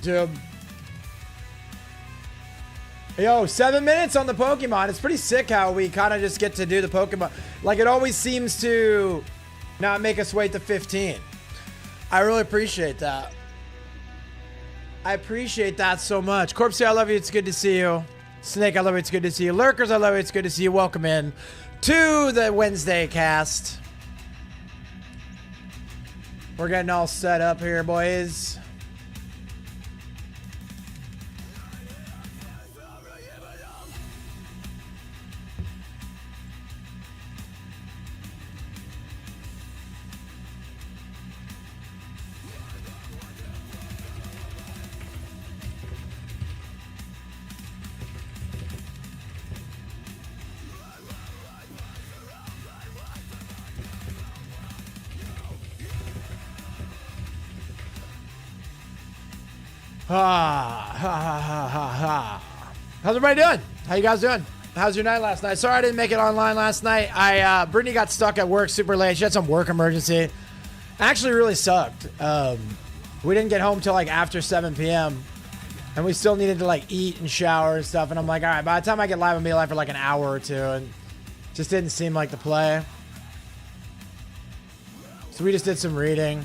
Dude. Yo, 7 minutes on the Pokemon. It's pretty sick how we kind of just get to do the Pokemon. Like, it always seems to not make us wait to 15. I really appreciate that. I appreciate that so much. Corpsey, I love you. It's good to see you. Snake, I love you. It's good to see you. Lurkers, I love you. It's good to see you. Welcome in to the Wednesday cast. We're getting all set up here, boys. How's everybody doing? How you guys doing? How's your night last night? Sorry I didn't make it online last night. Brittany got stuck at work super late. She had some work emergency. Actually really sucked. We didn't get home till like after 7 p.m. and we still needed to like eat and shower and stuff. And I'm like, all right, by the time I get live, I'll be live for like an hour or two. And just didn't seem like the play. So we just did some reading.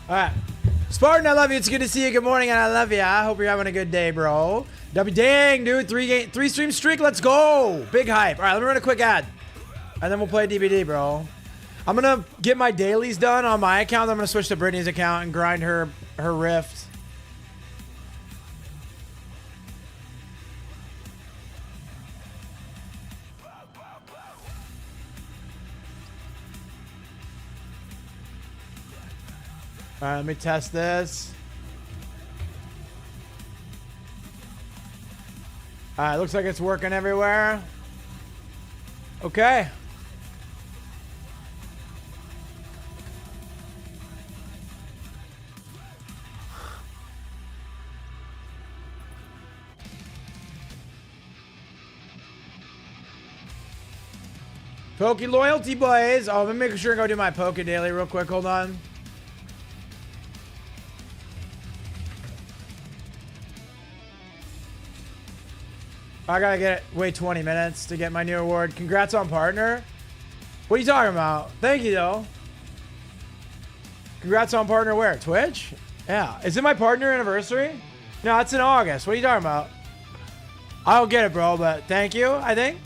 All right. Spartan, I love you. It's good to see you. Good morning, and I love you. I hope you're having a good day, bro. W dang, dude. Three stream streak. Let's go. Big hype. All right, let me run a quick ad, and then we'll play DBD, bro. I'm going to get my dailies done on my account. I'm going to switch to Brittany's account and grind her Rift. All right, let me test this. All right, looks like it's working everywhere. Okay. Poke loyalty, boys. Oh, let me make sure I go do my Poke daily real quick. Hold on. I gotta wait 20 minutes to get my new award. Congrats on partner. What are you talking about? Thank you, though. Congrats on partner where? Twitch? Yeah. Is it my partner anniversary? No, it's in August. What are you talking about? I don't get it, bro, but thank you, I think.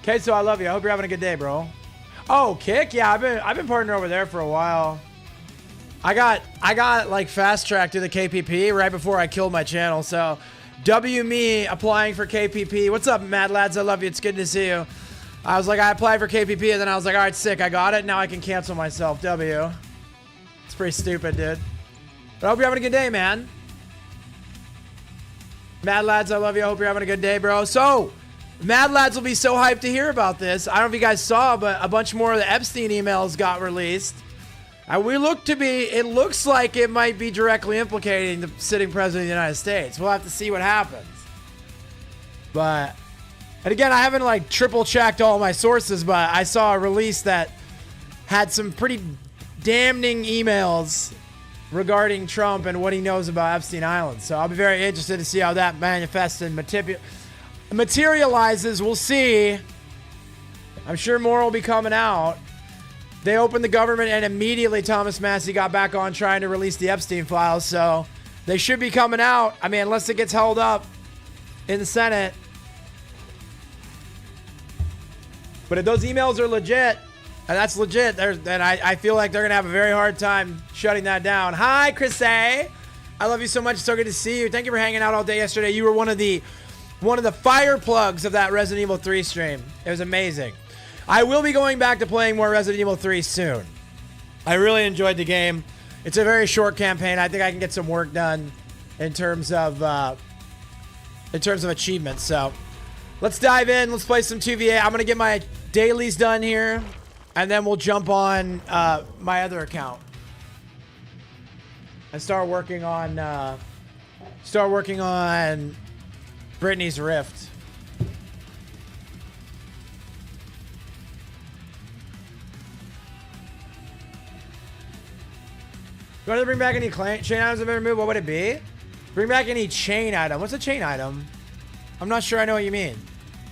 Okay, so I love you. I hope you're having a good day, bro. Oh, Kick? Yeah, I've been partner over there for a while. I got like fast tracked to the KPP right before I killed my channel, so W me applying for KPP. What's up, Mad Lads? I love you. It's good to see you. I was like, I applied for KPP, and then I was like, all right, sick. I got it. Now I can cancel myself. W. It's pretty stupid, dude. But I hope you're having a good day, man. Mad Lads, I love you. I hope you're having a good day, bro. So, Mad Lads will be so hyped to hear about this. I don't know if you guys saw, but a bunch more of the Epstein emails got released. And it looks like it might be directly implicating the sitting president of the United States. We'll have to see what happens. But, and again, I haven't like triple checked all my sources, but I saw a release that had some pretty damning emails regarding Trump and what he knows about Epstein Island. So I'll be very interested to see how that manifests and materializes. We'll see. I'm sure more will be coming out. They opened the government, and immediately Thomas Massie got back on trying to release the Epstein files. So they should be coming out. I mean, unless it gets held up in the Senate. But if those emails are legit, and that's legit, then I feel like they're going to have a very hard time shutting that down. Hi, Chris A. I love you so much. It's so good to see you. Thank you for hanging out all day yesterday. You were one of the fire plugs of that Resident Evil 3 stream. It was amazing. I will be going back to playing more Resident Evil 3 soon. I really enjoyed the game. It's a very short campaign. I think I can get some work done in terms of achievements. So let's dive in. Let's play some 2v8. I'm gonna get my dailies done here, and then we'll jump on my other account and start working on Brittany's Rift. You want to bring back any chain items I've ever moved? What would it be? Bring back any chain item. What's a chain item? I'm not sure I know what you mean.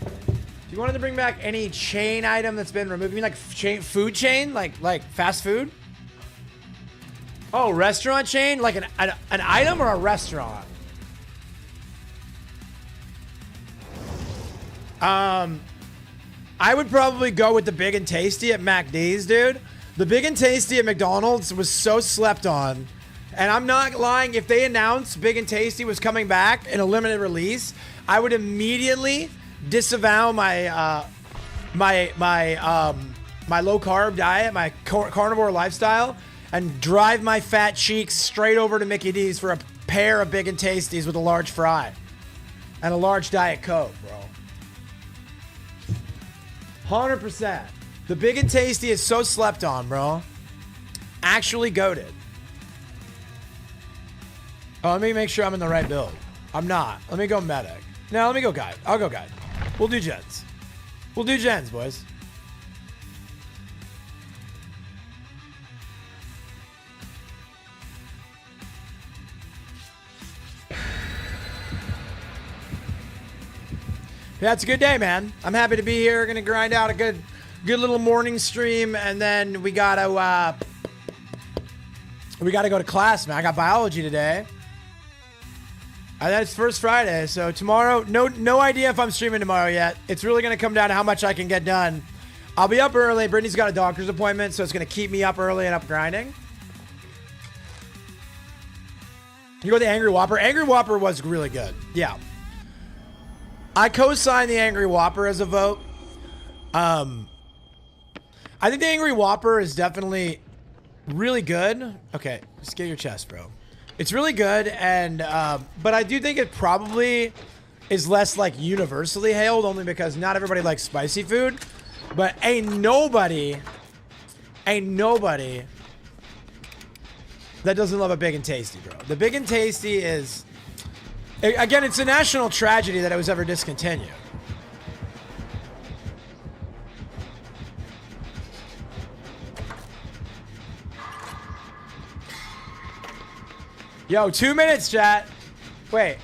If you wanted to bring back any chain item that's been removed, you mean like food chain? Like fast food? Oh, restaurant chain? Like an item or a restaurant? I would probably go with the Big and Tasty at MacD's, dude. The Big and Tasty at McDonald's was so slept on. And I'm not lying, if they announced Big and Tasty was coming back in a limited release, I would immediately disavow my my low carb diet, my carnivore lifestyle, and drive my fat cheeks straight over to Mickey D's for a pair of Big and Tasties with a large fry and a large Diet Coke, bro. 100%. The Big and Tasty is so slept on, bro. Actually goated. Oh, let me make sure I'm in the right build. I'm not. Let me go medic. No, let me go guide. I'll go guide. We'll do gens. We'll do gens, boys. Yeah, it's a good day, man. I'm happy to be here. Gonna grind out a good little morning stream, and then we gotta go to class, man. I got biology today. And then it's first Friday, so tomorrow, no idea if I'm streaming tomorrow yet. It's really gonna come down to how much I can get done. I'll be up early. Brittany's got a doctor's appointment, so it's gonna keep me up early and up grinding. You go with the Angry Whopper. Angry Whopper was really good. Yeah. I co-signed the Angry Whopper as a vote. I think the Angry Whopper is definitely really good. Okay, just get your chest, bro. It's really good, and but I do think it probably is less like universally hailed, only because not everybody likes spicy food. But ain't nobody that doesn't love a Big and Tasty, bro. The Big and Tasty is, again, it's a national tragedy that it was ever discontinued. Yo, 2 minutes, chat. Wait,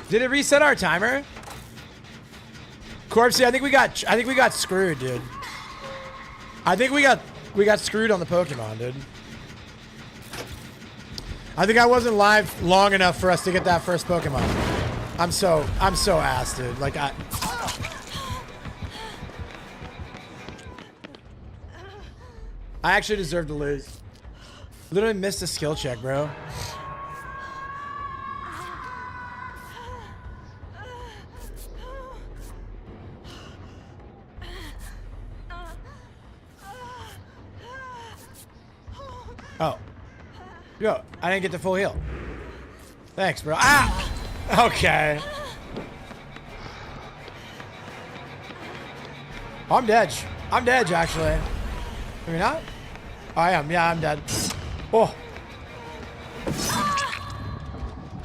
did it reset our timer? Corpsey, I think we got screwed, dude. I think we got screwed on the Pokemon, dude. I think I wasn't live long enough for us to get that first Pokemon. I'm so ass, dude. Like I actually deserve to lose. Literally missed a skill check, bro. Oh. Yo, I didn't get the full heal. Thanks, bro. Ah! Okay. Oh, I'm dead. I'm dead, actually. Maybe not? Oh, I am. Yeah, I'm dead. Oh.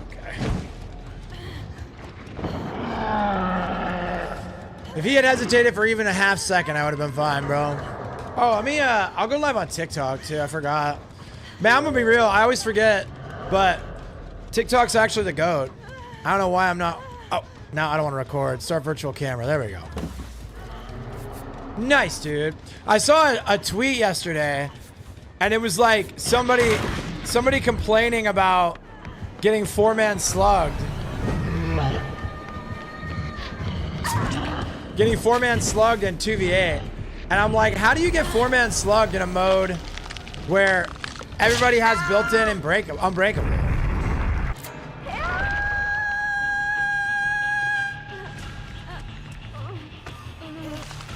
Okay. If he had hesitated for even a half second, I would have been fine, bro. Oh, let me, I'll go live on TikTok, too. I forgot. Man, I'm gonna be real. I always forget, but TikTok's actually the GOAT. I don't know why I'm not. Oh, now I don't want to record. Start virtual camera. There we go. Nice, dude. I saw a tweet yesterday, and it was like somebody complaining about getting 4-man slugged. Getting 4-man slugged in 2v8. And I'm like, how do you get 4-man slugged in a mode where everybody has built-in unbreakable?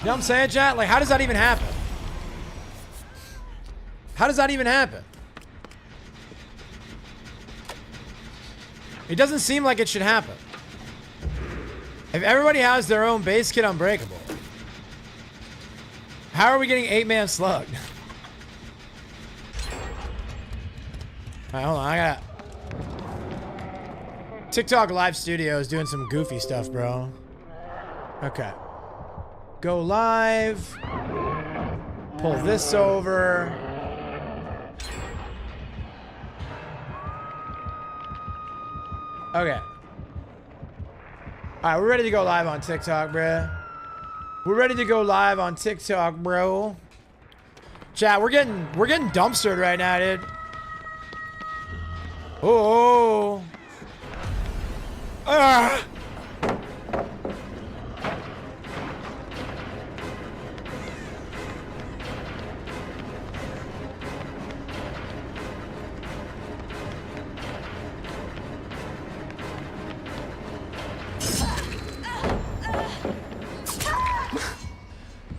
You know what I'm saying, chat? Like, how does that even happen? How does that even happen? It doesn't seem like it should happen. If everybody has their own base kit unbreakable, how are we getting 8-man slug? Alright, hold on, I got TikTok Live Studio is doing some goofy stuff, bro. Okay. Go live. Pull this over. Okay. Alright, we're ready to go live on TikTok, bro. We're ready to go live on TikTok, bro. Chat, we're getting dumpstered right now, dude. Oh. Ah.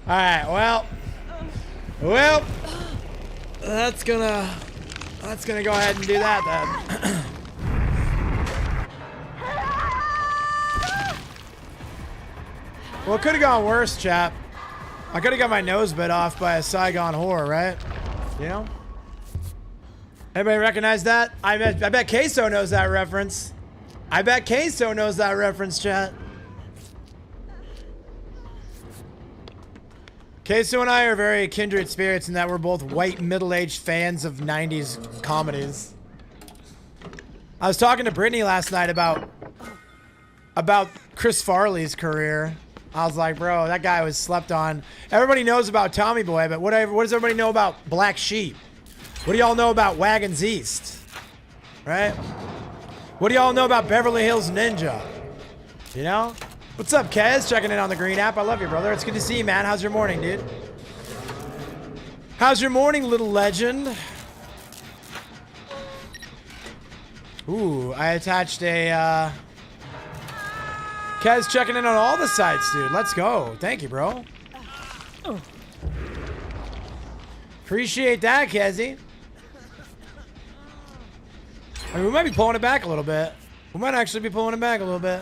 All right, well, that's gonna go ahead and do that then. Well, it could have gone worse, chap. I could have got my nose bit off by a Saigon whore, right? You know? Everybody recognize that? I bet Queso knows that reference. I bet Queso knows that reference, chat. Queso and I are very kindred spirits in that we're both white middle-aged fans of 90s comedies. I was talking to Brittany last night about Chris Farley's career. I was like, bro, that guy was slept on. Everybody knows about Tommy Boy, but what does everybody know about Black Sheep? What do y'all know about Wagons East? Right? What do y'all know about Beverly Hills Ninja? You know? What's up, Kez? Checking in on the Green app. I love you, brother. It's good to see you, man. How's your morning, dude? How's your morning, little legend? Ooh, I attached a, Kez checking in on all the sites, dude. Let's go. Thank you, bro. Appreciate that, Kezzy. I mean, we might be pulling it back a little bit. We might actually be pulling it back a little bit.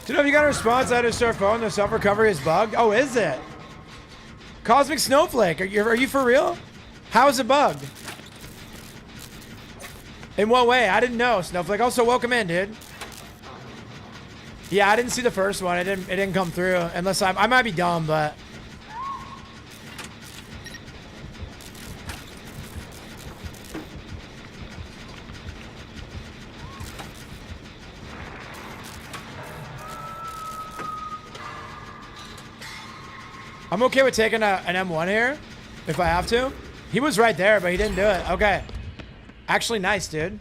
Dude, have you got a response? I had to start phone. The self-recovery is bugged. Oh, is it? Cosmic Snowflake, are you for real? How is it bugged? In what way? I didn't know, Snowflake. Also, welcome in, dude. Yeah, I didn't see the first one. It didn't come through. Unless I might be dumb, but... I'm okay with taking an M1 here, if I have to. He was right there, but he didn't do it. Okay. Actually, nice, dude.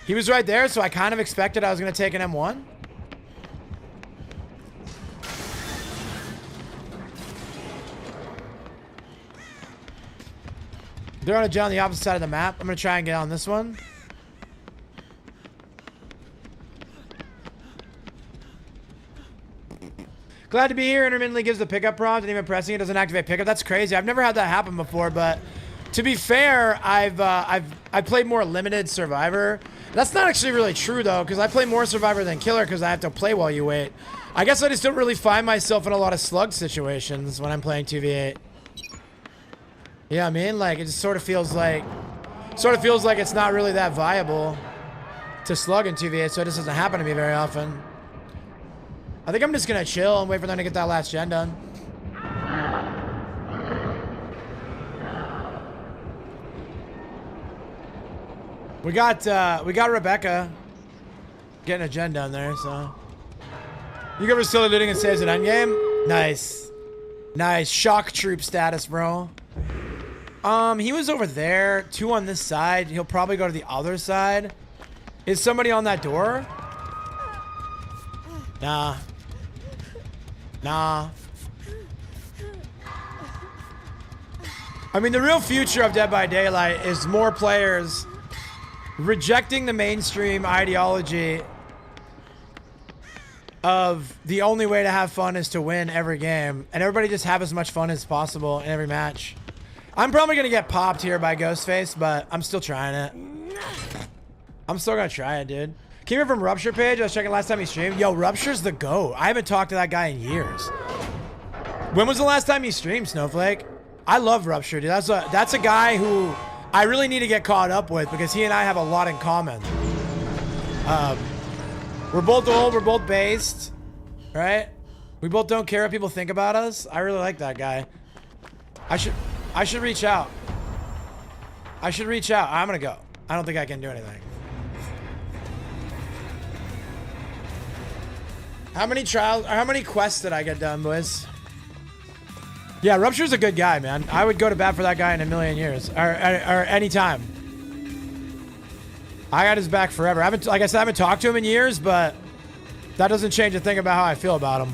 He was right there, so I kind of expected I was going to take an M1. They're on a jet on the opposite side of the map. I'm going to try and get on this one. Glad to be here. Intermittently gives the pickup prompt, and even pressing it doesn't activate pickup. That's crazy. I've never had that happen before, but to be fair, I've played more limited Survivor. That's not actually really true though, because I play more Survivor than Killer because I have to play while you wait. I guess I just don't really find myself in a lot of slug situations when I'm playing 2v8. Yeah, I mean, like it just sort of feels like it's not really that viable to slug in 2v8, so it just doesn't happen to me very often. I think I'm just gonna chill and wait for them to get that last gen done. We got Rebecca getting a gen done there, so. You guys are still looting and saves an endgame? Nice. Nice. Shock troop status, bro. He was over there. 2 on this side. He'll probably go to the other side. Is somebody on that door? Nah. Nah. I mean, the real future of Dead by Daylight is more players rejecting the mainstream ideology of the only way to have fun is to win every game, and everybody just have as much fun as possible in every match. I'm probably gonna get popped here by Ghostface, but I'm still trying it. I'm still gonna try it, dude. Came here from Rupture Page. I was checking last time he streamed. Yo, Rupture's the GOAT. I haven't talked to that guy in years. When was the last time you streamed, Snowflake? I love Rupture, dude. That's a guy who I really need to get caught up with because he and I have a lot in common. We're both old, we're both based, right? We both don't care what people think about us. I really like that guy. I should reach out. I should reach out. I'm gonna go. I don't think I can do anything. How many trials, or how many quests did I get done, boys? Yeah, Rupture's a good guy, man. I would go to bat for that guy in a million years, or any time. I got his back forever. Like I said, I haven't talked to him in years, but that doesn't change a thing about how I feel about him.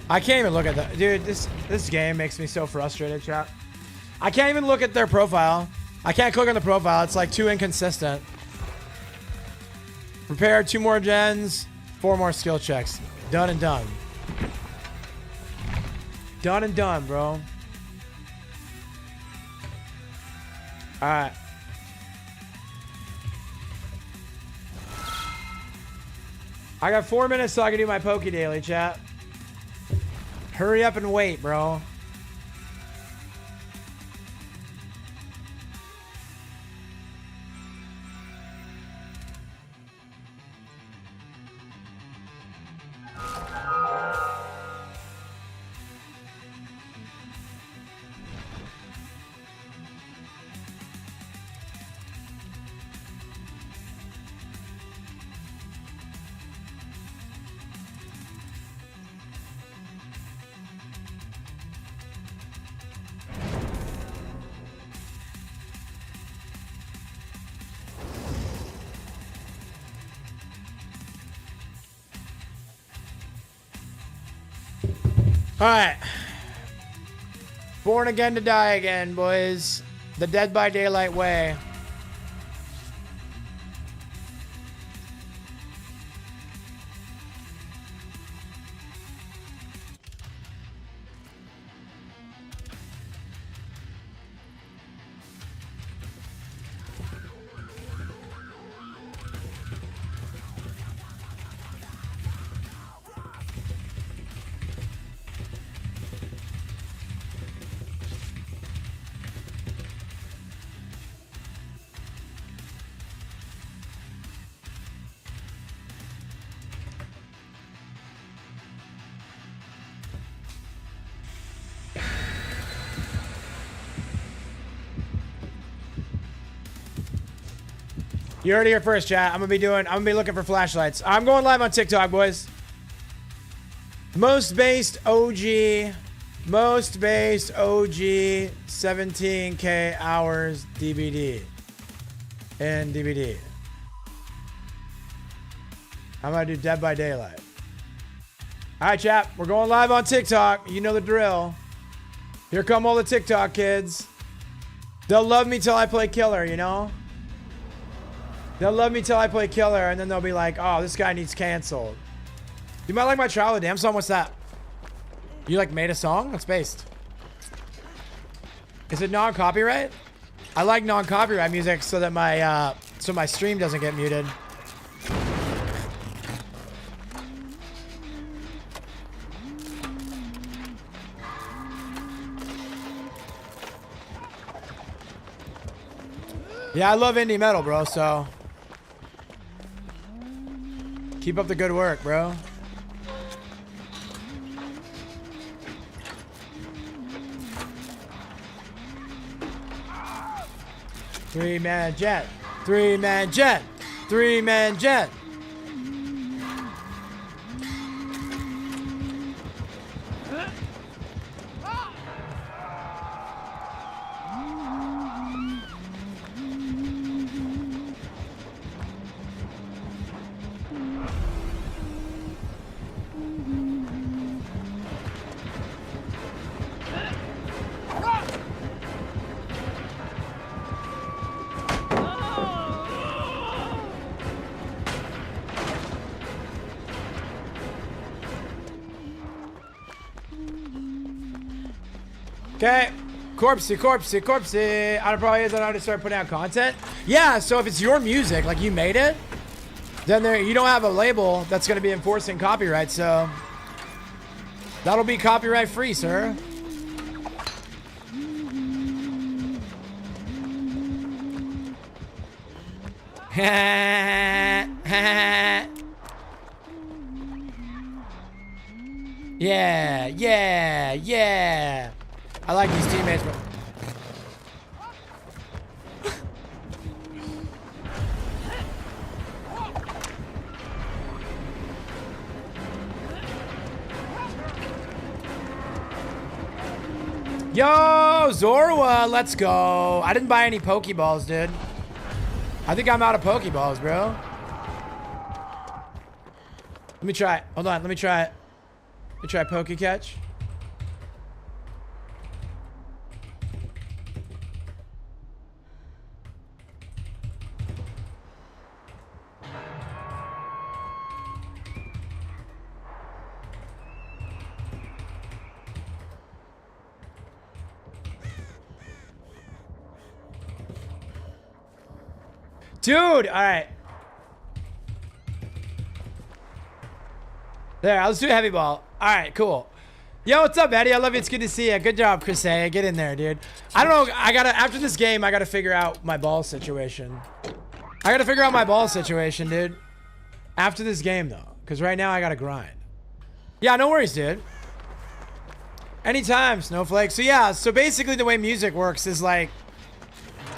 I can't even look at that. Dude, this game makes me so frustrated, chat. I can't even look at their profile. I can't click on the profile. It's like too inconsistent. Prepare 2 more gens, 4 more skill checks. Done and done. Done and done, bro. Alright. I got 4 minutes so I can do my Poke Daily, chat. Hurry up and wait, bro. All right. Born again to die again, boys. The Dead by Daylight way. You heard it here first, chat. I'm gonna be looking for flashlights. I'm going live on TikTok, boys. Most based OG, 17K hours DBD. And DVD. I'm gonna do Dead by Daylight. All right, chat. We're going live on TikTok. You know the drill. Here come all the TikTok kids. They'll love me till I play killer, you know? They'll love me till I play killer, and then they'll be like, oh, this guy needs canceled. You might like my Trial of the Damn song. What's that? You like made a song? What's based? Is it non-copyright? I like non-copyright music so that my stream doesn't get muted. Yeah, I love indie metal, bro, so keep up the good work, bro. Three-man jet. Three-man jet. Three-man jet. Okay. Corpsey. I don't probably is on how to start putting out content. Yeah, so if it's your music, like you made it, then you don't have a label that's going to be enforcing copyright, so that'll be copyright free, sir. Yeah. I like these teammates, but yo, Zorwa, let's go. I didn't buy any Pokeballs, dude. I think I'm out of Pokeballs, bro. Let me try it. Hold on, let me try it. Let me try Poke Catch. Dude, all right. There, let's do a heavy ball. All right, cool. Yo, what's up, Eddie? I love you. It's good to see you. Good job, Chris. Hey, get in there, dude. I don't know. After this game, I gotta figure out my ball situation. Dude. After this game, though. Because right now, I gotta grind. Yeah, no worries, dude. Anytime, Snowflake. So, yeah. So, basically, the way music works is like,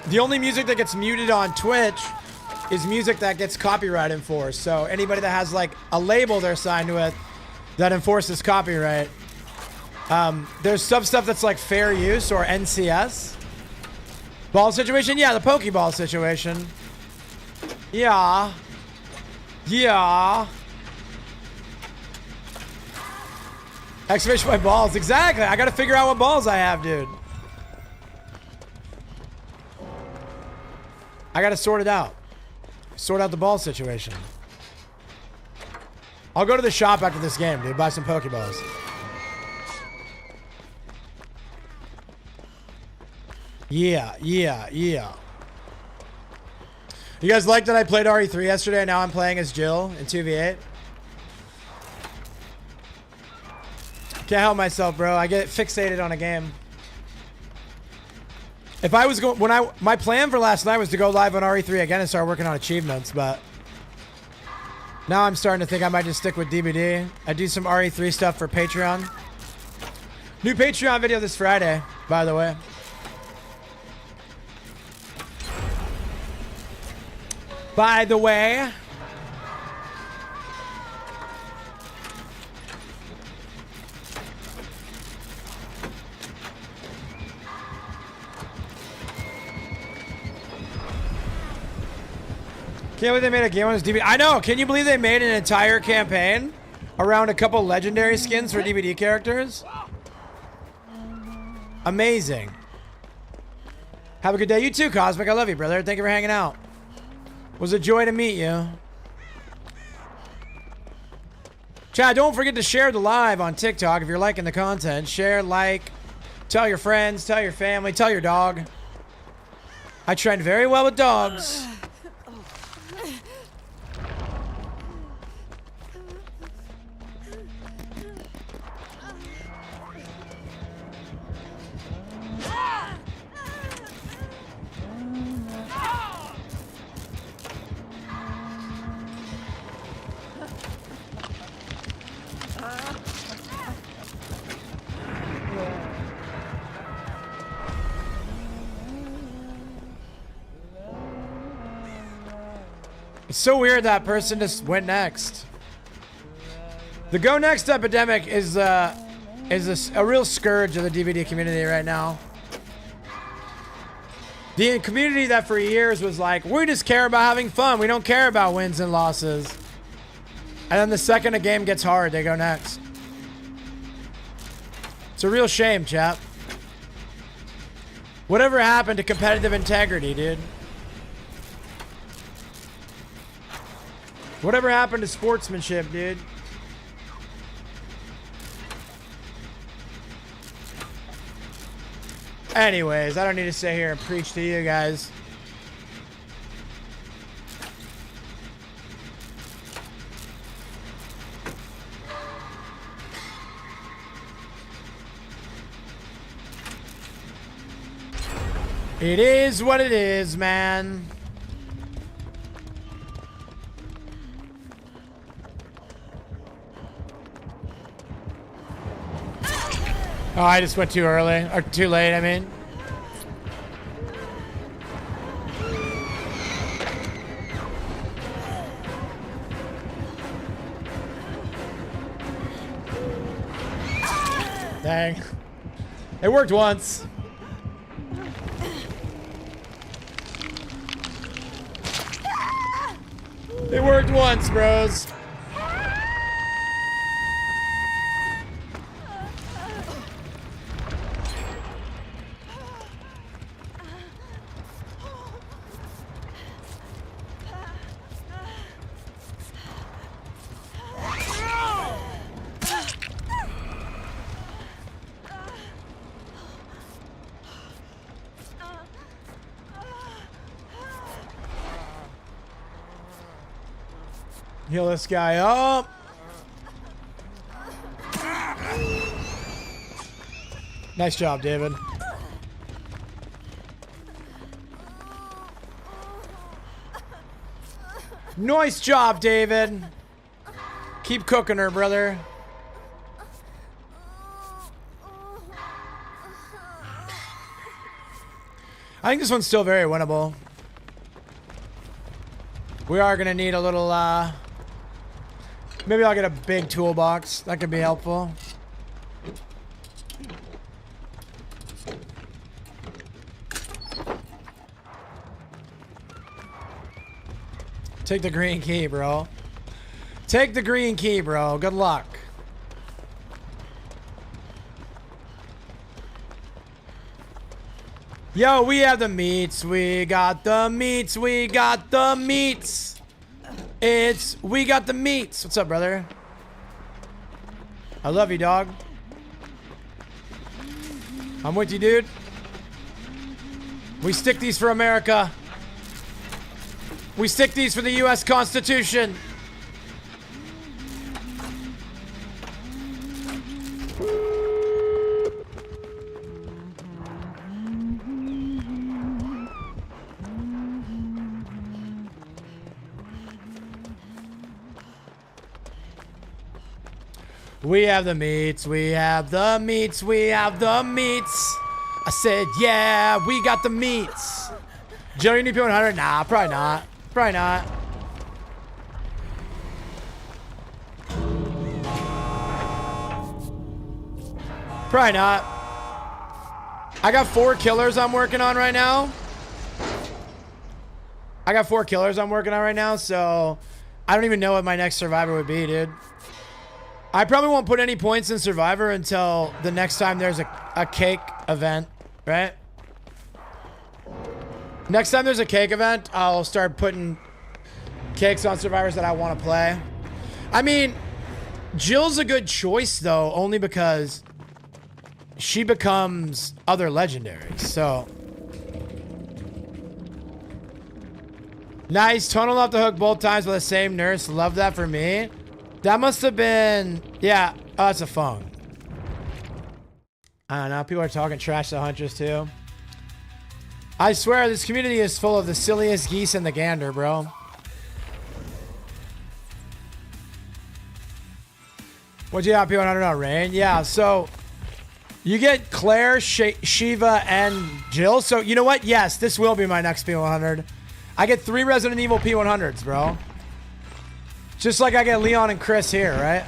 the only music that gets muted on Twitch is music that gets copyright enforced. So anybody that has like a label they're signed with that enforces copyright, there's some stuff that's like fair use or NCS. Ball situation? Yeah, the Pokeball situation. Yeah. Exclamation point balls. Exactly. I gotta figure out what balls I have, dude. I gotta sort it out. Sort out the ball situation. I'll go to the shop after this game, dude. Buy some Pokeballs. Yeah. You guys like that I played RE3 yesterday and now I'm playing as Jill in 2v8? Can't help myself, bro. I get fixated on a game. If I was going, my plan for last night was to go live on RE3 again and start working on achievements, but now I'm starting to think I might just stick with DBD. I do some RE3 stuff for Patreon. New Patreon video this Friday, by the way. Can't believe they made a game on this DVD. I know. Can you believe they made an entire campaign around a couple legendary skins for DVD characters? Amazing. Have a good day. You too, Cosmic. I love you, brother. Thank you for hanging out. It was a joy to meet you. Chad, don't forget to share the live on TikTok if you're liking the content. Share, like, tell your friends, tell your family, tell your dog. I trained very well with dogs. It's so weird that person just went next. The go next epidemic is a real scourge of the DVD community right now. The community that for years was like, we just care about having fun. We don't care about wins and losses. And then the second a game gets hard, they go next. It's a real shame, chap. Whatever happened to competitive integrity, dude? Whatever happened to sportsmanship, dude? Anyways, I don't need to sit here and preach to you guys. It is what it is, man. Oh, I just went too early. Or too late, I mean. Dang. It worked once. It worked once, bros. Heal this guy up. Nice job, David. Nice job, David. Keep cooking her, brother. I think this one's still very winnable. We are going to need a little, maybe I'll get a big toolbox. That could be helpful. Take the green key, bro. Take the green key, bro. Good luck. Yo, we have the meats. We got the meats. We got the meats. We got the meats. What's up, brother? I love you, dog. I'm with you, dude. We stick these for America. We stick these for the U.S. Constitution. We have the meats, we have the meats, we have the meats. I said, yeah, we got the meats. Joe, you need P100? Nah, probably not. Probably not. Probably not. I got 4 killers I'm working on right now. So I don't even know what my next survivor would be, dude. I probably won't put any points in Survivor until the next time there's a cake event, right? Next time there's a cake event, I'll start putting cakes on survivors that I want to play. I mean, Jill's a good choice, though, only because she becomes other legendaries, so. Nice. Tunnel off the hook both times by the same nurse. Love that for me. That must have been, yeah. Oh, that's a phone. I don't know. People are talking trash to Huntress, too. I swear, this community is full of the silliest geese in the gander, bro. What'd you have, P100 on Rain? Yeah, so you get Claire, Shiva, and Jill. So, you know what? Yes, this will be my next P100. I get 3 Resident Evil P100s, bro. Just like I get Leon and Chris here, right?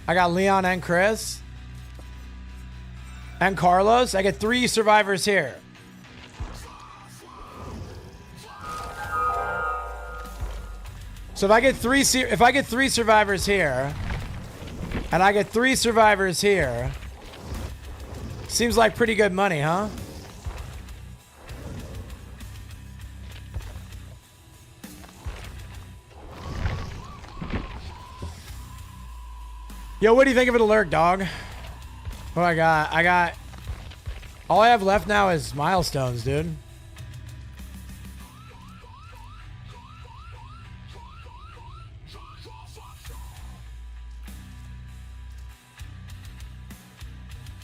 I got Leon and Chris. And Carlos. I get 3 survivors here. So if I get 3 survivors here, and I get 3 survivors here, seems like pretty good money, huh? Yo, what do you think of an alert, dog? What I got? All I have left now is milestones, dude.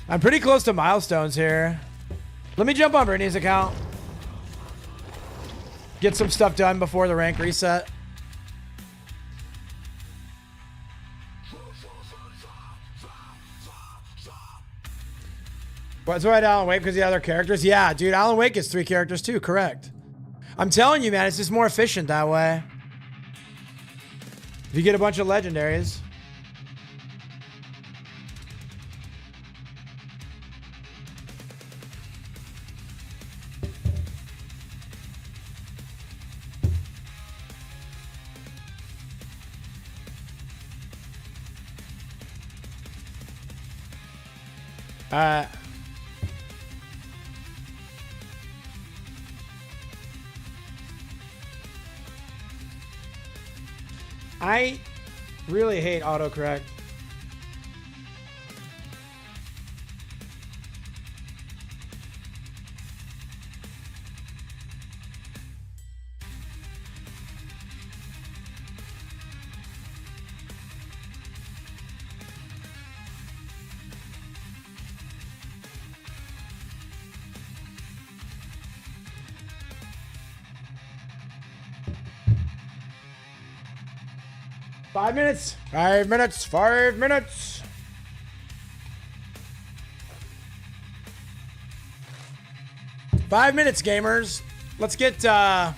I'm pretty close to milestones here. Let me jump on Brittany's account. Get some stuff done before the rank reset. What's right, Alan Wake? Because the other characters? Yeah, dude, Alan Wake is 3 characters too, correct. I'm telling you, man, it's just more efficient that way. If you get a bunch of legendaries. I really hate autocorrect. Five minutes. 5 minutes. 5 minutes. Five minutes, gamers. Let's get some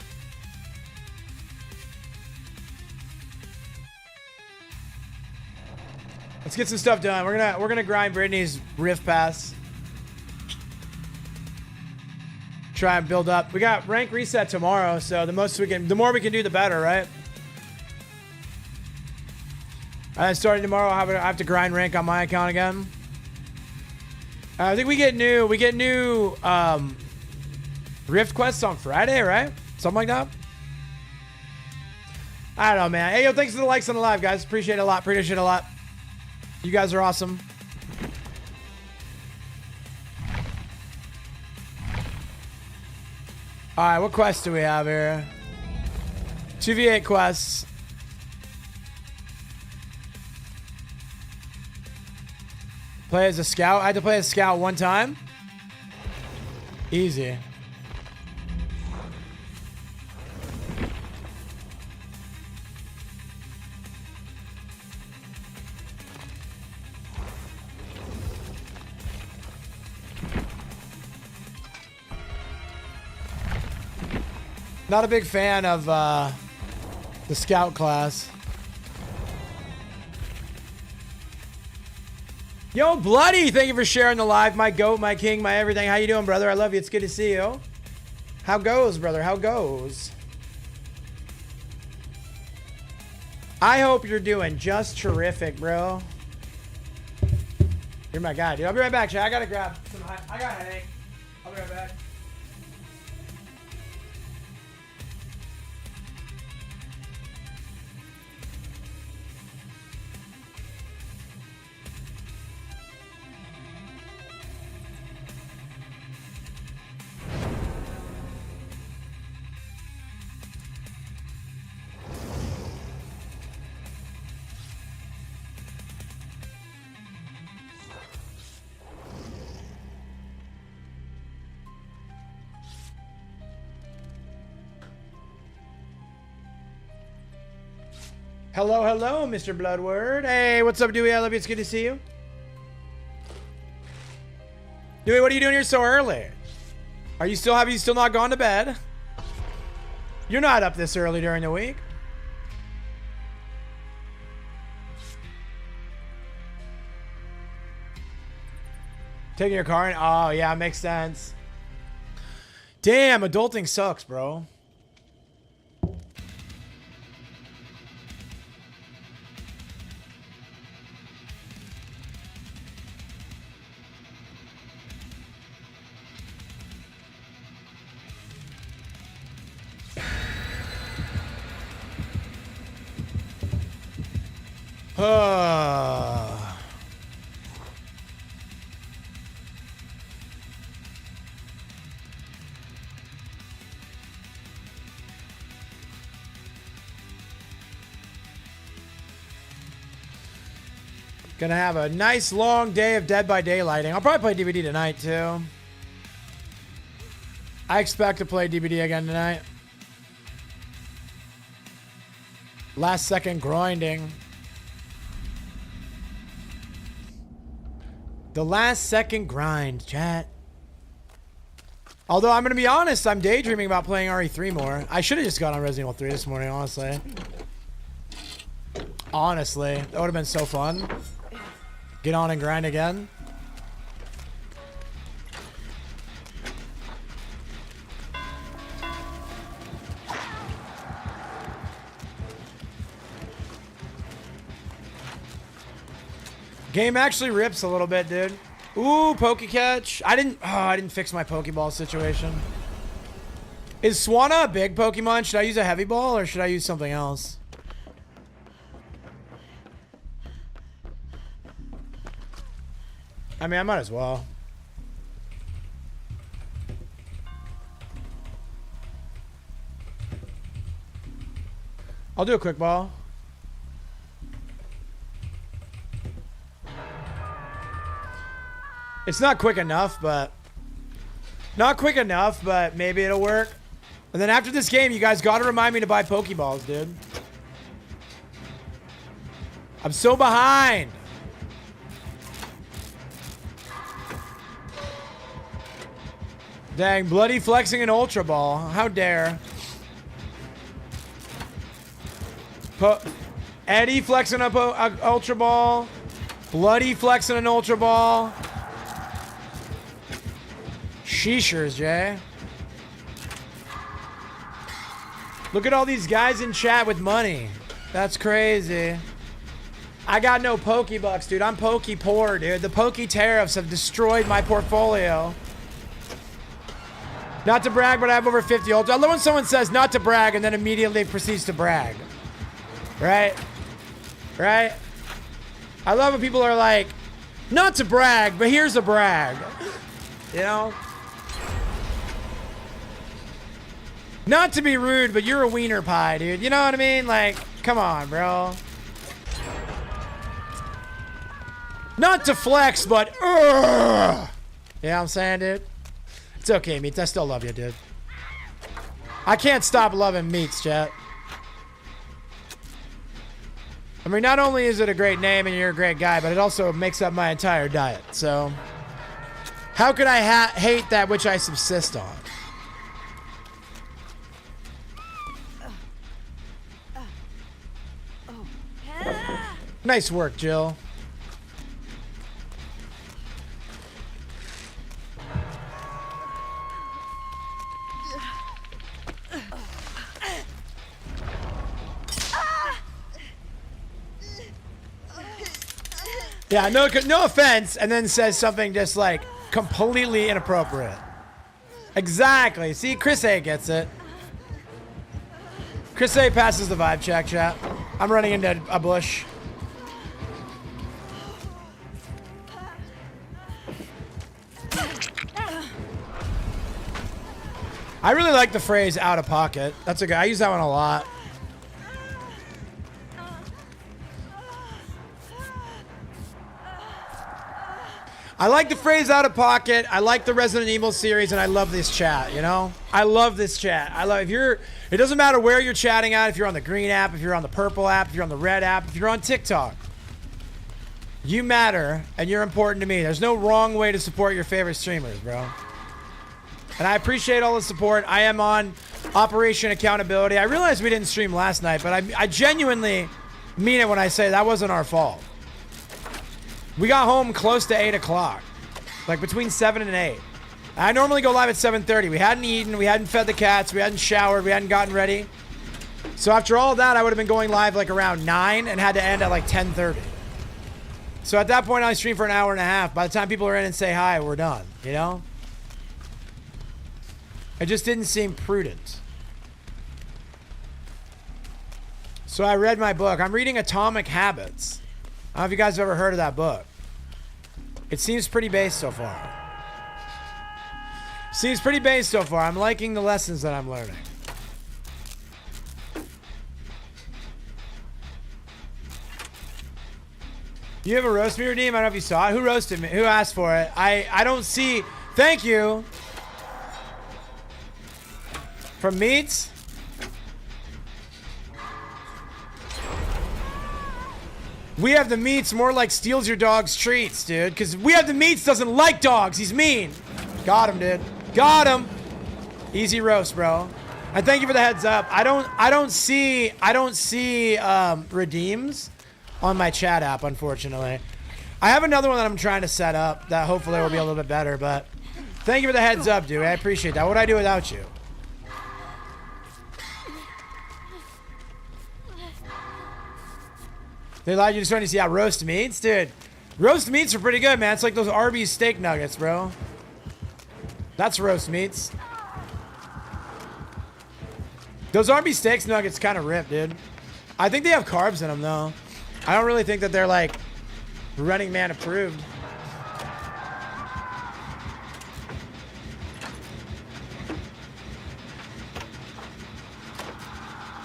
stuff done. We're gonna grind Brittany's Rift Pass. Try and build up. We got rank reset tomorrow, so the more we can do, the better, right? Starting tomorrow, I have to grind rank on my account again. I think we get new Rift quests on Friday, right? Something like that. I don't know, man. Hey, yo, thanks for the likes on the live, guys. Appreciate it a lot. Appreciate it a lot. You guys are awesome. All right, what quests do we have here? 2v8 quests. Play as a scout. I had to play as a scout one time. Easy. Not a big fan of the scout class. Yo, Bloody, thank you for sharing the live. My goat, my king, my everything. How you doing, brother? I love you. It's good to see you. How goes, brother? How goes? I hope you're doing just terrific, bro. You're my guy, dude. I'll be right back, chat. I gotta grab some. I got a headache. I'll be right back. Hello, hello, Mr. Bloodward. Hey, what's up, Dewey? I love you. It's good to see you. Dewey, what are you doing here so early? Have you still not gone to bed? You're not up this early during the week. Taking your car in? Oh, yeah, makes sense. Damn, adulting sucks, bro. Gonna have a nice long day of Dead by Daylighting. I'll probably play DBD tonight too. I expect to play DBD again tonight. Last second grinding. The last second grind, chat. Although I'm going to be honest, I'm daydreaming about playing RE3 more. I should have just got on Resident Evil 3 this morning, honestly. Honestly, that would have been so fun. Get on and grind again. Game actually rips a little bit, dude. Ooh, Pokecatch. I didn't fix my Pokeball situation. Is Swanna a big Pokemon? Should I use a heavy ball or should I use something else? I mean, I might as well. I'll do a quick ball. It's not quick enough, but... Not quick enough, but maybe it'll work. And then after this game, you guys gotta remind me to buy Pokeballs, dude. I'm so behind. Dang, bloody flexing an Ultra Ball. How dare. Eddie flexing a Ultra Ball. Bloody flexing an Ultra Ball. Sheeshers, Jay. Look at all these guys in chat with money. That's crazy. I got no Pokebucks, dude. I'm Poke poor, dude. The Poke tariffs have destroyed my portfolio. Not to brag, but I have over 50 ultra. I love when someone says not to brag and then immediately proceeds to brag. Right? Right? I love when people are like, not to brag, but here's a brag. You know? Not to be rude, but you're a wiener pie, dude. You know what I mean? Like, come on, bro. Not to flex, but you know what I'm saying, dude? It's okay, Meats. I still love you, dude. I can't stop loving Meats, chat. I mean, not only is it a great name and you're a great guy, but it also makes up my entire diet. So, how could I hate that which I subsist on? Nice work, Jill. Yeah, no offense, and then says something just like completely inappropriate. Exactly. See, Chris A gets it. Chris A passes the vibe check, chat. I'm running into a bush. I really like the phrase out of pocket. That's a good. I use that one a lot. I like the phrase out of pocket. I like the Resident Evil series, and I love this chat, you know? I love this chat. It doesn't matter where you're chatting at, if you're on the green app, if you're on the purple app, if you're on the red app, if you're on TikTok. You matter, and you're important to me. There's no wrong way to support your favorite streamers, bro. And I appreciate all the support. I am on Operation Accountability. I realized we didn't stream last night, but I genuinely mean it when I say that wasn't our fault. We got home close to 8 o'clock. Like between 7 and 8. I normally go live at 7:30. We hadn't eaten, we hadn't fed the cats, we hadn't showered, we hadn't gotten ready. So after all that, I would have been going live like around 9 and had to end at like 10:30. So at that point, I stream for an hour and a half. By the time people are in and say hi, we're done, you know? It just didn't seem prudent. So I read my book. I'm reading Atomic Habits. I don't know if you guys have ever heard of that book. It seems pretty base so far. Seems pretty base so far. I'm liking the lessons that I'm learning. You have a roast me redeem? I don't know if you saw it. Who roasted me? Who asked for it? I don't see. Thank you. From Meats? We have the Meats, more like steals your dog's treats, dude. Because We have the Meats doesn't like dogs. He's mean. Got him, dude. Got him. Easy roast, bro. And thank you for the heads up. I don't see redeems on my chat app, unfortunately. I have another one that I'm trying to set up that hopefully will be a little bit better, but thank you for the heads up, dude. I appreciate that. What would I do without you? They allowed you to start to see roast meats? Dude, roast meats are pretty good, man. It's like those Arby's steak nuggets, bro. That's roast meats. Those Arby's steaks nuggets kind of rip, dude. I think they have carbs in them, though. I don't really think that they're, like, Running Man approved.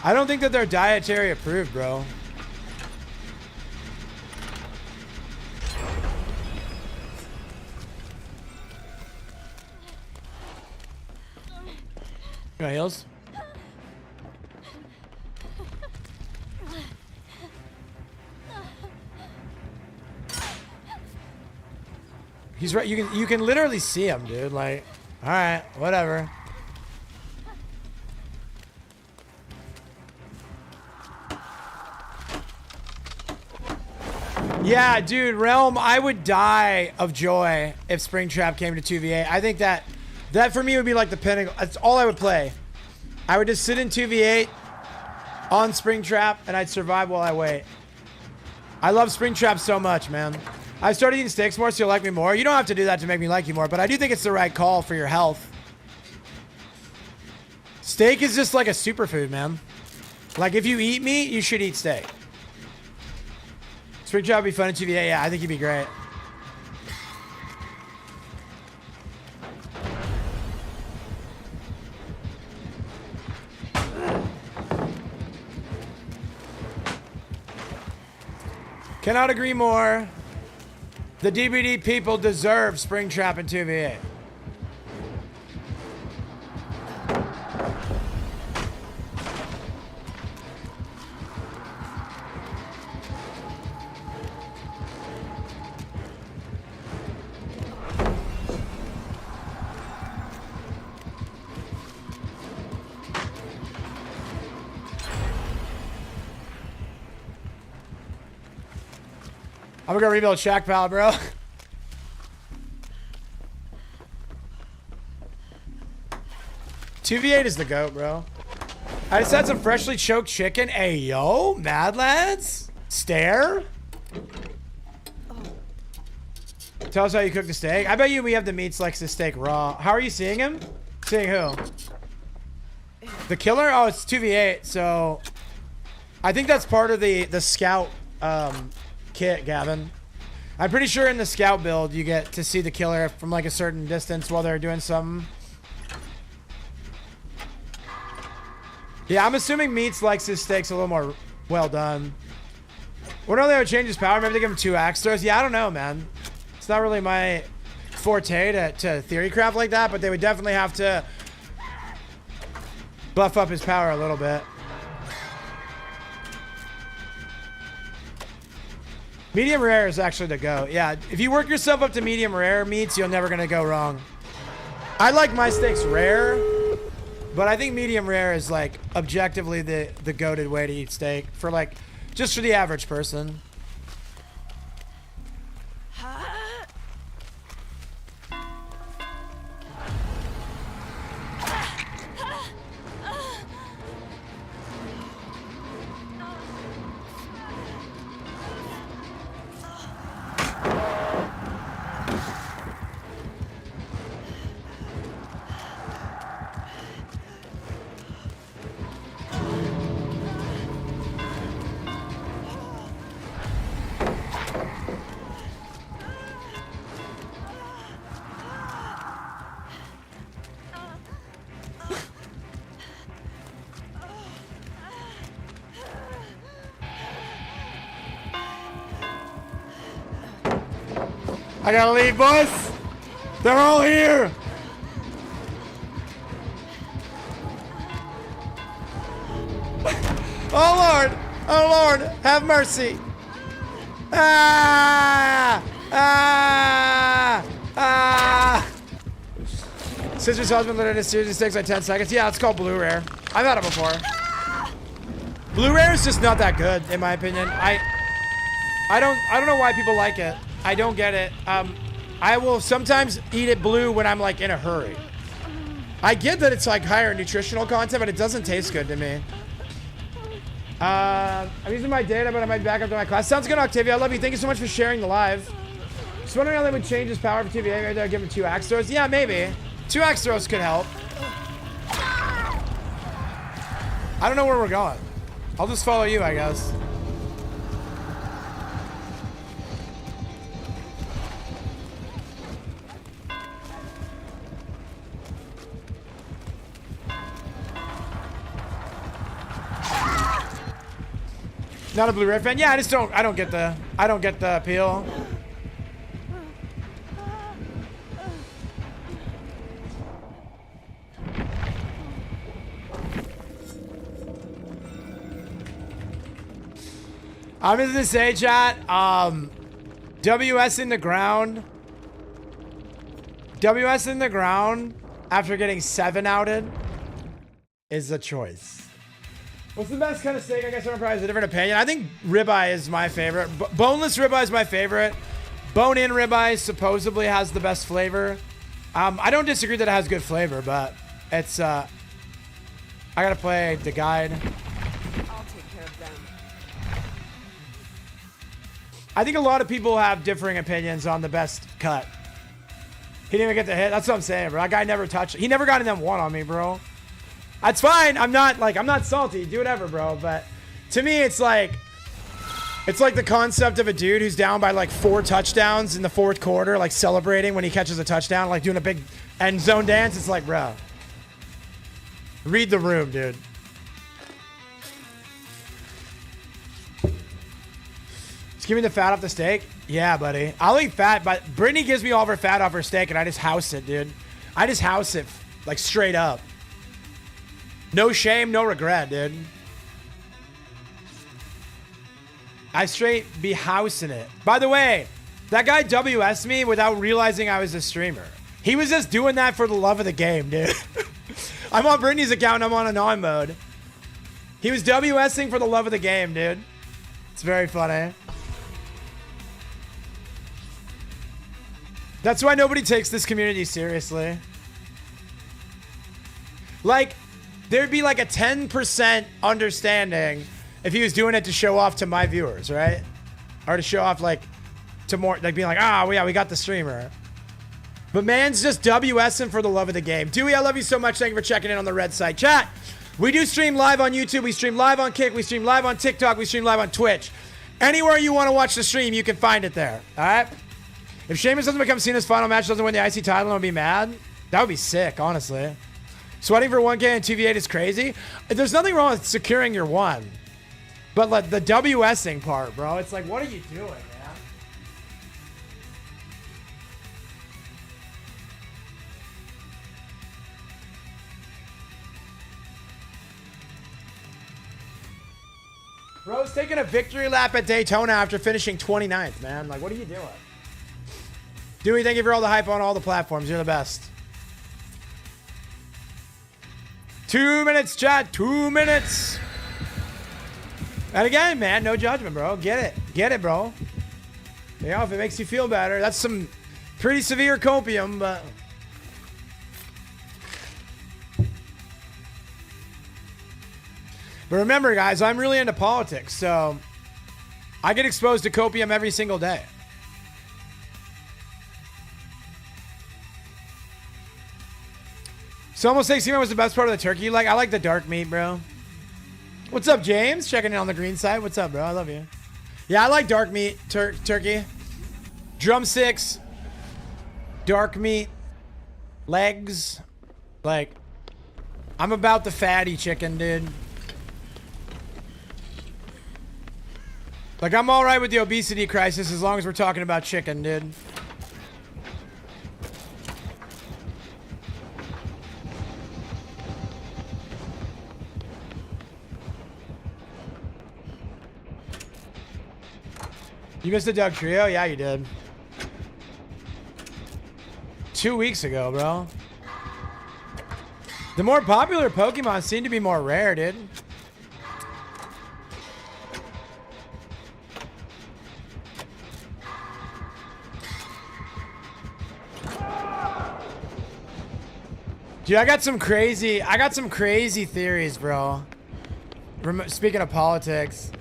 I don't think that they're dietary approved, bro. Got heals? He's right. You can literally see him, dude. Like, all right, whatever. Yeah, dude, Realm, I would die of joy if Springtrap came to 2v8. I think that for me would be like the pinnacle. That's all I would play. I would just sit in 2v8 on Springtrap and I'd survive while I wait. I love Springtrap so much, man. I started eating steaks more, so you'll like me more. You don't have to do that to make me like you more, but I do think it's the right call for your health. Steak is just like a superfood, man. Like, if you eat meat, you should eat steak. Springtrap would be fun in 2v8. Yeah, I think he'd be great. Cannot agree more. The DBD people deserve Springtrap in 2v8. I'm gonna rebuild Shack Pal, bro. 2v8 is the GOAT, bro. I just had some freshly choked chicken. Hey, yo, Mad Lads? Stare? Tell us how you cook the steak. I bet you we have the meats likes the steak raw. How are you seeing him? Seeing who? The killer? Oh, it's 2v8, so... I think that's part of the scout kit, Gavin. I'm pretty sure in the scout build you get to see the killer from like a certain distance while they're doing something. Yeah, I'm assuming Meats likes his steaks a little more well done. What are they would change his power? Maybe they give him 2 axe throws? Yeah, I don't know, man. It's not really my forte to theory craft like that, but they would definitely have to buff up his power a little bit. Medium rare is actually the go. Yeah, if you work yourself up to medium rare meats, you're never gonna go wrong. I like my steaks rare, but I think medium rare is like objectively the goated way to eat steak for like just for the average person. I gotta leave, boys. They're all here. Oh Lord, oh Lord, have mercy. Ah, ah, ah. Sister's husband lit in a series of 6 like 10 seconds. Yeah, it's called Blue Rare. I've had it before. Blue Rare is just not that good, in my opinion. I don't know why people like it. I don't get it. I will sometimes eat it blue when I'm like in a hurry. I get that it's like higher nutritional content, but it doesn't taste good to me. I'm using my data, but I might back up to my class. Sounds good, Octavia. I love you. Thank you so much for sharing the live. Just wondering how they would change his power for TVA. Maybe they'll give him 2 axe throws. Yeah, maybe. 2 axe throws could help. I don't know where we're going. I'll just follow you, I guess. Not a Blue Rare fan. Yeah, I don't get the appeal. I'm just gonna say, chat, WS in the ground. WS in the ground after getting 7 outed is a choice. What's the best kind of steak? I guess everyone probably has a different opinion. I think ribeye is my favorite. Boneless ribeye is my favorite. Bone-in ribeye supposedly has the best flavor. I don't disagree that it has good flavor, but it's, I gotta play the guide. I'll take care of them. I think a lot of people have differing opinions on the best cut. He didn't even get the hit. That's what I'm saying, bro. That guy never touched it. He never got in them 1 on me, bro. That's fine. I'm not salty. Do whatever, bro. But to me, it's like the concept of a dude who's down by like 4 touchdowns in the 4th quarter, like celebrating when he catches a touchdown, like doing a big end zone dance. It's like, bro, read the room, dude. Just give me the fat off the steak. Yeah, buddy. I'll eat fat, but Brittany gives me all of her fat off her steak, and I just house it, dude. I just house it, like, straight up. No shame, no regret, dude. I straight be housing it. By the way, that guy WS'd me without realizing I was a streamer. He was just doing that for the love of the game, dude. I'm on Brittany's account, I'm on Anon mode. He was WSing for the love of the game, dude. It's very funny. That's why nobody takes this community seriously. Like, there'd be like a 10% understanding if he was doing it to show off to my viewers, right? Or to show off like to more, like being like, ah, well, yeah, we got the streamer. But man's just WSing for the love of the game. Dewey, I love you so much. Thank you for checking in on the red site. Chat, we do stream live on YouTube. We stream live on Kick. We stream live on TikTok. We stream live on Twitch. Anywhere you want to watch the stream, you can find it there. All right? If Sheamus doesn't become Cena's final match, doesn't win the IC title, I'll be mad. That would be sick, honestly. Sweating for 1K and 2v8 is crazy. There's nothing wrong with securing your 1. But like the WSing part, bro, it's like, what are you doing, man? Bro's taking a victory lap at Daytona after finishing 29th, man. Like, what are you doing? Dewey, thank you for all the hype on all the platforms. You're the best. 2 minutes, chat. 2 minutes. And again, man, no judgment, bro. Get it. Get it, bro. You know, if it makes you feel better. That's some pretty severe copium, but... But remember, guys, I'm really into politics, so... I get exposed to copium every single day. So almost 16 was the best part of the turkey. Like, I like the dark meat, bro. What's up, James? Checking in on the green side. What's up, bro? I love you. Yeah, I like dark meat turkey. Drumsticks. Dark meat. Legs. Like, I'm about the fatty chicken, dude. Like, I'm all right with the obesity crisis as long as we're talking about chicken, dude. You missed the Doug Trio? Yeah, you did. 2 weeks ago, bro. The more popular Pokemon seem to be more rare, dude. Dude, I got some crazy theories, bro. Speaking of politics.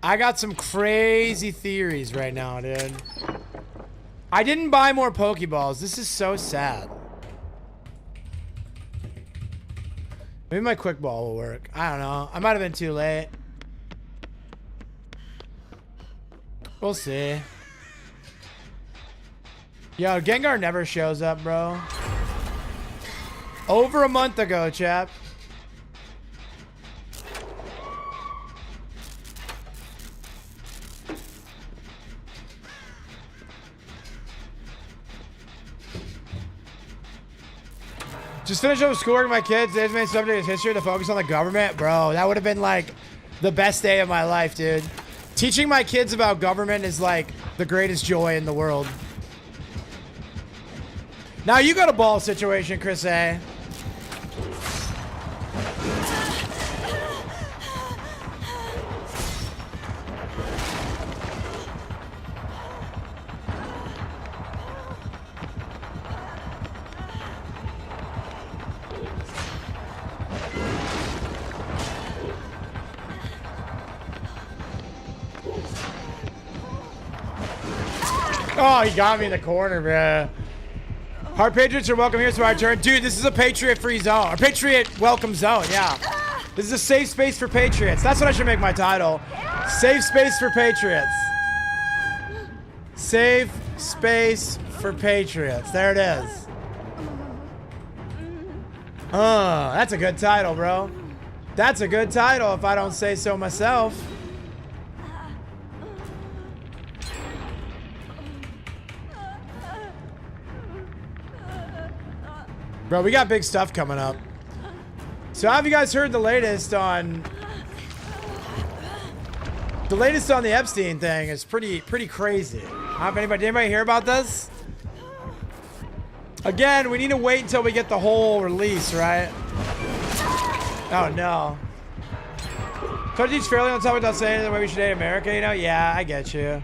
I got some crazy theories right now, dude. I didn't buy more Pokeballs. This is so sad. Maybe my quick ball will work. I don't know. I might have been too late. We'll see. Yo, Gengar never shows up, bro. Over a month ago, chap. Just finished up schoolwork with my kids. Today's main subject is history to focus on the government. Bro, that would have been like the best day of my life, dude. Teaching my kids about government is like the greatest joy in the world. Now you got a ball situation, Chris A. Oh, he got me in the corner, bro. Our Patriots are welcome here, so our turn. Dude, this is a Patriot-free zone. A Patriot welcome zone, yeah. This is a safe space for Patriots. That's what I should make my title. Safe space for Patriots. Safe space for Patriots. There it is. That's a good title, bro. That's a good title if I don't say so myself. Bro, we got big stuff coming up. So have you guys heard the latest on... The latest on the Epstein thing is pretty crazy. Did anybody hear about this? Again, we need to wait until we get the whole release, right? Oh, no. Try to teach fairly on top without saying the way we should hate America, you know? Yeah, I get you.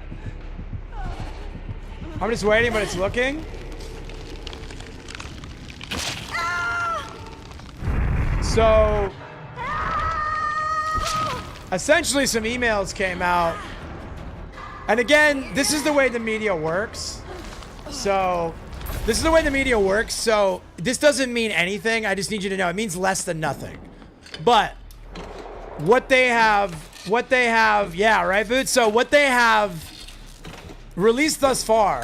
I'm just waiting, but it's looking. So, essentially some emails came out. And again, this is the way the media works. So, this is the way the media works. So, this doesn't mean anything. I just need you to know it means less than nothing. But, what they have, yeah, right, Boots? So, what they have released thus far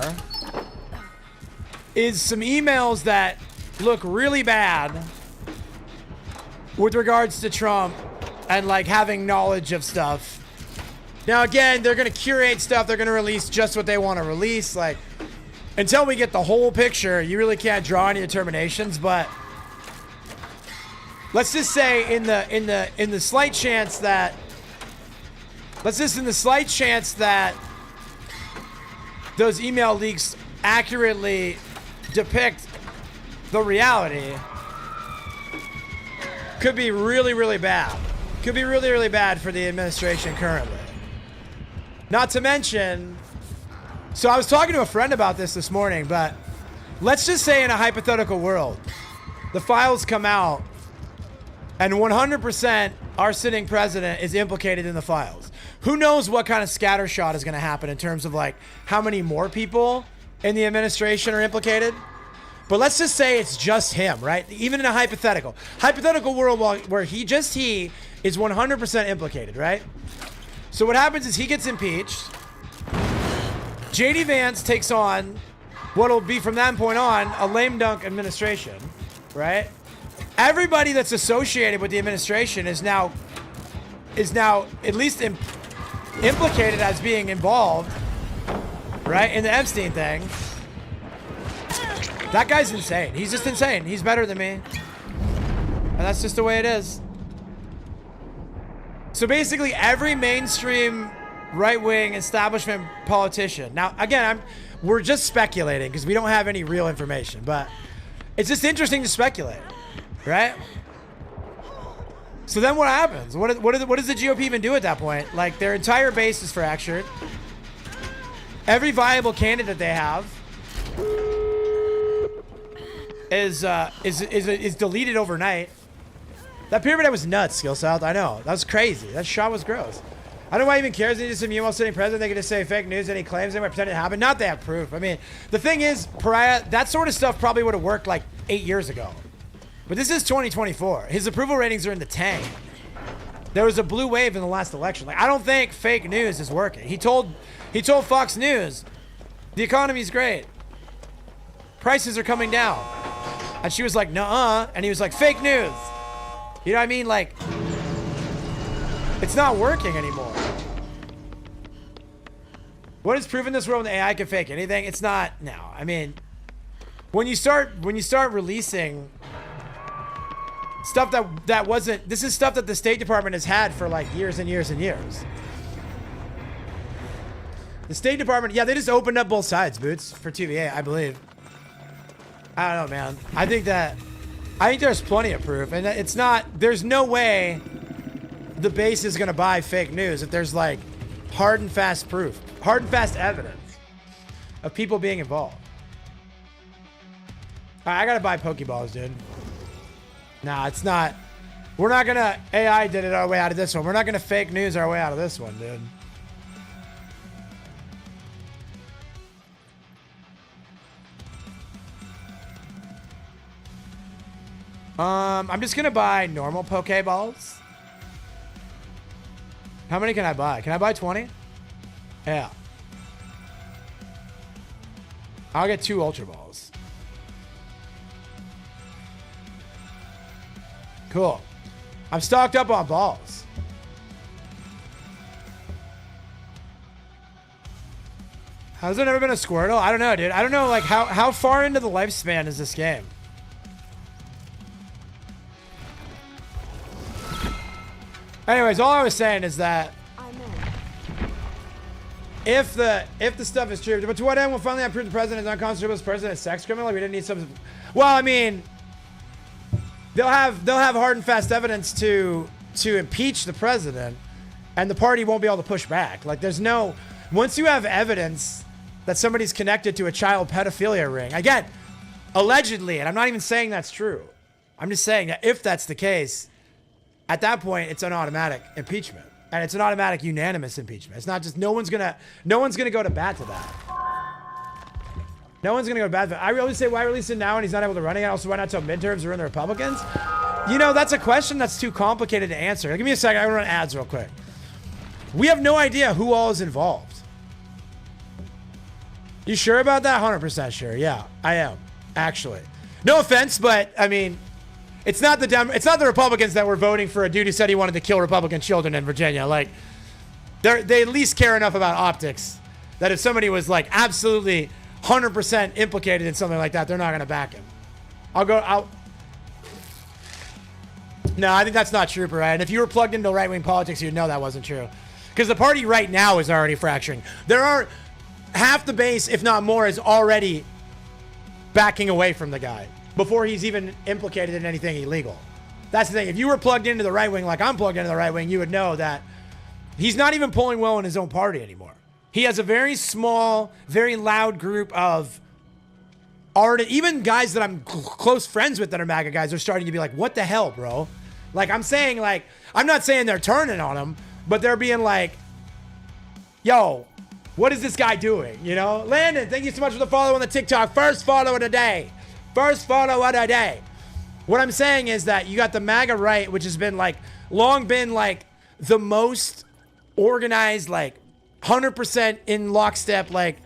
is some emails that look really bad with regards to Trump and like having knowledge of stuff. Now again, they're gonna curate stuff. They're gonna release just what they want to release. Like until we get the whole picture, you really can't draw any determinations. But let's just say in the slight chance that those email leaks accurately depict the reality. Could be really, really bad. Could be really, really bad for the administration currently. Not to mention, so I was talking to a friend about this morning, but let's just say in a hypothetical world, the files come out and 100% our sitting president is implicated in the files. Who knows what kind of scattershot is going to happen in terms of like how many more people in the administration are implicated? But let's just say it's just him, right? Even in a hypothetical world where he is 100% implicated, right? So what happens is he gets impeached. JD Vance takes on what'll be from that point on a lame dunk administration, right? Everybody that's associated with the administration is now at least implicated as being involved, right, in the Epstein thing. That guy's insane. He's just insane. He's better than me. And that's just the way it is. So basically every mainstream right-wing establishment politician. Now, again, we're just speculating because we don't have any real information, but it's just interesting to speculate, right? So then what happens? What does the GOP even do at that point? Like, their entire base is fractured. Every viable candidate they have is deleted overnight. That pyramid was nuts, Skill South. I know. That was crazy. That shot was gross. I don't know why he even cares. He just assume while sitting president, they can just say fake news and he claims they might pretend it happened. Not they have proof. I mean, the thing is, Pariah, that sort of stuff probably would have worked like 8 years ago. But this is 2024. His approval ratings are in the tank. There was a blue wave in the last election. Like, I don't think fake news is working. He told Fox News, the economy's great. Prices are coming down. And she was like, nuh-uh. And he was like, fake news. You know what I mean? Like, it's not working anymore. What is proof in this world when AI can fake anything? It's not. No. I mean, when you start releasing stuff that wasn't, this is stuff that the State Department has had for like years and years and years. The State Department, yeah, they just opened up both sides, Boots, for TVA, I believe. I don't know, man. I think there's plenty of proof, and it's not, there's no way the base is going to buy fake news if there's like hard and fast proof, hard and fast evidence of people being involved. All right, I got to buy Pokeballs, dude. Nah, it's not. We're not going to AI did it our way out of this one. We're not going to fake news our way out of this one, dude. I'm just going to buy normal Pokeballs. How many can I buy? Can I buy 20? Yeah. I'll get 2 Ultra Balls. Cool. I'm stocked up on balls. Has there never been a Squirtle? I don't know, dude. I don't know, like, how far into the lifespan is this game? Anyways, all I was saying is that if the stuff is true, but to what end will finally prove the president is unconstitutional as president is sex criminal? Like, we didn't need some. Well, I mean, they'll have hard and fast evidence to impeach the president, and the party won't be able to push back. Like, there's no, once you have evidence that somebody's connected to a child pedophilia ring, again, allegedly, and I'm not even saying that's true. I'm just saying that if that's the case, at that point, it's an automatic impeachment, and it's an automatic unanimous impeachment. It's not just no one's gonna go to bat to that. No one's gonna go to bat to that. I always say, why release it now and he's not able to run again? Also, why not till midterms or in the Republicans? You know, that's a question that's too complicated to answer. Give me a second. I want to run ads real quick. We have no idea who all is involved. You sure about that? 100% sure. Yeah, I am actually. No offense, but I mean, it's not the Republicans that were voting for a dude who said he wanted to kill Republican children in Virginia. Like, they at least care enough about optics that if somebody was like absolutely 100% implicated in something like that, they're not going to back him. No, I think that's not true, right? And if you were plugged into right-wing politics, you'd know that wasn't true. Because the party right now is already fracturing. There are half the base, if not more, is already backing away from the guy before he's even implicated in anything illegal. That's the thing. If you were plugged into the right wing like I'm plugged into the right wing, you would know that he's not even polling well in his own party anymore. He has a very small, very loud group of even guys that I'm close friends with that are MAGA guys are starting to be like, what the hell, bro? Like, I'm saying, like, I'm not saying they're turning on him, but they're being like, yo, what is this guy doing? You know? Landon, thank you so much for the follow on the TikTok. First follow of the day. First follow of the day. What I'm saying is that you got the MAGA right, which has been like, long been like the most organized, like 100% in lockstep. Like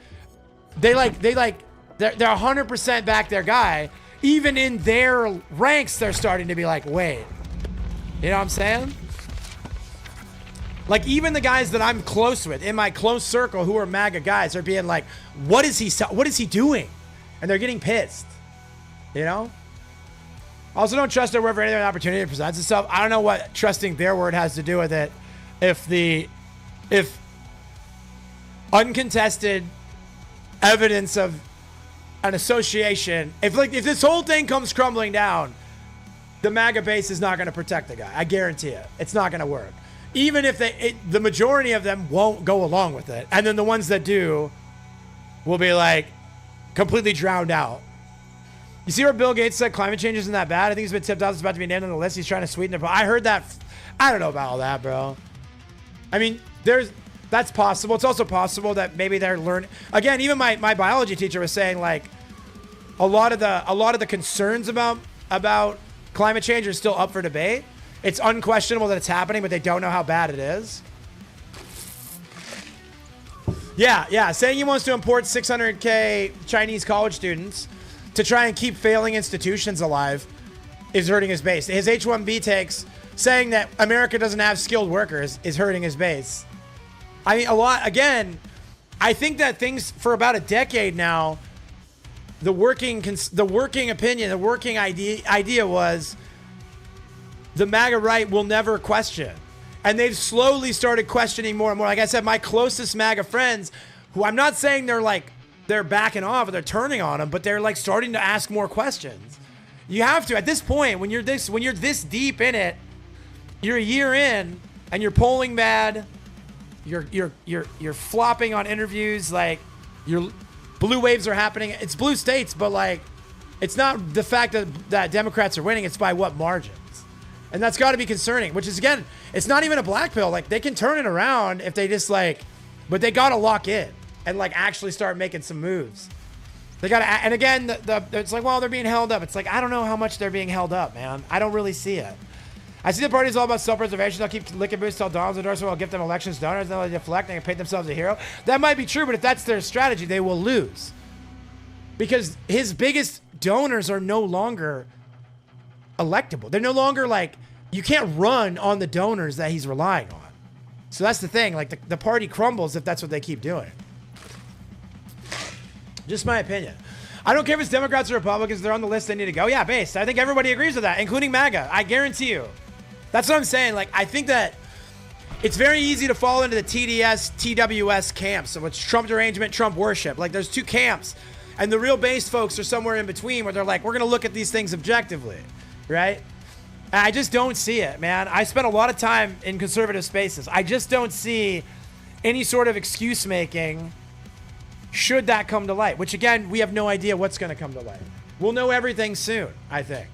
they're 100% back their guy. Even in their ranks, they're starting to be like, wait, you know what I'm saying? Like, even the guys that I'm close with in my close circle who are MAGA guys are being like, what is he doing? And they're getting pissed. You know? Also, don't trust their word for any other opportunity that presents itself. I don't know what trusting their word has to do with it. If uncontested evidence of an association, if this whole thing comes crumbling down, the MAGA base is not going to protect the guy. I guarantee it. It's not going to work. Even if the majority of them won't go along with it, and then the ones that do will be like completely drowned out. You see where Bill Gates said climate change isn't that bad? I think he's been tipped off. It's about to be named on the list. He's trying to sweeten it. I heard that. I don't know about all that, bro. I mean, that's possible. It's also possible that maybe they're learning. Again, even my biology teacher was saying like a lot of the concerns about climate change are still up for debate. It's unquestionable that it's happening, but they don't know how bad it is. Yeah. Saying he wants to import 600K Chinese college students to try and keep failing institutions alive is hurting his base. His H-1B takes saying that America doesn't have skilled workers is hurting his base. I mean, again, I think that things for about a decade now, the working opinion, the working idea was the MAGA right will never question. And they've slowly started questioning more and more. Like I said, my closest MAGA friends, who I'm not saying they're backing off or they're turning on them, but they're like starting to ask more questions. You have to at this point when you're this deep in it, you're a year in and you're polling bad, you're flopping on interviews, like your blue waves are happening. It's blue states, but like it's not the fact that Democrats are winning, it's by what margins. And that's got to be concerning, which is again, it's not even a black pill. Like they can turn it around if they just but they got to lock in and like actually start making some moves. They got to, and again, it's like, well, they're being held up. It's like, I don't know how much they're being held up, man. I don't really see it. I see the party's all about self-preservation. They'll keep licking boots till Donald's endorsement will give them elections donors. Then they'll deflect and paint themselves a hero. That might be true, but if that's their strategy, they will lose. Because his biggest donors are no longer electable. They're no longer like, you can't run on the donors that he's relying on. So that's the thing. Like the party crumbles if that's what they keep doing. Just my opinion. I don't care if it's Democrats or Republicans. They're on the list. They need to go. Yeah, based. I think everybody agrees with that, including MAGA. I guarantee you. That's what I'm saying. Like, I think that it's very easy to fall into the TDS, TWS camps. So it's Trump derangement, Trump worship. Like, there's two camps. And the real base folks are somewhere in between where they're like, we're going to look at these things objectively. Right? And I just don't see it, man. I spent a lot of time in conservative spaces. I just don't see any sort of excuse making should that come to light, which again, we have no idea what's going to come to light. We'll know everything soon, I think.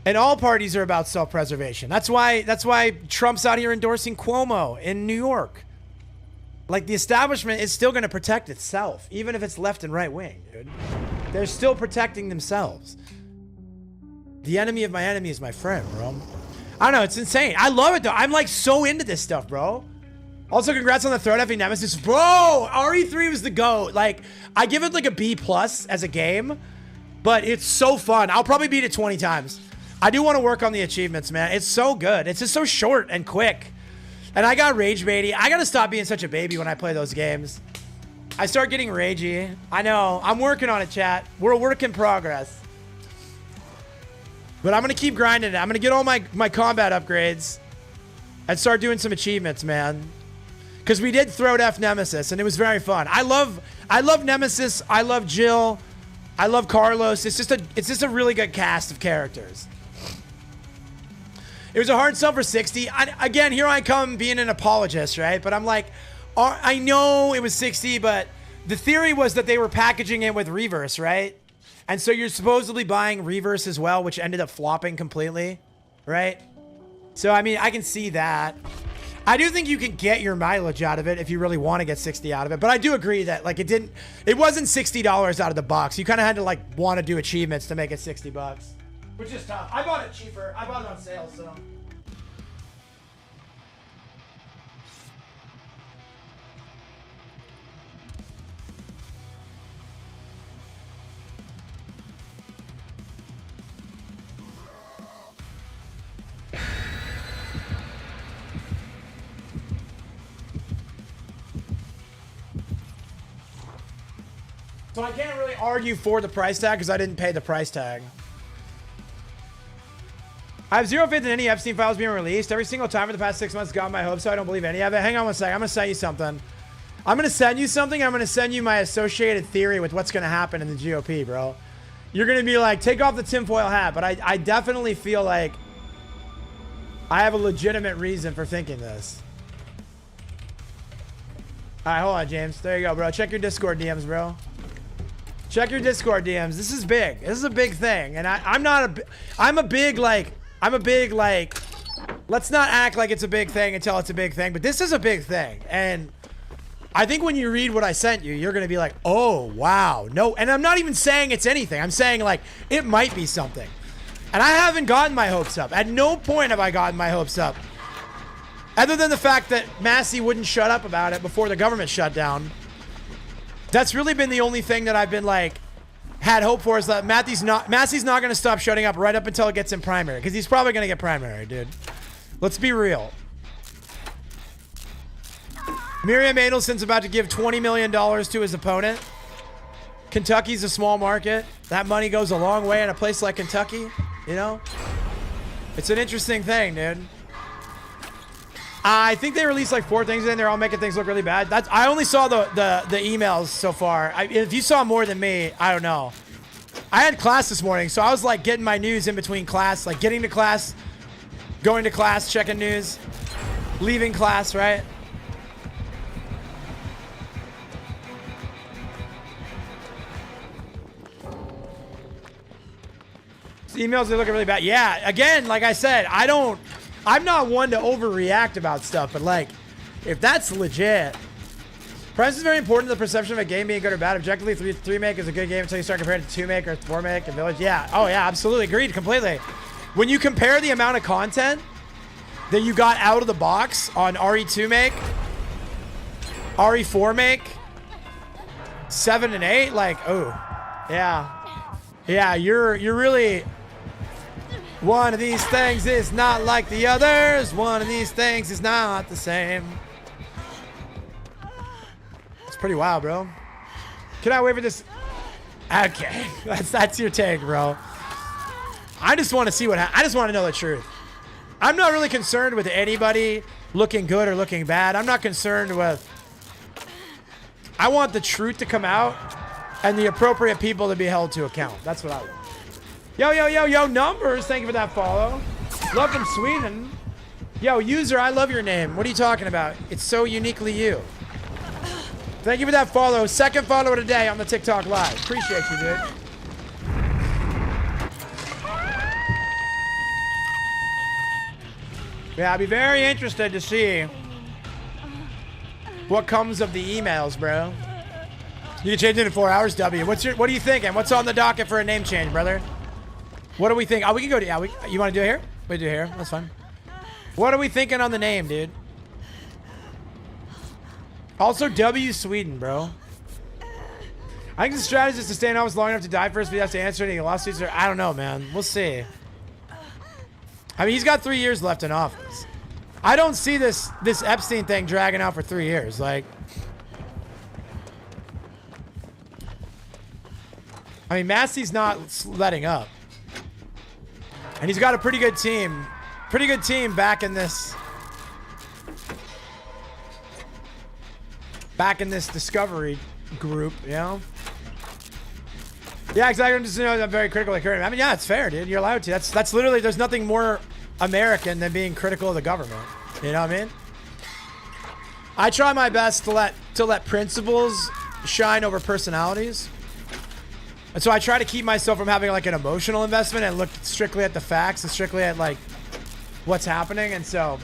And all parties are about self-preservation. That's why Trump's out here endorsing Cuomo in New York. Like the establishment is still going to protect itself, even if it's left and right wing, dude. They're still protecting themselves. The enemy of my enemy is my friend, bro. I don't know, it's insane. I love it though. I'm like so into this stuff, bro. Also, congrats on the Threat Effing Nemesis. Bro, RE3 was the GOAT. Like, I give it like a B+ as a game, but it's so fun. I'll probably beat it 20 times. I do want to work on the achievements, man. It's so good. It's just so short and quick. And I got rage baity. I got to stop being such a baby when I play those games. I start getting ragey. I know. I'm working on it, chat. We're a work in progress. But I'm going to keep grinding it. I'm going to get all my combat upgrades and start doing some achievements, man. Because we did Throat F Nemesis, and it was very fun. I love Nemesis. I love Jill. I love Carlos. It's just a really good cast of characters. It was a hard sell for 60. Again, here I come being an apologist, right? But I'm like, I know it was 60, but the theory was that they were packaging it with Reverse, right? And so you're supposedly buying Reverse as well, which ended up flopping completely, right? So, I mean, I can see that. I do think you can get your mileage out of it if you really want to get 60 out of it. But I do agree that like it wasn't $60 out of the box. You kind of had to like want to do achievements to make it $60. Which is tough. I bought it cheaper. I bought it on sale, so. So I can't really argue for the price tag because I didn't pay the price tag. I have zero faith in any Epstein files being released. Every single time for the past 6 months got my hopes, so I don't believe any of it. Hang on one second. I'm going to send you something. I'm going to send you something. I'm going to send you my associated theory with what's going to happen in the GOP, bro. You're going to be like, take off the tinfoil hat. But I definitely feel like I have a legitimate reason for thinking this. All right, hold on, James. There you go, bro. Check your Discord DMs, bro. Check your Discord DMs. This is big. This is a big thing. And I'm a big, like, let's not act like it's a big thing until it's a big thing. But this is a big thing. And I think when you read what I sent you, you're going to be like, oh, wow. No. And I'm not even saying it's anything. I'm saying, like, it might be something. And I haven't gotten my hopes up. At no point have I gotten my hopes up. Other than the fact that Massey wouldn't shut up about it before the government shut down. That's really been the only thing that I've been like, had hope for, is that Massey's not going to stop shutting up right up until it gets in primary. Because he's probably going to get primary, dude. Let's be real. Miriam Adelson's about to give $20 million to his opponent. Kentucky's a small market. That money goes a long way in a place like Kentucky, you know? It's an interesting thing, dude. I think they released like 4 things in there, all making things look really bad. I only saw the emails so far. If you saw more than me, I don't know. I had class this morning, so I was like getting my news in between class, like getting to class, going to class, checking news, leaving class, right? Emails, they look really bad. Yeah, again, like I said, I'm not one to overreact about stuff, but like, if that's legit, price is very important to the perception of a game being good or bad. Objectively, 3 make is a good game until you start comparing it to 2 make or 4 make and Village. Yeah, oh yeah, absolutely, agreed completely. When you compare the amount of content that you got out of the box on RE2 make, RE4 make, 7 and 8, like, oh, yeah, you're really. One of these things is not like the others. One of these things is not the same. It's pretty wild, bro. Can I wait for this? Okay, that's your take, bro. I just want to see I just want to know the truth. I'm not really concerned with anybody looking good or looking bad. I'm not concerned with. I want the truth to come out and the appropriate people to be held to account. That's what I want. Yo, Numbers, thank you for that follow. Love from Sweden. Yo, user, I love your name. What are you talking about? It's so uniquely you. Thank you for that follow. Second follow today on the TikTok Live. Appreciate you, dude. Yeah, I'd be very interested to see what comes of the emails, bro. You can change it in 4 hours, W. What are you thinking? What's on the docket for a name change, brother? What do we think? Oh, we can go to, yeah, you want to do it here? We do it here. That's fine. What are we thinking on the name, dude? Also, W Sweden, bro. I think the strategy is to stay in office long enough to die first, but you have to answer any lawsuits. Or I don't know, man. We'll see. I mean, he's got 3 years left in office. I don't see this Epstein thing dragging out for 3 years. Like, I mean, Massey's not letting up. And he's got a pretty good team. Pretty good team back in this discovery group, you know? Yeah, exactly. I'm just, I'm very critical of the current. I mean, yeah, it's fair, dude. You're allowed to. That's literally, there's nothing more American than being critical of the government. You know what I mean? I try my best to let principles shine over personalities. And so I try to keep myself from having like an emotional investment and look strictly at the facts and strictly at like what's happening. And so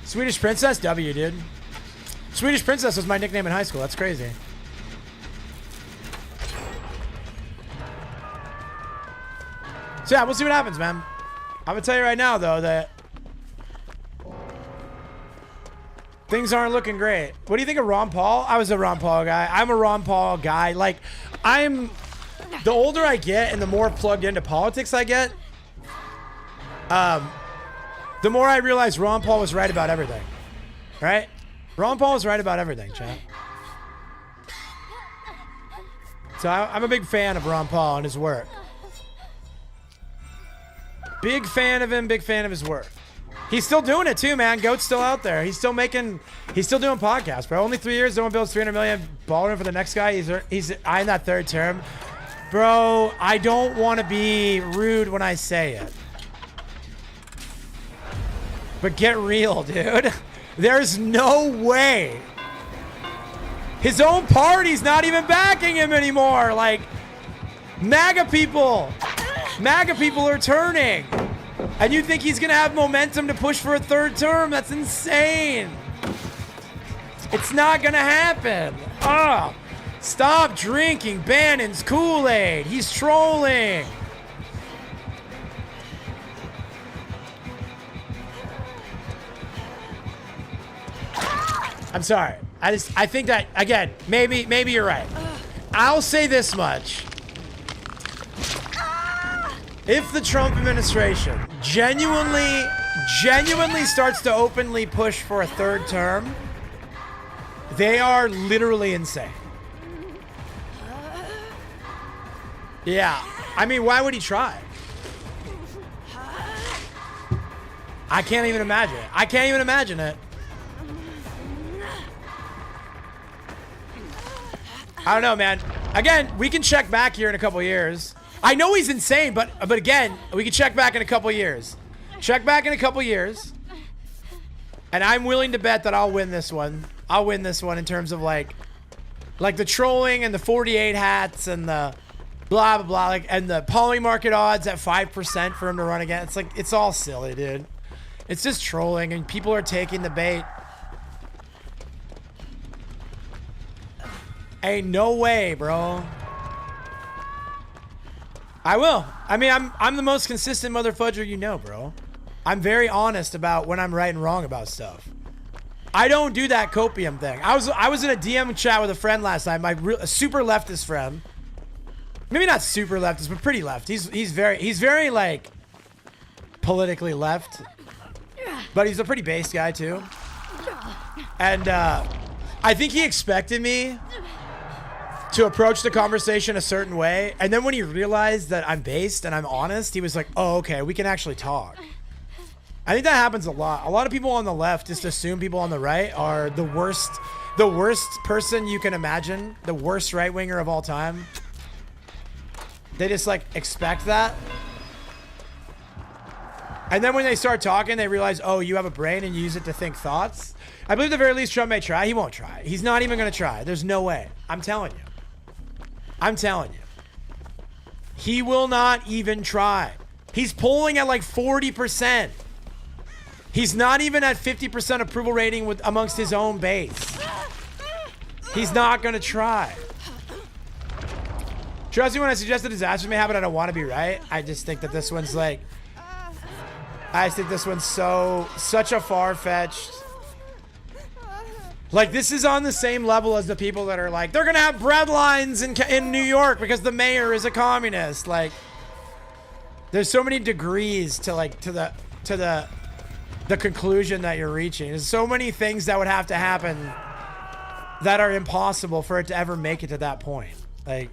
Swedish Princess, W, dude. Swedish Princess was my nickname in high school. That's crazy. So yeah, we'll see what happens, man. I'm gonna tell you right now though that things aren't looking great. What do you think of Ron Paul? I was a Ron Paul guy. I'm a Ron Paul guy. Like, the older I get and the more plugged into politics I get, the more I realize Ron Paul was right about everything. Right? Ron Paul was right about everything, chat. So I'm a big fan of Ron Paul and his work. Big fan of him. Big fan of his work. He's still doing it too, man. Goat's still out there. He's still doing podcasts, bro. Only 3 years. No one builds 300 million. Balling for the next guy. He's eyeing that third term. Bro, I don't want to be rude when I say it. But get real, dude. There's no way. His own party's not even backing him anymore. Like, MAGA people are turning. And you think he's going to have momentum to push for a third term? That's insane. It's not going to happen. Ugh. Stop drinking Bannon's Kool-Aid. He's trolling. I'm sorry. I think that, again, maybe you're right. I'll say this much. If the Trump administration genuinely starts to openly push for a third term, they are literally insane. Yeah. I mean, why would he try? I can't even imagine it. I can't even imagine it. I don't know, man. Again, we can check back here in a couple years. I know he's insane, but again, we can check back in a couple years. Check back in a couple years. And I'm willing to bet that I'll win this one. I'll win this one in terms of like the trolling and the 48 hats and the blah, blah, blah. Like, and the poly market odds at 5% for him to run again. It's like, it's all silly, dude. It's just trolling and people are taking the bait. Ain't no way, bro. I will. I mean, I'm the most consistent motherfudger you know, bro. I'm very honest about when I'm right and wrong about stuff. I don't do that copium thing. I was in a DM chat with a friend last night, a super leftist friend. Maybe not super leftist, but pretty left. He's very like politically left, but he's a pretty base guy too. And I think he expected me to approach the conversation a certain way, and then when he realized that I'm based and I'm honest, he was like, oh, okay, we can actually talk. I think that happens a lot. A lot of people on the left just assume people on the right are the worst person you can imagine, the worst right-winger of all time. They just like expect that. And then when they start talking, they realize, oh, you have a brain and you use it to think thoughts. I believe at the very least Trump may try. He won't try. He's not even going to try. There's no way. I'm telling you. I'm telling you. He will not even try. He's polling at like 40%. He's not even at 50% approval rating with amongst his own base. He's not going to try. Trust me when I suggest a disaster may happen, I don't want to be right. I just think that this one's like... I just think this one's such a far-fetched... Like, this is on the same level as the people that are like, they're going to have bread lines in New York because the mayor is a communist. Like, there's so many degrees to like, to the conclusion that you're reaching. There's so many things that would have to happen that are impossible for it to ever make it to that point. Like,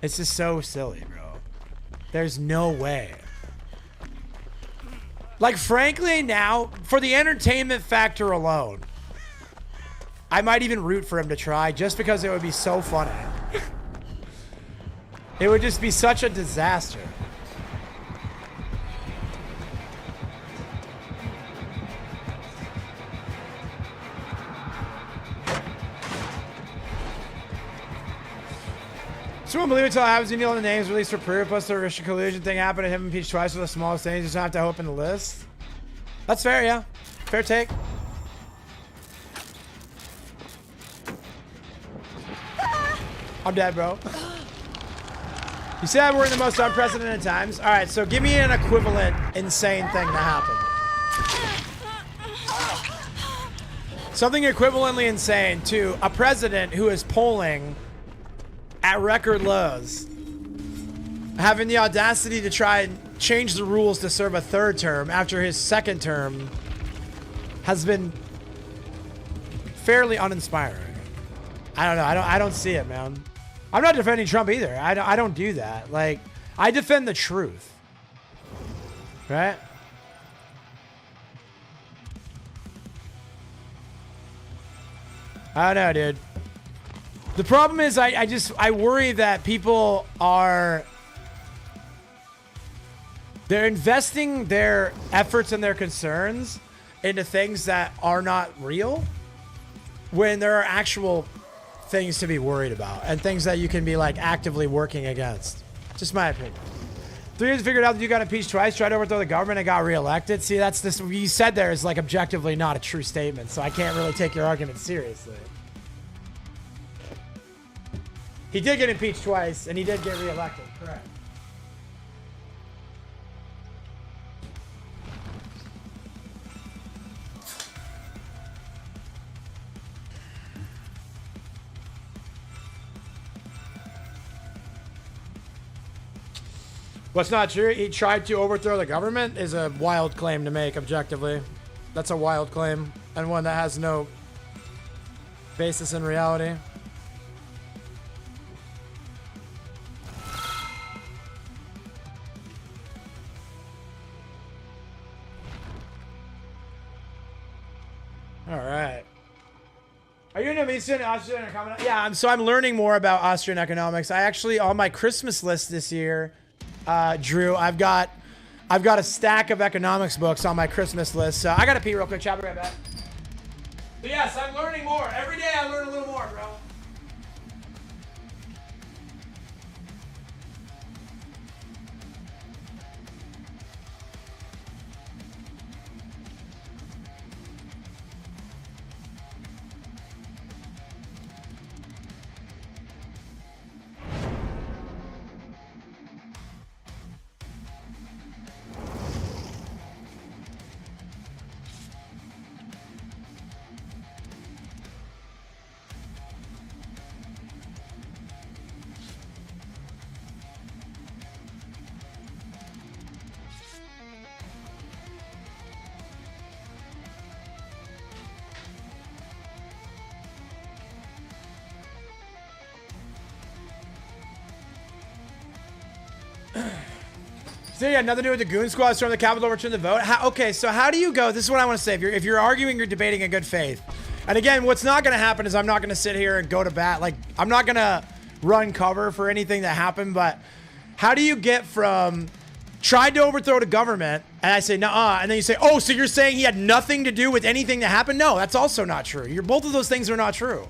it's just so silly, bro. There's no way. Like, frankly, now, for the entertainment factor alone, I might even root for him to try just because it would be so funny. It would just be such a disaster. Someone believe it until it happens. You know the names released for Peru plus the Russia collusion thing happened to him impeached twice for the smallest things. You just don't have to open the list. That's fair, yeah. Fair take. I'm dead, bro. You said we're in the most unprecedented times. All right, so give me an equivalent insane thing to happen. Something equivalently insane to a president who is polling at record lows, having the audacity to try and change the rules to serve a third term after his second term has been fairly uninspiring. I don't know. I don't see it, man. I'm not defending Trump either. I don't do that. Like, I defend the truth. Right? I don't know, dude. The problem is I worry that people are... They're investing their efforts and their concerns into things that are not real when there are actual things to be worried about and things that you can be like actively working against. Just my opinion. 3 years figured out that you got impeached twice, tried to overthrow the government and got reelected. See, that's this you said there is like objectively not a true statement, so I can't really take your argument seriously. He did get impeached twice and he did get reelected, correct. What's not true? He tried to overthrow the government is a wild claim to make objectively. That's a wild claim and one that has no basis in reality. All right. Are you into Austrian economics? Yeah, I'm learning more about Austrian economics. I actually, on my Christmas list this year, Drew, I've got a stack of economics books on my Christmas list. So I gotta pee real quick. Chat, right back. But yes, I'm learning more. Every day I learn a little more, bro. So yeah, nothing to do with the Goon Squad storm the Capitol, overturn the vote. Okay, so how do you go? This is what I want to say. If you're arguing, you're debating in good faith. And again, what's not going to happen is I'm not going to sit here and go to bat. Like, I'm not going to run cover for anything that happened. But how do you get from tried to overthrow the government, and I say, nuh-uh, and then you say, oh, so you're saying he had nothing to do with anything that happened? No, that's also not true. Both of those things are not true.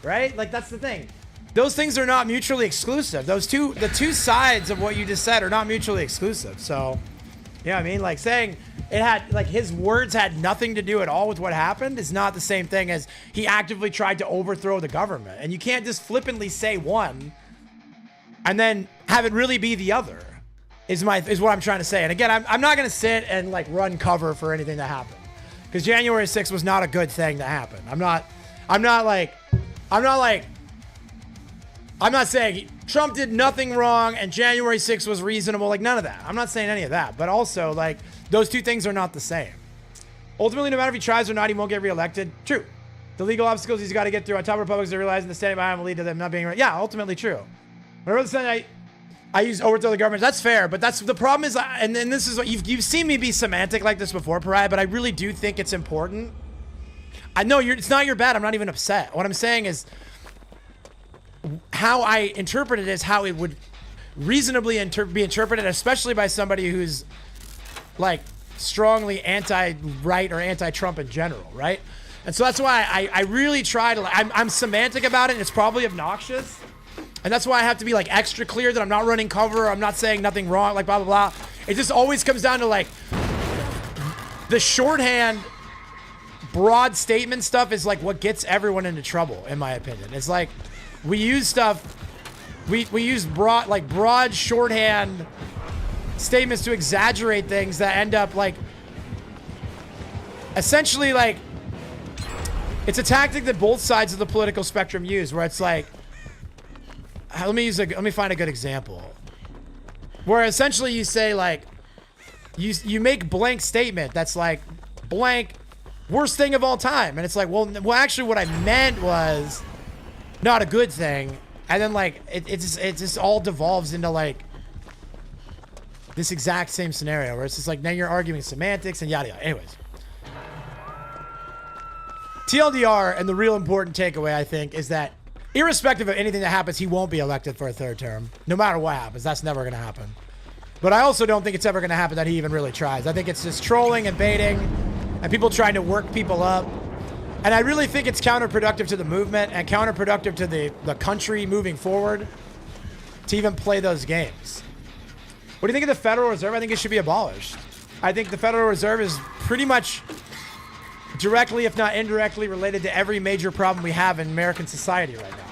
Right? Like, that's the thing. Those things are not mutually exclusive. The two sides of what you just said are not mutually exclusive. So, you know what I mean? Like saying it had, like his words had nothing to do at all with what happened is not the same thing as he actively tried to overthrow the government. And you can't just flippantly say one and then have it really be the other is what I'm trying to say. And again, I'm not going to sit and like run cover for anything that happened because January 6th was not a good thing that happened. I'm not saying Trump did nothing wrong and January 6th was reasonable. Like, none of that. I'm not saying any of that. But also, like, those two things are not the same. Ultimately, no matter if he tries or not, he won't get reelected. True. The legal obstacles he's got to get through on top of Republicans are realizing the standing behind him will lead to them not being right. Yeah, ultimately true. Whenever the Senate, I use overthrow the government. That's fair. But that's the problem is, and this is what you've seen me be semantic like this before, Pariah, but I really do think it's important. I know it's not your bad. I'm not even upset. What I'm saying is, how I interpret it is how it would reasonably be interpreted, especially by somebody who's like strongly anti-right or anti-Trump in general, right? And so that's why I really try to, I'm semantic about it, and it's probably obnoxious. And that's why I have to be like extra clear that I'm not running cover, I'm not saying nothing wrong, like blah, blah, blah. It just always comes down to like the shorthand broad statement stuff is like what gets everyone into trouble, in my opinion. It's like, we use stuff, we use broad shorthand statements to exaggerate things that end up like, essentially like, it's a tactic that both sides of the political spectrum use where it's like, let me find a good example. Where essentially you say like, you make blank statement that's like, blank, worst thing of all time. And it's like, well actually what I meant was, not a good thing, and then like it just all devolves into like This exact same scenario where it's just like, now you're arguing semantics and yada yada. Anyways. TLDR, and the real important takeaway, I think, is that irrespective of anything that happens, he won't be elected for a third term. No matter what happens, that's never going to happen. But I also don't think it's ever going to happen that he even really tries. I think it's just trolling and baiting and people trying to work people up. And I really think it's counterproductive to the movement and counterproductive to the country moving forward to even play those games. What do you think of the Federal Reserve? I think it should be abolished. I think the Federal Reserve is pretty much directly, if not indirectly, related to every major problem we have in American society right now.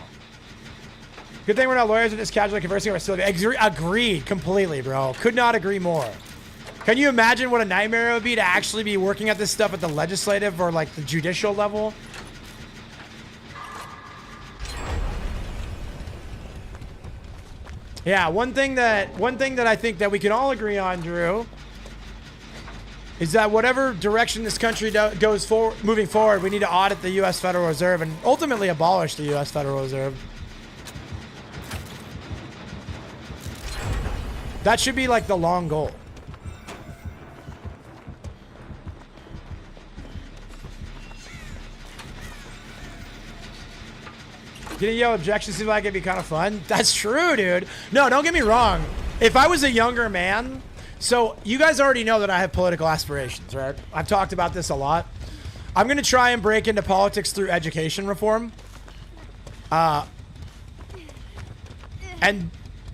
Good thing we're not lawyers and just casually conversing about still. Agreed completely, bro. Could not agree more. Can you imagine what a nightmare it would be to actually be working at this stuff at the legislative or like the judicial level? Yeah, one thing that I think that we can all agree on, Drew, is that whatever direction this country goes moving forward, we need to audit the U.S. Federal Reserve and ultimately abolish the U.S. Federal Reserve. That should be like the long goal. Getting yell objections seems like it'd be kind of fun. That's true, dude. No, don't get me wrong. If I was a younger man, so you guys already know that I have political aspirations, right? I've talked about this a lot. I'm going to try and break into politics through education reform. And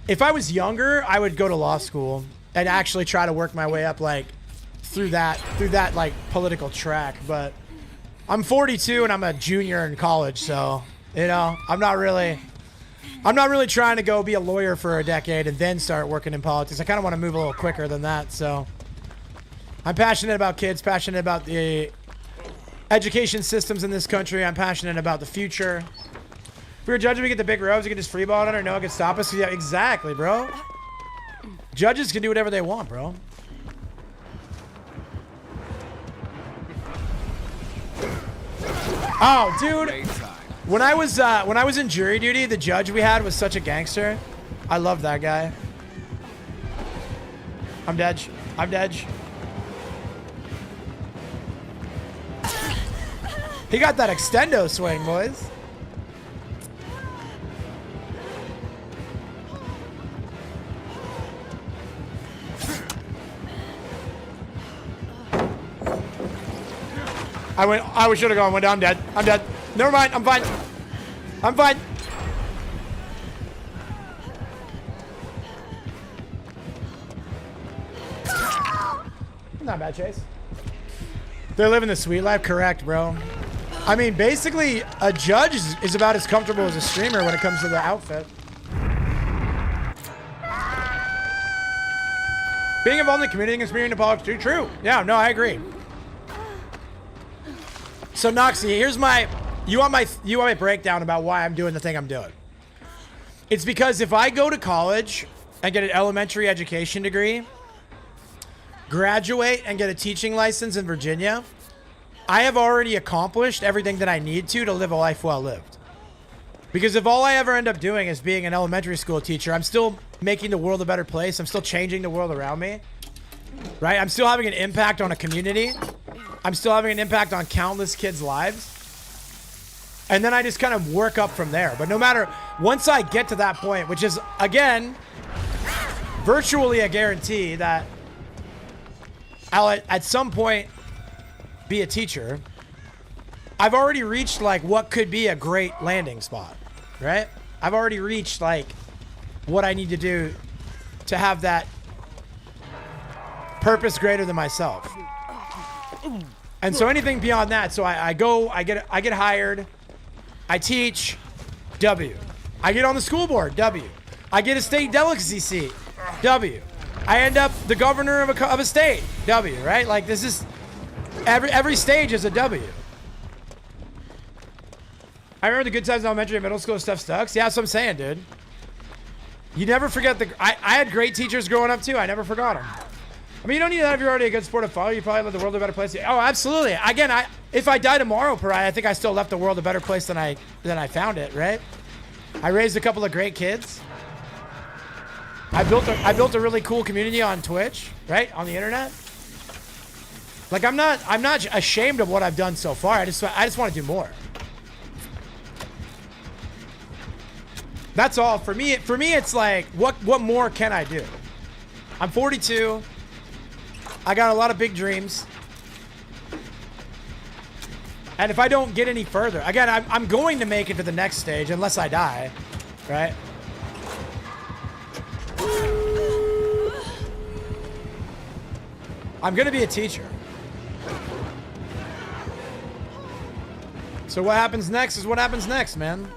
if I was younger, I would go to law school and actually try to work my way up like through that like political track. But I'm 42 and I'm a junior in college, so you know, I'm not really trying to go be a lawyer for a decade and then start working in politics. I kind of want to move a little quicker than that. So I'm passionate about kids, passionate about the education systems in this country. I'm passionate about the future. If we were judging, we get the big robes, we can just freeball it or no one can stop us. Yeah, exactly, bro. Judges can do whatever they want, bro. Oh, dude. When I was in jury duty, the judge we had was such a gangster. I love that guy. I'm dead. I'm dead. He got that extendo swing, boys. I should have gone. Went down. I'm dead. I'm dead. Never mind. I'm fine. I'm fine. Not bad, Chase. They're living the sweet life. Correct, bro. I mean, basically, a judge is about as comfortable as a streamer when it comes to the outfit. Being involved in the community and experiencing politics, true. Yeah, no, I agree. So Noxie, here's my, you want my breakdown about why I'm doing the thing I'm doing. It's because if I go to college and get an elementary education degree, graduate and get a teaching license in Virginia, I have already accomplished everything that I need to live a life well lived. Because if all I ever end up doing is being an elementary school teacher, I'm still making the world a better place. I'm still changing the world around me, right? I'm still having an impact on a community. I'm still having an impact on countless kids' lives. And then I just kind of work up from there. But no matter, once I get to that point, which is, again, virtually a guarantee that I'll at some point be a teacher, I've already reached like what could be a great landing spot, right? I've already reached like what I need to do to have that purpose greater than myself. And so anything beyond that, so I get hired, I teach, W. I get on the school board, W. I get a state delicacy seat, W. I end up the governor of a state, W, right? Like this is, every stage is a W. I remember the good times in elementary and middle school stuff sucks. Yeah, that's what I'm saying, dude. You never forget I had great teachers growing up too. I never forgot them. I mean, you don't need that if you're already a good sportive follower. You probably left the world a better place. Oh, absolutely. Again, if I die tomorrow, Pariah, I think I still left the world a better place than I found it, right? I raised a couple of great kids. I built a really cool community on Twitch, right? On the internet. Like I'm not ashamed of what I've done so far. I just want to do more. That's all. For me it's like what more can I do? I'm 42. I got a lot of big dreams. And if I don't get any further, again, I'm going to make it to the next stage unless I die, right? I'm gonna be a teacher. So what happens next is what happens next, man.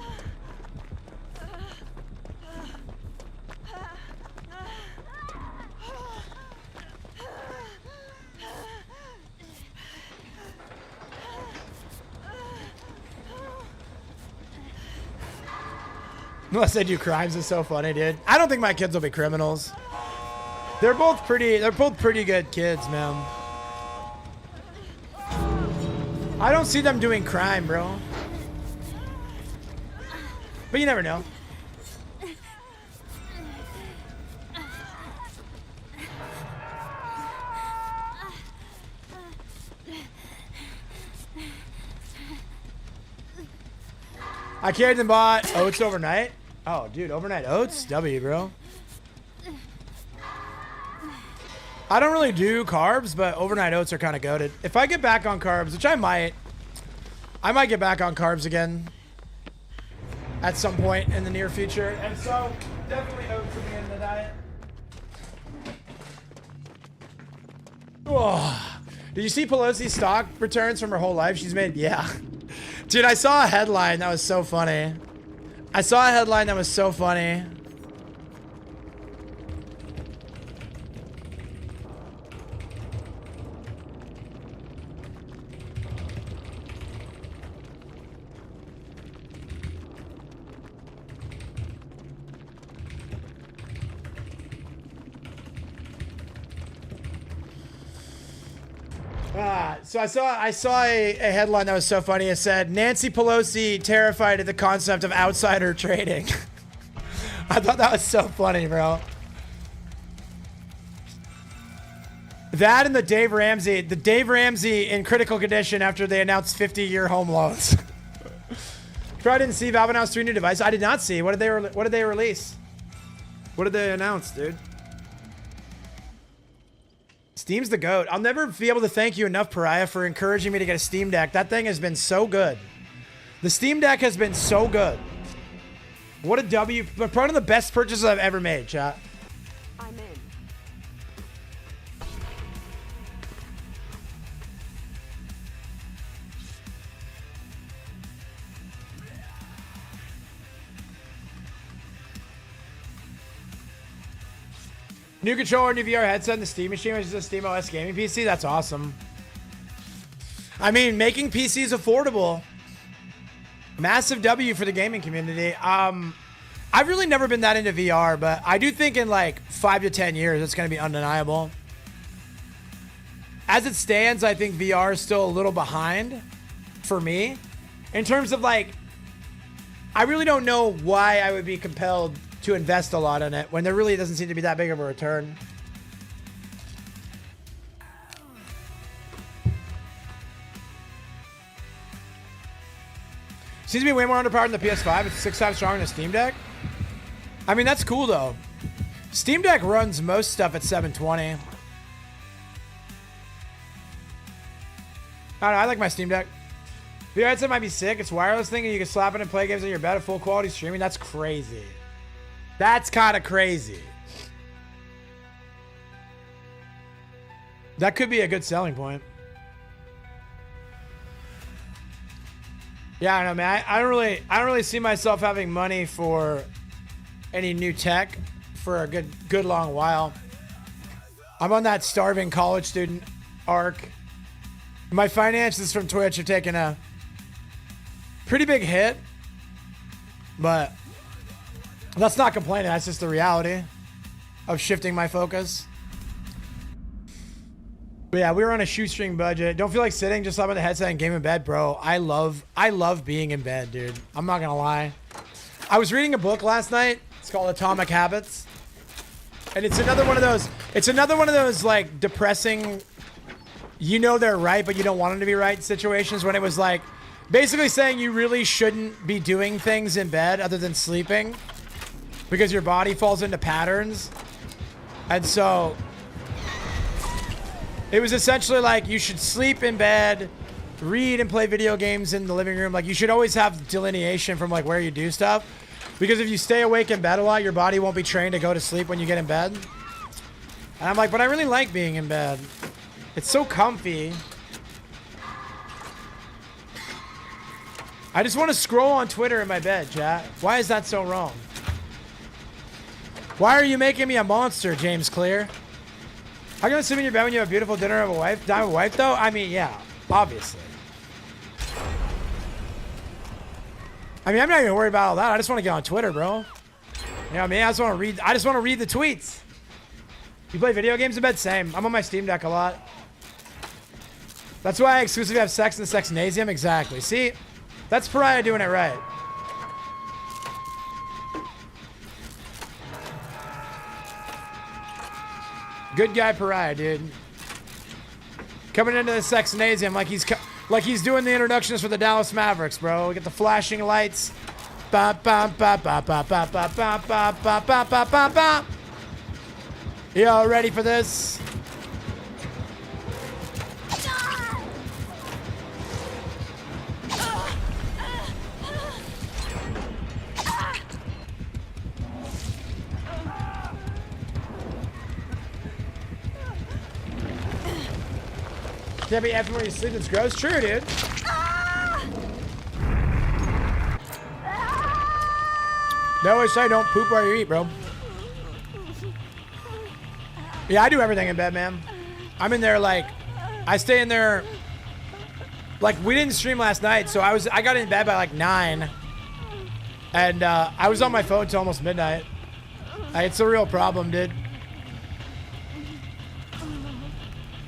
Unless they do crimes is so funny, dude. I don't think my kids will be criminals. They're both pretty good kids, man. I don't see them doing crime, bro. But you never know. I carried and bought oats overnight. Oh, dude, overnight oats? W, bro. I don't really do carbs, but overnight oats are kind of goated. If I get back on carbs, which I might get back on carbs again at some point in the near future. And so, definitely oats will be in the diet. Oh. Did you see Pelosi's stock returns from her whole life? She's made, yeah. Dude, I saw a headline that was so funny. So I saw a headline that was so funny. It said, Nancy Pelosi terrified at the concept of outsider trading. I thought that was so funny, bro. That and the Dave Ramsey in critical condition after they announced 50-year home loans. Probably didn't see Valve announced 3 new devices. I did not see. What did they release? What did they announce, dude? Steam's the GOAT. I'll never be able to thank you enough, Pariah, for encouraging me to get a Steam Deck. That thing has been so good. The Steam Deck has been so good. What a W. Probably one of the best purchases I've ever made, chat. I'm in. New controller, new VR headset, and the Steam machine, which is a Steam OS gaming PC. That's awesome. I mean, making PCs affordable. Massive W for the gaming community. I've really never been that into VR, but I do think in like 5 to 10 years, it's going to be undeniable. As it stands, I think VR is still a little behind for me. In terms of like, I really don't know why I would be compelled to invest a lot in it when there really doesn't seem to be that big of a return. Seems to be way more underpowered than the PS5. It's 6 times stronger than the Steam Deck. I mean, that's cool though. Steam Deck runs most stuff at 720. I don't know, I like my Steam Deck. VR headset might be sick. It's a wireless thing and you can slap it and play games on your bed at full quality streaming. That's crazy. That's kind of crazy. That could be a good selling point. Yeah, I don't know, man. I don't really see myself having money for any new tech for a good long while. I'm on that starving college student arc. My finances from Twitch are taking a pretty big hit, but that's not complaining. That's just the reality of shifting my focus. But yeah, we were on a shoestring budget. Don't feel like sitting, just slap on the headset and game in bed, bro. I love being in bed, dude. I'm not gonna lie. I was reading a book last night. It's called Atomic Habits. And it's another one of those. It's another one of those like depressing. You know they're right, but you don't want them to be right situations. When it was like, basically saying you really shouldn't be doing things in bed other than sleeping, because your body falls into patterns. And so it was essentially like you should sleep in bed, read and play video games in the living room. Like you should always have delineation from like where you do stuff. Because if you stay awake in bed a lot, your body won't be trained to go to sleep when you get in bed. And I'm like, but I really like being in bed. It's so comfy. I just want to scroll on Twitter in my bed, chat. Why is that so wrong? Why are you making me a monster, James Clear? How can I sleep in your bed when you have a beautiful dinner of a wife? Diamond wife, though? I mean, yeah, obviously. I mean, I'm not even worried about all that. I just want to get on Twitter, bro. You know what I mean? I just want to read the tweets. You play video games in bed? Same. I'm on my Steam Deck a lot. That's why I exclusively have sex in the Sexnasium. Exactly. See? That's Pariah doing it right. Good guy Pariah, dude. Coming into the Sexnasium like he's doing the introductions for the Dallas Mavericks, bro. We get the flashing lights. Ba ba ba ba ba ba ba ba ba ba ba ba ba ba. Y'all ready for this? Can't be effing when you sleep. It's gross. True, dude. They always say don't poop where you eat, bro. Yeah, I do everything in bed, man. I'm in there like, I stay in there. Like we didn't stream last night, so I got in bed by like 9, and I was on my phone till almost midnight. It's a real problem, dude.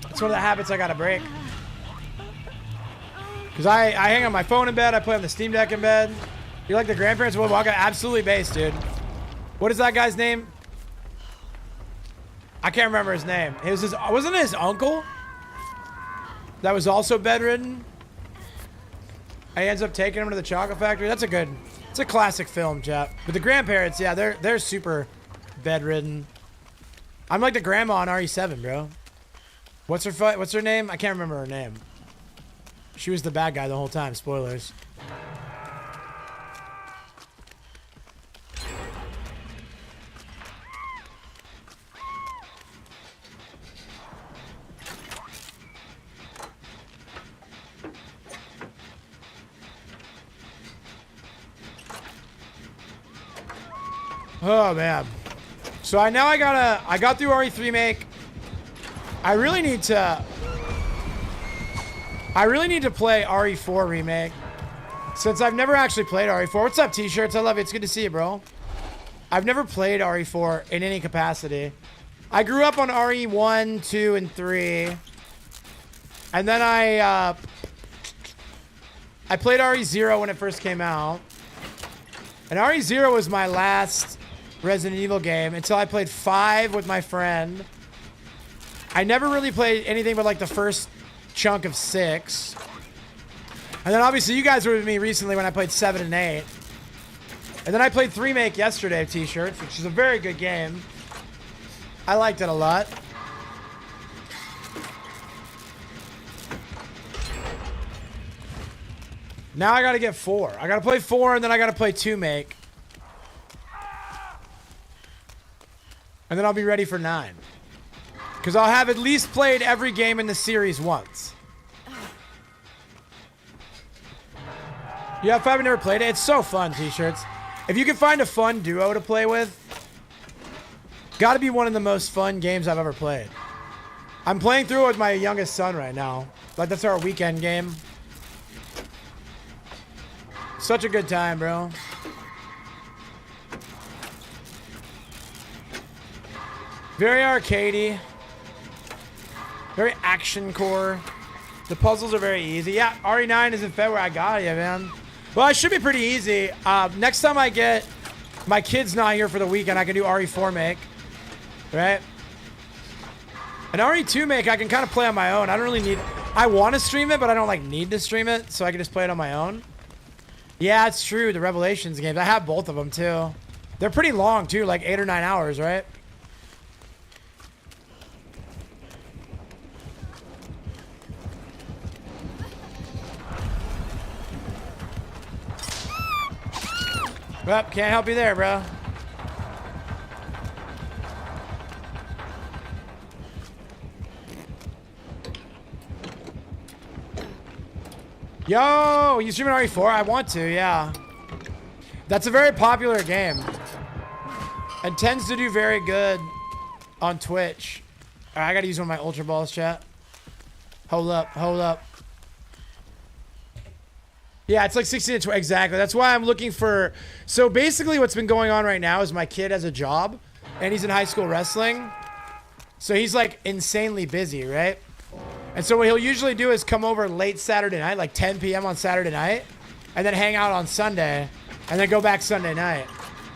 It's one of the habits I gotta break. Because I hang on my phone in bed, I play on the Steam Deck in bed. You like the grandparents will walk out? Absolutely based, dude. What is that guy's name? I can't remember his name. It was wasn't it his uncle that was also bedridden? He ends up taking him to the chocolate factory. It's a classic film, chat. But the grandparents, yeah, they're super bedridden. I'm like the grandma on RE7, bro. What's her name? I can't remember her name. She was the bad guy the whole time. Spoilers. Oh man. So I got through RE3 make. I really need to play RE4 remake, since I've never actually played RE4. What's up, T-shirts? I love you. It's good to see you, bro. I've never played RE4 in any capacity. I grew up on RE1, 2, and 3, and then I played RE0 when it first came out, and RE0 was my last Resident Evil game until I played 5 with my friend. I never really played anything but like the first chunk of 6. And then obviously you guys were with me recently when I played 7 and 8. And then I played 3 Make yesterday, T-shirts, which is a very good game. I liked it a lot. Now I gotta get 4. I gotta play 4 and then I gotta play 2 Make. And then I'll be ready for 9. Because I'll have at least played every game in the series once. You have 5 and never played it? It's so fun, T-shirts. If you can find a fun duo to play with, gotta be one of the most fun games I've ever played. I'm playing through it with my youngest son right now. Like, that's our weekend game. Such a good time, bro. Very arcadey. Very action core. The puzzles are very easy. Yeah, RE9 is in February. I got you, man. Well, it should be pretty easy. Next time I get my kids not here for the weekend, I can do RE4 make. right? An RE2 make I can kind of play on my own. I don't really need. I want to stream it, but I don't like need to stream it, so I can just play it on my own. Yeah, it's true. The Revelations games. I have both of them too. They're pretty long too, like 8 or 9 hours, right? Well, can't help you there, bro. Yo, you streaming RE4? I want to, yeah. That's a very popular game. And tends to do very good on Twitch. All right, I gotta use one of my Ultra Balls, chat. Hold up, hold up. Yeah, it's like 16 to 20, exactly. That's why I'm looking for, so basically what's been going on right now is my kid has a job and he's in high school wrestling. So he's like insanely busy, right? And so what he'll usually do is come over late Saturday night, like 10 p.m. on Saturday night, and then hang out on Sunday, and then go back Sunday night.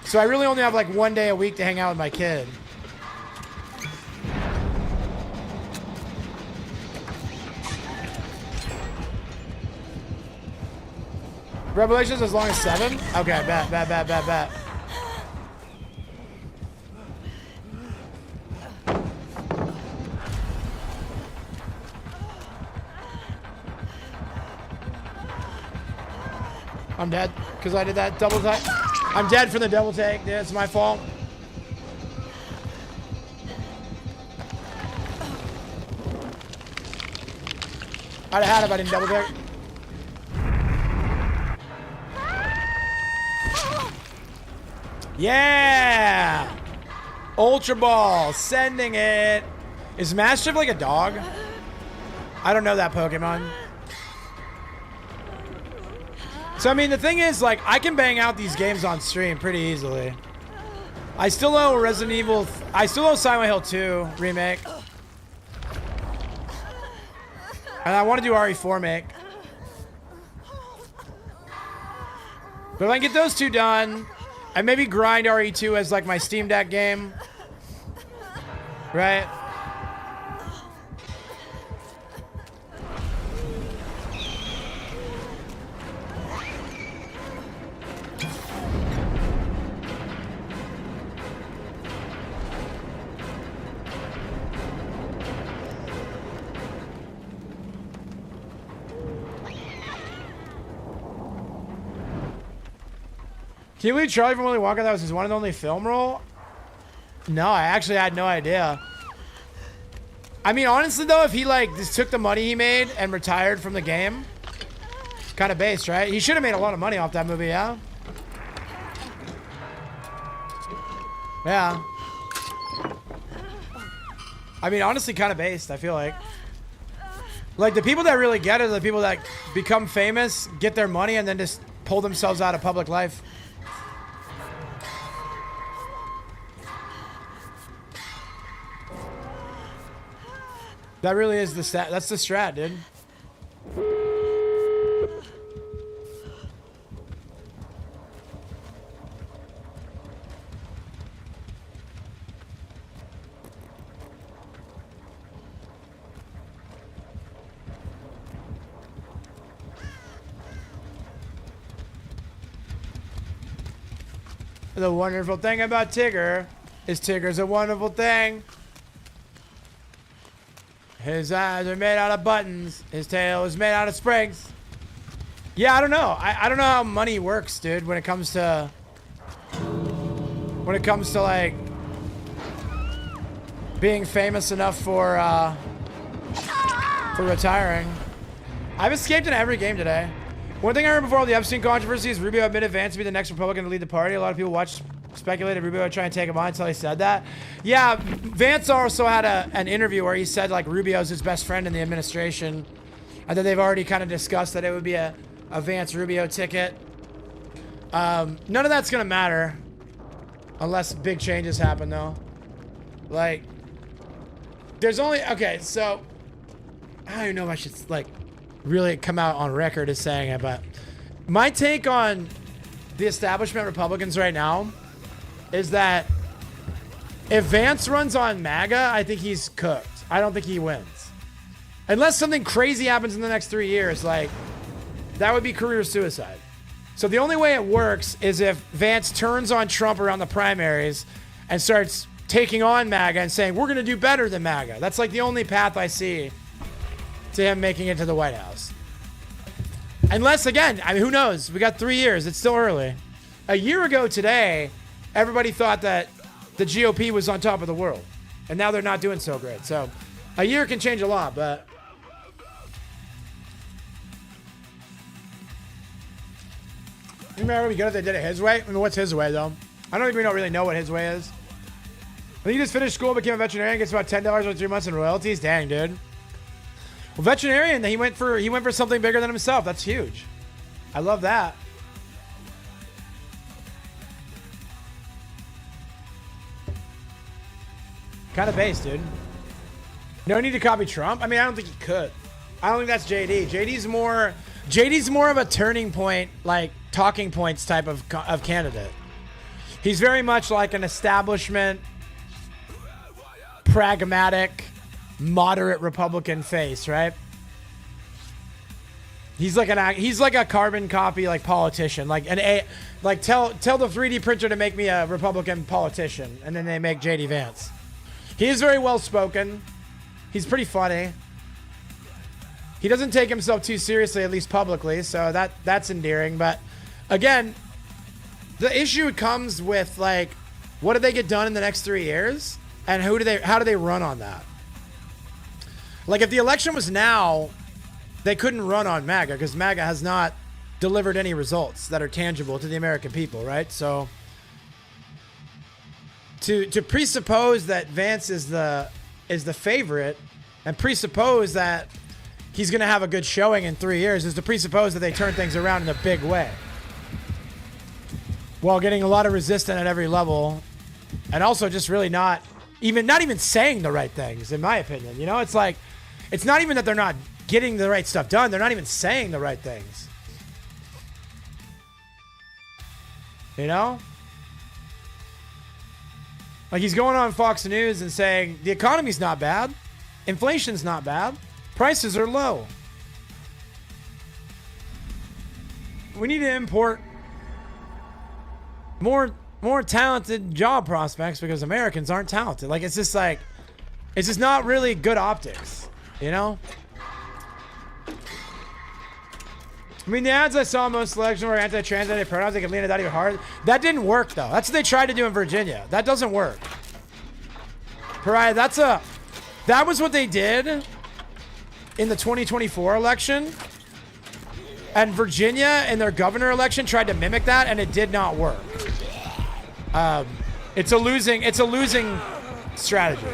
So I really only have like 1 day a week to hang out with my kid. Revelations as long as 7? Okay, bet. I'm dead because I did that double take. I'm dead for the double take. Yeah, it's my fault. I'd have had it if I didn't double take. Yeah! Ultra Ball, sending it. Is Mastiff like a dog? I don't know that Pokemon. So, I mean, the thing is, like, I can bang out these games on stream pretty easily. I still owe Resident Evil... I still owe Silent Hill 2 remake. And I want to do RE4 make. But if I can get those two done... And maybe grind RE2 as like my Steam Deck game. Right? Can you believe Charlie from Willy Wonka, that was his one and only film role? No, I actually had no idea. I mean, honestly though, if he like just took the money he made and retired from the game, kind of based, right? He should have made a lot of money off that movie, yeah? Yeah. I mean, honestly, kind of based, I feel like. Like, the people that really get it are the people that become famous, get their money, and then just pull themselves out of public life. That really is the stat. That's the strat, dude. The wonderful thing about Tigger is Tigger's a wonderful thing. His eyes are made out of buttons. His tail is made out of springs. Yeah, I don't know. I don't know how money works, dude, when it comes to like being famous enough for retiring. I've escaped in every game today. One thing I heard before all the Epstein controversy is Rubio admitted Vance to be the next Republican to lead the party. A lot of people speculated Rubio would try and take him on until he said that. Yeah, Vance also had an interview where he said like Rubio's his best friend in the administration, and that they've already kind of discussed that it would be a Vance Rubio ticket. None of that's gonna matter unless big changes happen, though. Like, there's only so I don't even know if I should like really come out on record as saying it, but my take on the establishment Republicans right now is that If Vance runs on MAGA, I think he's cooked. I don't think he wins. Unless something crazy happens in the next 3 years, like, that would be career suicide. So the only way it works is if Vance turns on Trump around the primaries and starts taking on MAGA and saying, we're going to do better than MAGA. That's like the only path I see to him making it to the White House. Unless, again, I mean, who knows? We got 3 years. It's still early. A year ago today, everybody thought that the GOP was on top of the world. And now they're not doing so great. So a year can change a lot, but... You remember we good if they did it his way? I mean, what's his way, though? I don't even really know what his way is. I think he just finished school, became a veterinarian, gets about $10 over 3 months in royalties. Dang, dude. Well, veterinarian, he went for something bigger than himself. That's huge. I love that. Kind of base, dude. No need to copy Trump. I mean, I don't think he could. I don't think that's JD. JD's more of a turning point, like talking points type of candidate. He's very much like an establishment, pragmatic, moderate Republican face, right? He's like a carbon copy, like politician, like tell the 3D printer to make me a Republican politician, and then they make JD Vance. He is very well spoken. He's pretty funny. He doesn't take himself too seriously, at least publicly, so that's endearing. But again, the issue comes with, like, what do they get done in the next 3 years, and how do they run on that? Like, if the election was now, they couldn't run on MAGA because MAGA has not delivered any results that are tangible to the American people, right? So to presuppose that Vance is the favorite and presuppose that he's going to have a good showing in 3 years is to presuppose that they turn things around in a big way while getting a lot of resistance at every level, and also just really not even saying the right things, in my opinion. You know, it's like, it's not even that they're not getting the right stuff done. They're not even saying the right things. You know? Like, he's going on Fox News and saying the economy's not bad. Inflation's not bad. Prices are low. We need to import more talented job prospects because Americans aren't talented. Like, it's just not really good optics, you know? I mean, the ads I saw most election were anti-trans, anti-pronouns. They could lean it out even hard. That didn't work, though. That's what they tried to do in Virginia. That doesn't work. Pariah, that was what they did in the 2024 election. And Virginia in their governor election tried to mimic that, and it did not work. It's a losing strategy.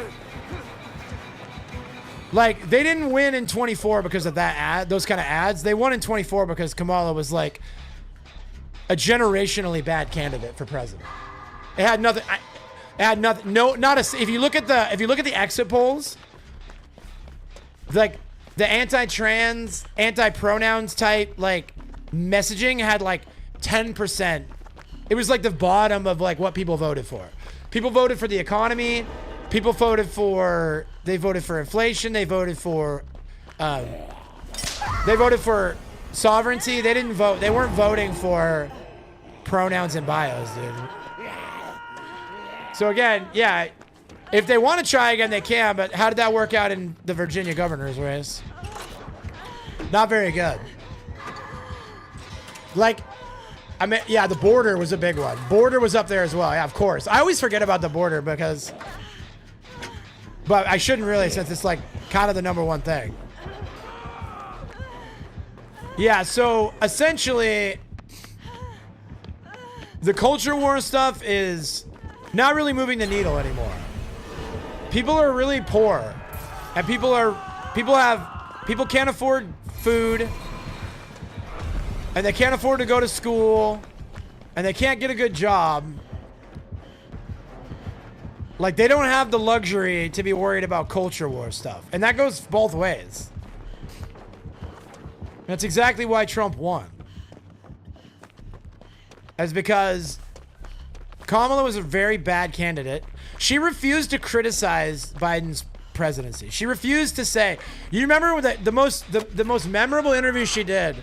Like, they didn't win in 24 because of those kind of ads. They won in 24 because Kamala was like a generationally bad candidate for president. It had nothing. If you look at the exit polls, like the anti-trans, anti-pronouns type like messaging had like 10%. It was like the bottom of like what people voted for. People voted for the economy. People voted for inflation. They voted for sovereignty. They didn't vote. They weren't voting for pronouns and bios, dude. So again, yeah, if they want to try again, they can. But how did that work out in the Virginia governor's race? Not very good. Like, I mean, yeah, the border was a big one. Border was up there as well. Yeah, of course. I always forget about the border because... But I shouldn't really, since it's like kind of the number one thing. Yeah, so essentially, the culture war stuff is not really moving the needle anymore. People are really poor, and people can't afford food, and they can't afford to go to school, and they can't get a good job. Like, they don't have the luxury to be worried about culture war stuff. And that goes both ways. That's exactly why Trump won. That's because Kamala was a very bad candidate. She refused to criticize Biden's presidency. She refused to say. You remember the most memorable interview she did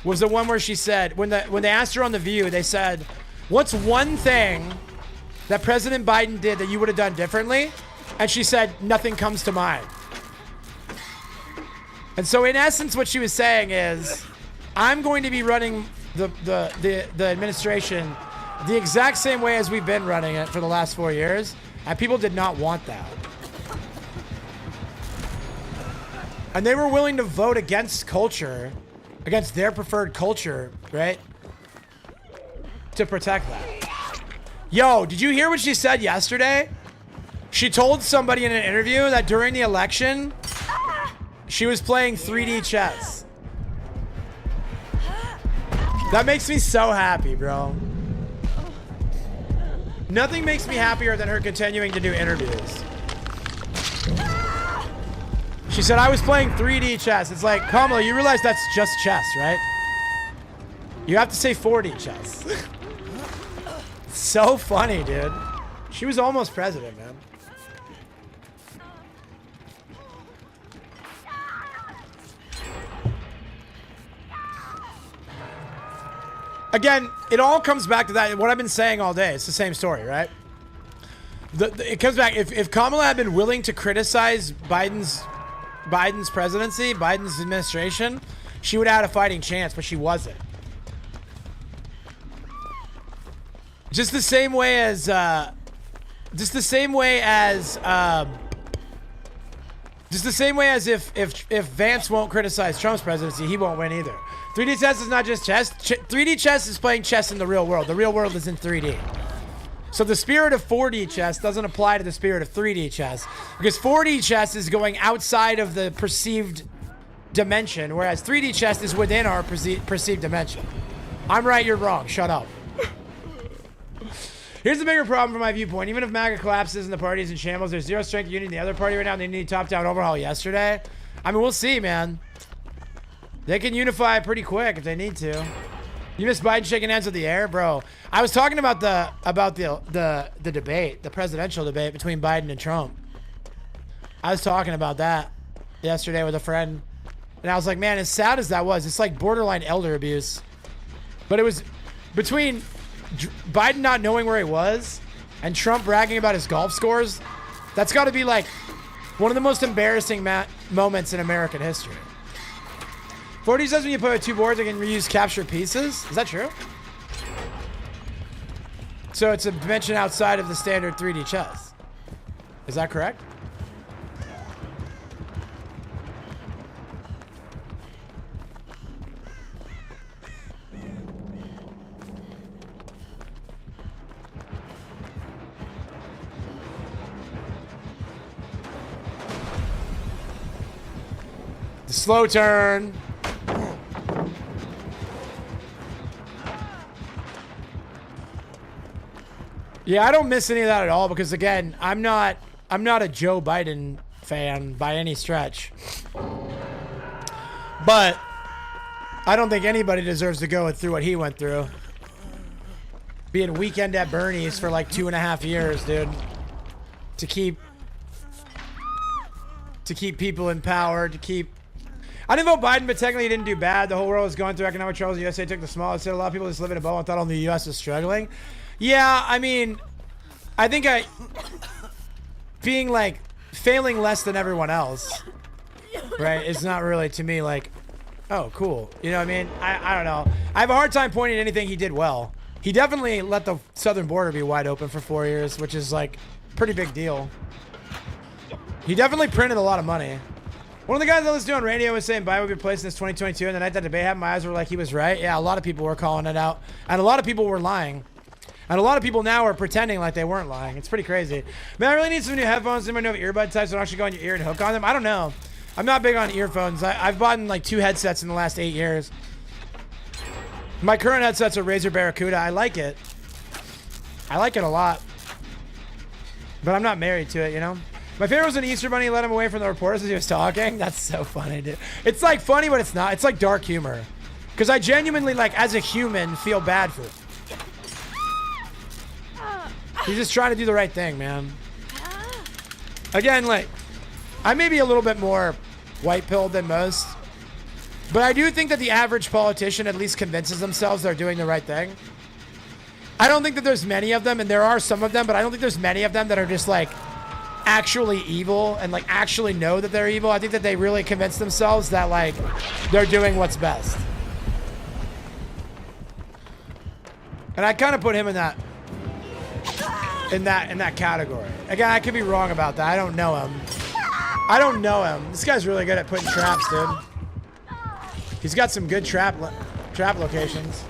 was the one where she said when they asked her on The View, they said, "What's one thing that President Biden did that you would have done differently?" And she said, "Nothing comes to mind." And so in essence, what she was saying is, I'm going to be running the administration the exact same way as we've been running it for the last 4 years. And people did not want that. And they were willing to vote against culture, against their preferred culture, right? To protect that. Yo, did you hear what she said yesterday? She told somebody in an interview that during the election, she was playing 3D chess. That makes me so happy, bro. Nothing makes me happier than her continuing to do interviews. She said, I was playing 3D chess. It's like, Kamala, you realize that's just chess, right? You have to say 4D chess. So funny, dude. She was almost president, man. Again, it all comes back to that. What I've been saying all day. It's the same story, right? It comes back. If Kamala had been willing to criticize Biden's presidency, Biden's administration, she would have had a fighting chance, but she wasn't. Just the same way as if Vance won't criticize Trump's presidency, he won't win either. 3D chess is not just chess. 3D chess is playing chess in the real world. The real world is in 3D. So the spirit of 4D chess doesn't apply to the spirit of 3D chess, because 4D chess is going outside of the perceived dimension, whereas 3D chess is within our perceived dimension. I'm right, you're wrong. Shut up. Here's the bigger problem from my viewpoint. Even if MAGA collapses and the party's in shambles, there's zero strength unity in the other party right now. They need a top-down overhaul yesterday. I mean, we'll see, man. They can unify pretty quick if they need to. You miss Biden shaking hands with the air, bro. I was talking about the debate, the presidential debate between Biden and Trump. I was talking about that yesterday with a friend, and I was like, man, as sad as that was, it's like borderline elder abuse. But it was between Biden not knowing where he was and Trump bragging about his golf scores. That's got to be like one of the most embarrassing moments in American history. 40 says when you put two boards, I can reuse captured pieces. Is that true? So it's a dimension outside of the standard 3D chess. Is that correct? The slow turn. Yeah, I don't miss any of that at all because, again, I'm not a Joe Biden fan by any stretch. But I don't think anybody deserves to go through what he went through. Being weekend at Bernie's for like 2.5 years, dude. To keep people in power, to keep... I didn't vote Biden, but technically he didn't do bad. The whole world was going through economic troubles. The USA took the smallest hit. A lot of people just live in a bubble and thought only the US was struggling. Yeah, I mean, I think being like failing less than everyone else, right? It's not really to me like, oh, cool. You know what I mean? I don't know. I have a hard time pointing at anything he did well. He definitely let the southern border be wide open for 4 years, which is like a pretty big deal. He definitely printed a lot of money. One of the guys I was doing radio was saying Biden would be replaced in this 2022, and the night that debate happened, my eyes were like he was right. Yeah, a lot of people were calling it out, and a lot of people were lying. And a lot of people now are pretending like they weren't lying. It's pretty crazy. Man, I really need some new headphones. Anybody know earbud types that actually go in your ear and hook on them? I don't know. I'm not big on earphones. I've bought like 2 headsets in the last 8 years. My current headset's a Razer Barracuda. I like it. I like it a lot. But I'm not married to it, you know? My favorite was when Easter Bunny let him away from the reporters as he was talking. That's so funny, dude. It's like funny, but it's not. It's like dark humor. Because I genuinely, like, as a human, feel bad for him. He's just trying to do the right thing, man. Again, like, I may be a little bit more white-pilled than most, but I do think that the average politician at least convinces themselves they're doing the right thing. I don't think that there's many of them, and there are some of them, but I don't think there's many of them that are just, like, actually evil and, like, actually know that they're evil. I think that they really convince themselves that, like, they're doing what's best. And I kind of put him in that category. Again, I could be wrong about that. I don't know him. I don't know him. This guy's really good at putting traps, dude. He's got some good trap locations.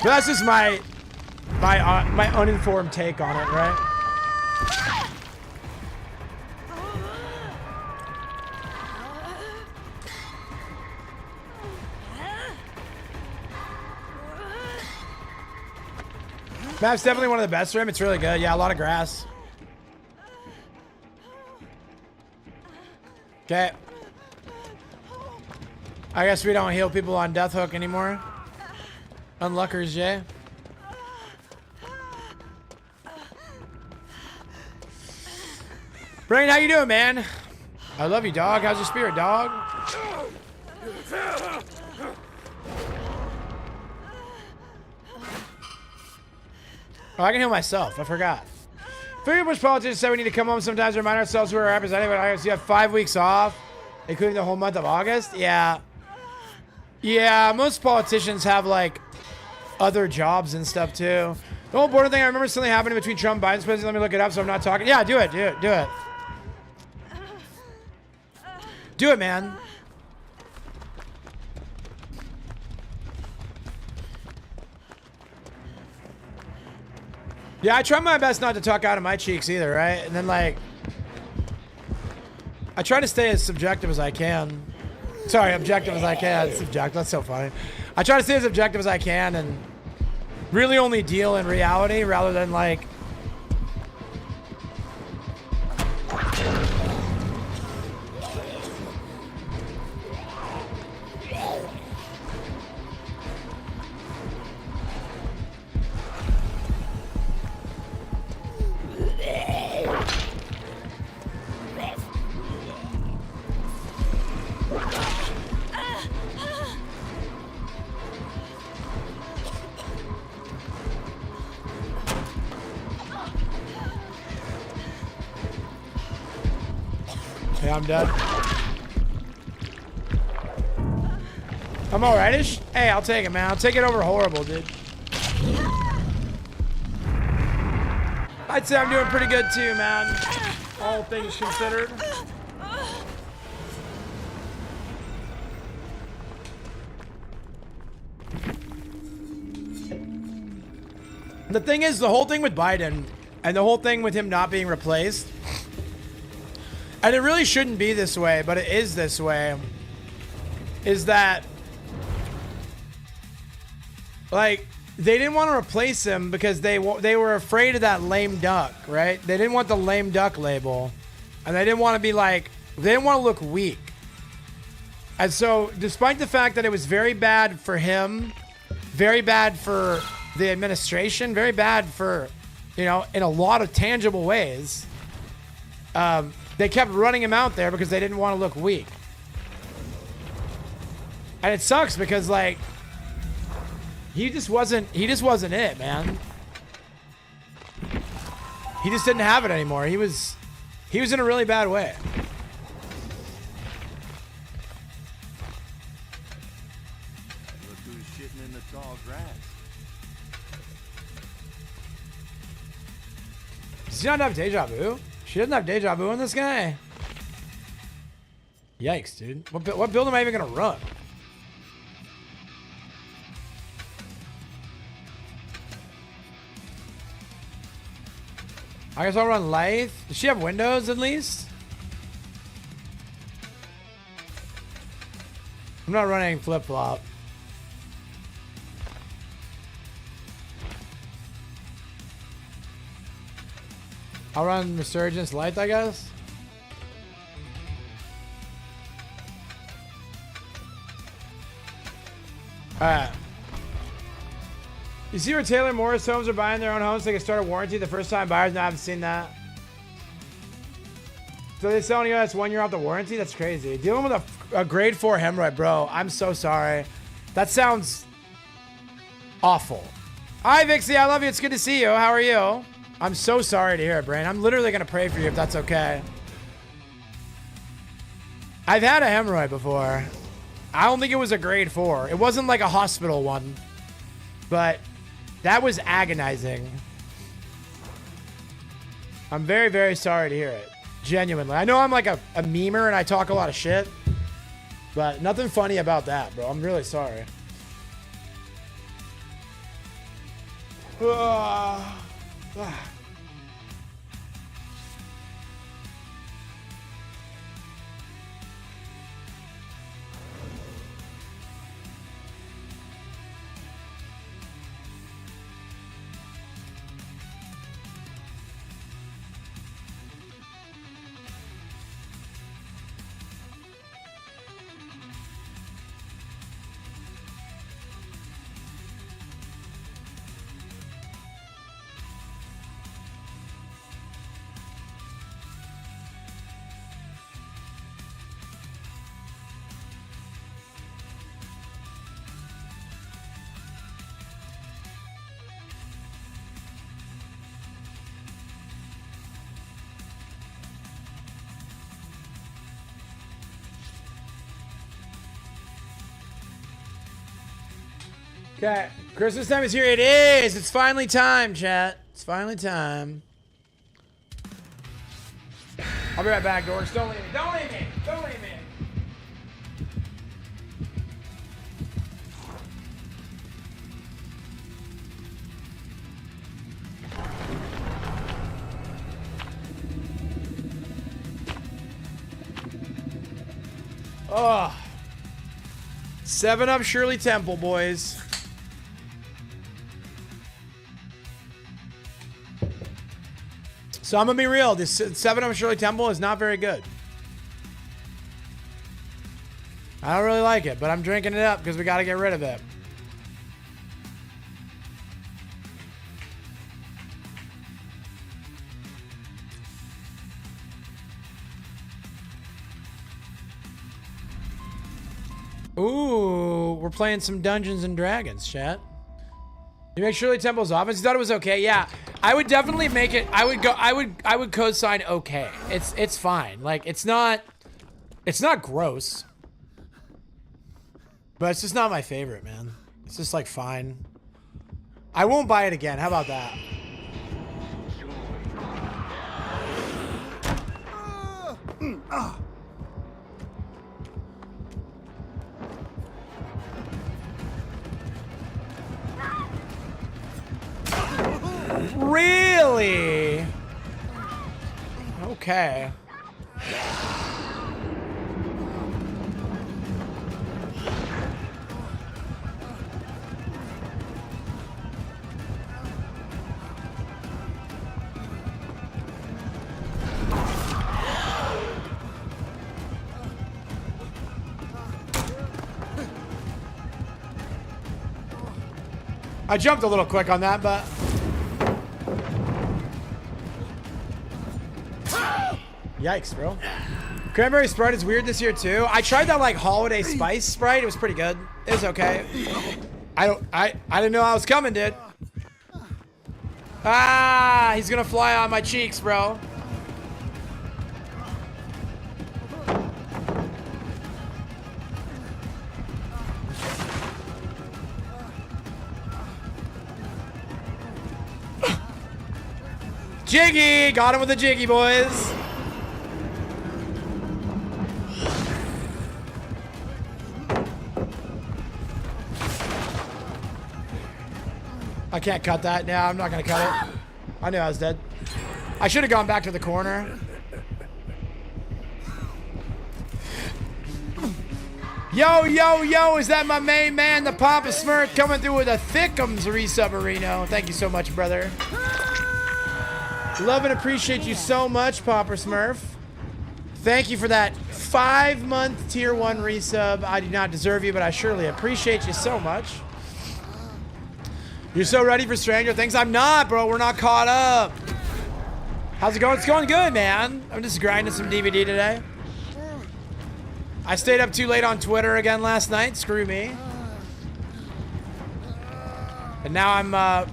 But that's just my uninformed take on it, right? Map's definitely one of the best for him. It's really good. Yeah, a lot of grass. Okay. I guess we don't heal people on Death Hook anymore. Unluckers, Jay. Brain, how you doing, man? I love you, dog. How's your spirit, dog? Oh, I can heal myself. I forgot. Figure which politicians said we need to come home sometimes to remind ourselves who we're representing. But I guess you have 5 weeks off, including the whole month of August. Yeah. Yeah, most politicians have, like, other jobs and stuff, too. The whole border thing, I remember something happening between Trump and Biden's president. Let me look it up so I'm not talking. Yeah, do it, do it, do it. Do it, man. Yeah, I try my best not to talk out of my cheeks either, right? And then, like, I try to stay as subjective as I can. Sorry, objective as I can. Subjective, that's so funny. I try to stay as objective as I can and really only deal in reality rather than, like, yeah, I'm dead. I'm alright-ish? Hey, I'll take it, man. I'll take it over horrible, dude. I'd say I'm doing pretty good too, man. All things considered. The thing is, the whole thing with Biden and the whole thing with him not being replaced, and it really shouldn't be this way, but it is this way, is that, like, they didn't want to replace him because they were afraid of that lame duck, right? They didn't want the lame duck label, and they didn't want to be like, they didn't want to look weak. And so, despite the fact that it was very bad for him, very bad for the administration, very bad for, you know, in a lot of tangible ways, they kept running him out there because they didn't want to look weak. And it sucks because, like, he just wasn't it, man. He just didn't have it anymore. He was in a really bad way. Look who's shitting in the tall grass. Does she not have deja vu? She doesn't have deja vu in this guy. Yikes, dude. What build am I even gonna run? I guess I'll run Lithe. Does she have windows at least? I'm not running flip-flop. I'll run Resurgence Light, I guess. Alright. You see where Taylor Morris homes are buying their own homes so they can start a warranty the first time buyers? No, I haven't seen that. So they're selling you that's 1 year off the warranty? That's crazy. Dealing with a grade 4 hemorrhoid, bro. I'm so sorry. That sounds awful. Hi, Vixie. I love you. It's good to see you. How are you? I'm so sorry to hear it, Brain. I'm literally going to pray for you if that's okay. I've had a hemorrhoid before. I don't think it was a grade 4. It wasn't like a hospital one. But that was agonizing. I'm very, very sorry to hear it. Genuinely. I know I'm like a memer and I talk a lot of shit. But nothing funny about that, bro. I'm really sorry. Okay, Christmas time is here. It is. It's finally time, chat. It's finally time. I'll be right back, dorks. Don't leave me. Don't leave me. Don't leave me. Oh. 7-Up Shirley Temple, boys. So I'm gonna be real. This 7-Up Shirley Temple is not very good. I don't really like it, but I'm drinking it up because we got to get rid of it. Ooh, we're playing some Dungeons and Dragons, chat. You make Shirley Temple's offense. You thought it was okay? Yeah, I would definitely make it. I would co-sign okay. It's fine. Like it's not gross, but it's just not my favorite, man. It's just like fine. I won't buy it again. How about that? Really? Okay. I jumped a little quick on that, but... Yikes, bro. Cranberry Sprite is weird this year, too. I tried that, like, holiday spice Sprite. It was pretty good. It was okay. I didn't know I was coming, dude. Ah, he's gonna fly on my cheeks, bro. Jiggy! Got him with a jiggy, boys. I can't cut that. No, I'm not going to cut it. I knew I was dead. I should have gone back to the corner. Yo, yo, yo, is that my main man, the Papa Smurf, coming through with a thickums resubmarino? Thank you so much, brother. Love and appreciate you so much, Papa Smurf. Thank you for that 5-month tier 1 resub. I do not deserve you, but I surely appreciate you so much. You're so ready for Stranger Things? I'm not, bro. We're not caught up. How's it going? It's going good, man. I'm just grinding some DVD today. I stayed up too late on Twitter again last night. Screw me. And now I'm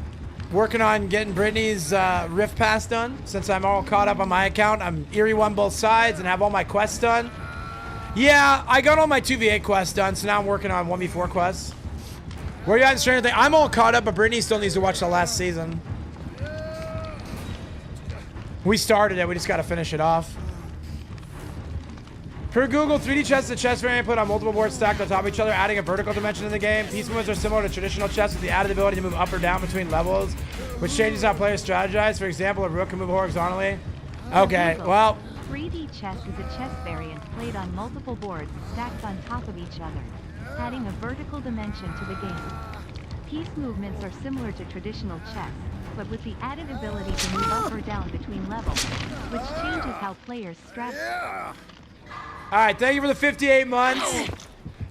working on getting Brittany's Rift Pass done. Since I'm all caught up on my account, I'm Eerie 1 both sides and have all my quests done. Yeah, I got all my 2v8 quests done, so now I'm working on 1v4 quests. Where are you at in Stranger Things? I'm all caught up, but Brittany still needs to watch the last season. We started it, we just gotta finish it off. Per Google, 3D chess is a chess variant put on multiple boards stacked on top of each other, adding a vertical dimension in the game. Piece movements are similar to traditional chess with the added ability to move up or down between levels, which changes how players strategize. For example, a rook can move horizontally. Okay, well... 3D chess is a chess variant played on multiple boards stacked on top of each other, adding a vertical dimension to the game. Piece movements are similar to traditional chess, but with the added ability to move up or down between levels, which changes how players strategize. All right, thank you for the 58 months.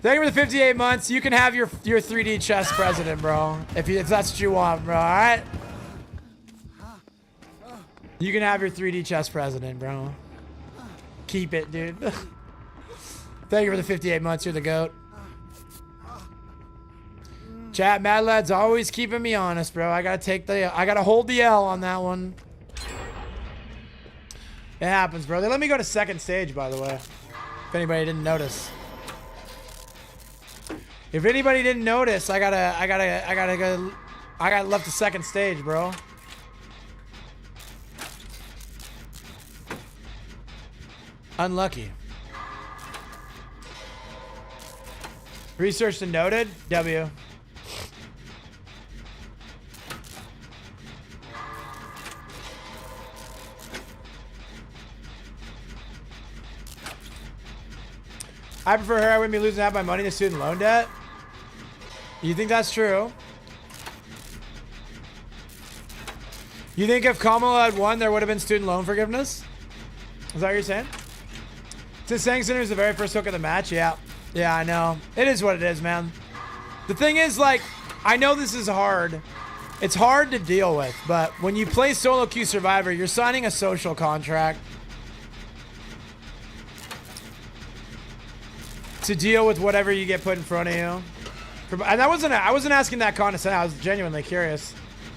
Thank you for the 58 months. You can have your 3D chess president, bro. If that's what you want, bro, all right? You can have your 3D chess president, bro. Keep it, dude. Thank you for the 58 months. You're the GOAT. Chat, Mad Lad's always keeping me honest, bro. I gotta hold the L on that one. It happens, bro. They let me go to second stage, by the way. If anybody didn't notice. If anybody didn't notice, I got left to second stage, bro. Unlucky. Researched and noted. W. I prefer her. I wouldn't be losing half my money to student loan debt. You think that's true? You think if Kamala had won, there would have been student loan forgiveness? Is that what you're saying? Since Sang Sinner is the very first hook of the match, yeah. Yeah, I know. It is what it is, man. The thing is, like, I know this is hard. It's hard to deal with, but when you play solo queue Survivor, you're signing a social contract to deal with whatever you get put in front of you. And I wasn't asking that condescending. I was genuinely curious.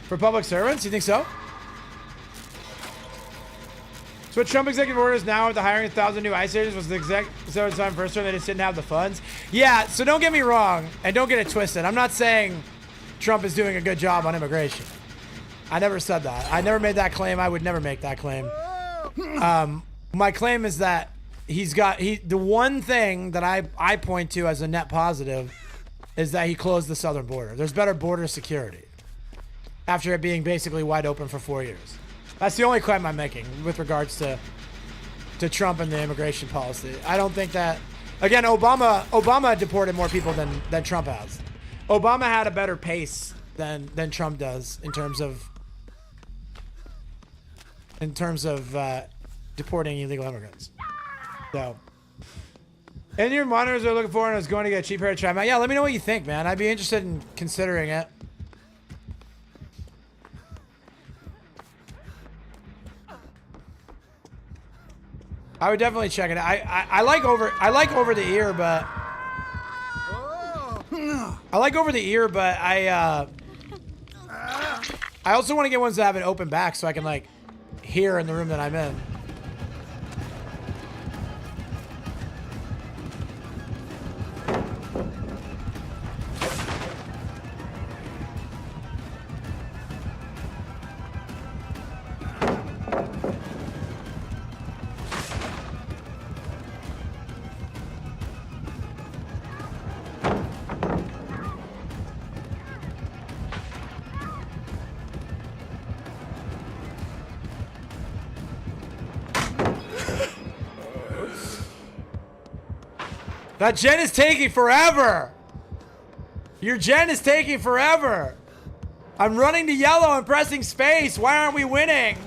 For public servants, you think so? So what Trump executive orders now with the hiring 1,000 new ICE agents was the executive time first term, they just didn't have the funds. Yeah, so don't get me wrong, and don't get it twisted. I'm not saying Trump is doing a good job on immigration. I never said that. I never made that claim. I would never make that claim. My claim is that the one thing that I point to as a net positive is that he closed the southern border. There's better border security after it being basically wide open for 4 years. That's the only claim I'm making with regards to Trump and the immigration policy. I don't think that, again, Obama deported more people than Trump has. Obama had a better pace than Trump does in terms of deporting illegal immigrants. So, and your monitors are looking for, and I was going to get a cheap pair to try them out. Yeah, let me know what you think, man. I'd be interested in considering it. I would definitely check it out. I like over the ear, but I also want to get ones that have an open back so I can like hear in the room that I'm in. That gen is taking forever. Your gen is taking forever. I'm running to yellow and pressing space. Why aren't we winning?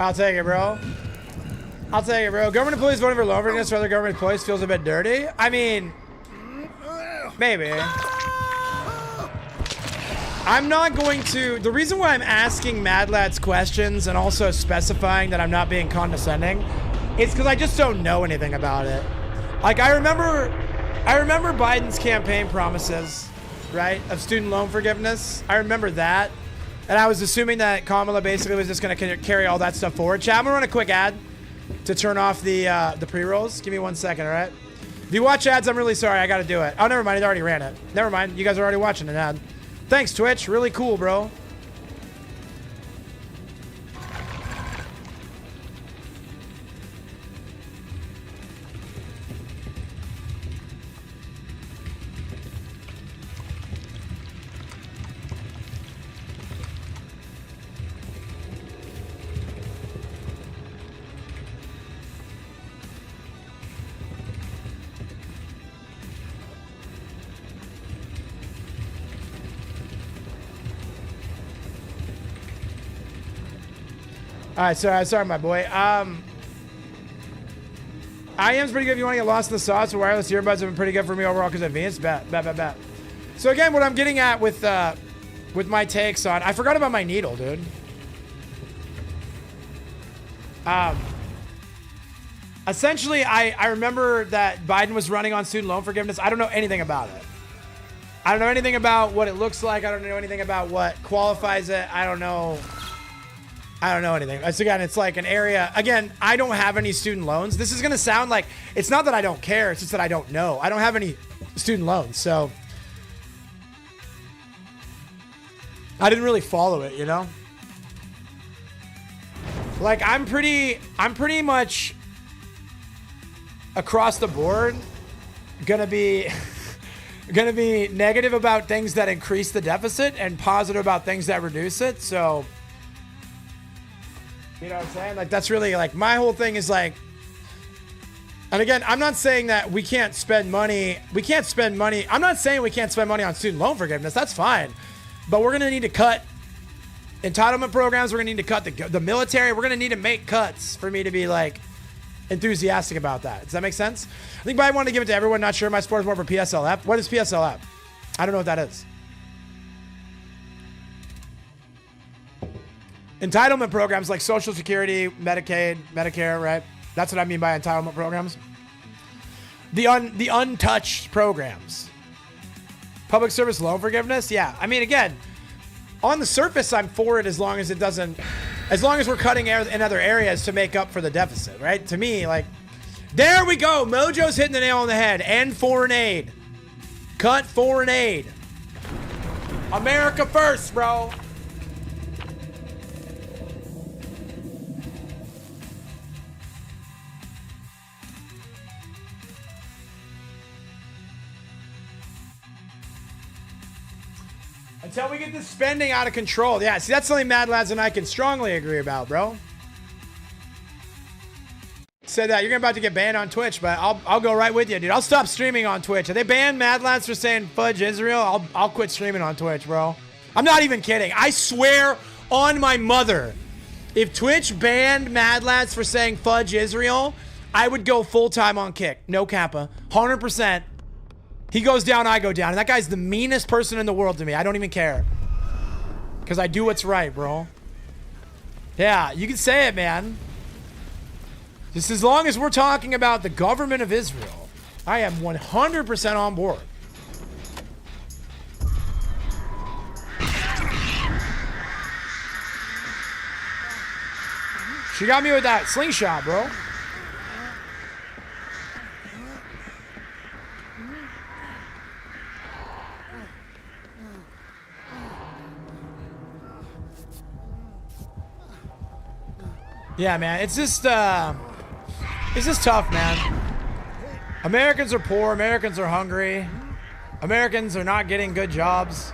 I'll take it, bro. I'll take it, bro. Government employees voting for loan forgiveness for other government employees feels a bit dirty. I mean, maybe. I'm not going to... The reason why I'm asking Mad Lads questions and also specifying that I'm not being condescending is because I just don't know anything about it. Like, I remember Biden's campaign promises, right, of student loan forgiveness. I remember that. And I was assuming that Kamala basically was just going to carry all that stuff forward. Chat, I'm going to run a quick ad to turn off the pre-rolls. Give me 1 second, all right? If you watch ads, I'm really sorry. I got to do it. Oh, never mind. It already ran it. Never mind. You guys are already watching an ad. Thanks, Twitch. Really cool, bro. All right, sorry, my boy. IM's pretty good if you want to get lost in the sauce. The wireless earbuds have been pretty good for me overall because of convenience. Bet. So again, what I'm getting at with my takes on, I forgot about my needle, dude. Essentially, I remember that Biden was running on student loan forgiveness. I don't know anything about it. I don't know anything about what it looks like. I don't know anything about what qualifies it. I don't know anything. It's like an area. Again, I don't have any student loans. This is going to sound like, it's not that I don't care. It's just that I don't know. I don't have any student loans. So I didn't really follow it, you know? Like, I'm pretty much across the board gonna be negative about things that increase the deficit and positive about things that reduce it. So, you know what I'm saying? Like, that's really, like, my whole thing is, like, and again, I'm not saying that we can't spend money. I'm not saying we can't spend money on student loan forgiveness. That's fine. But we're going to need to cut entitlement programs. We're going to need to cut the military. We're going to need to make cuts for me to be, like, enthusiastic about that. Does that make sense? I think Biden wanted to give it to everyone. Not sure. My support is more for PSLF. What is PSLF? I don't know what that is. Entitlement programs like Social Security, Medicaid, Medicare, right? That's what I mean by entitlement programs. The untouched programs. Public service loan forgiveness? Yeah. I mean, again, on the surface, I'm for it as long as we're cutting in other areas to make up for the deficit, right? To me, like, there we go. Mojo's hitting the nail on the head. End foreign aid. Cut foreign aid. America first, bro. Until we get this spending out of control. Yeah, see, that's something Mad Lads and I can strongly agree about, bro. Said that you're about to get banned on Twitch, but I'll go right with you, dude. I'll stop streaming on Twitch. If they ban Mad Lads for saying fudge Israel, I'll quit streaming on Twitch, bro. I'm not even kidding. I swear on my mother, if Twitch banned Mad Lads for saying fudge Israel, I would go full-time on Kick. No kappa. 100%. He goes down, I go down. And that guy's the meanest person in the world to me. I don't even care. Because I do what's right, bro. Yeah, you can say it, man. Just as long as we're talking about the government of Israel, I am 100% on board. She got me with that slingshot, bro. Yeah, man, it's just tough, man. Americans are poor. Americans are hungry. Americans are not getting good jobs.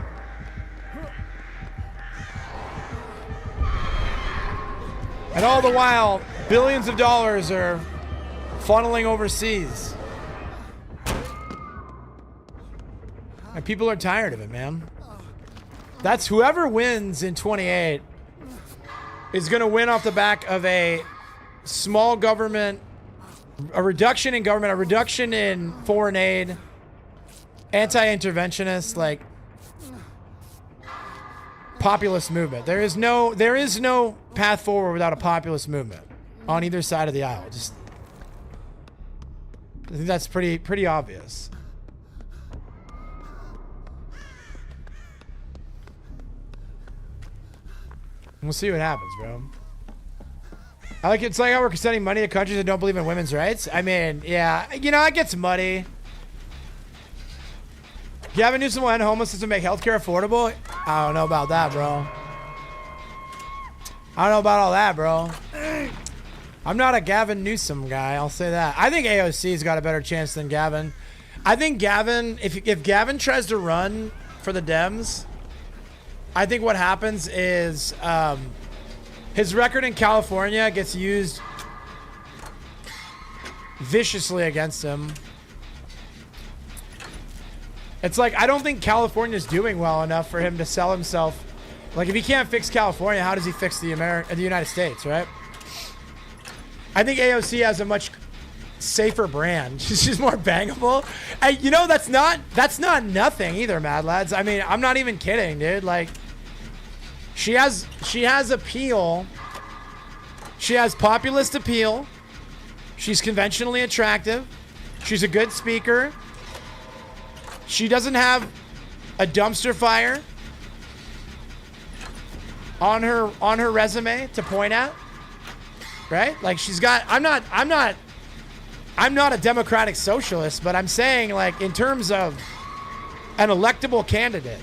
And all the while, billions of dollars are funneling overseas. And people are tired of it, man. That's whoever wins in 28. is going to win off the back of a small government, a reduction in government, a reduction in foreign aid, anti-interventionist, like populist movement. There is no path forward without a populist movement on either side of the aisle. Just, I think that's pretty obvious. We'll see what happens, bro. It's like how we're sending money to countries that don't believe in women's rights. I mean, yeah, you know, it gets muddy. Gavin Newsom will end homelessness and make healthcare affordable? I don't know about that, bro. I don't know about all that, bro. I'm not a Gavin Newsom guy, I'll say that. I think AOC's got a better chance than Gavin. I think Gavin, if Gavin tries to run for the Dems, I think what happens is his record in California gets used viciously against him. It's like, I don't think California's doing well enough for him to sell himself. Like, if he can't fix California, how does he fix the United States, right? I think AOC has a much safer brand. She's more bangable. You know, that's not nothing either, Mad Lads. I mean, I'm not even kidding, dude. Like, she has appeal. She has populist appeal. She's conventionally attractive. She's a good speaker. She doesn't have a dumpster fire on her resume to point at, right? Like, she's got. I'm not a democratic socialist, but I'm saying, like, in terms of an electable candidate,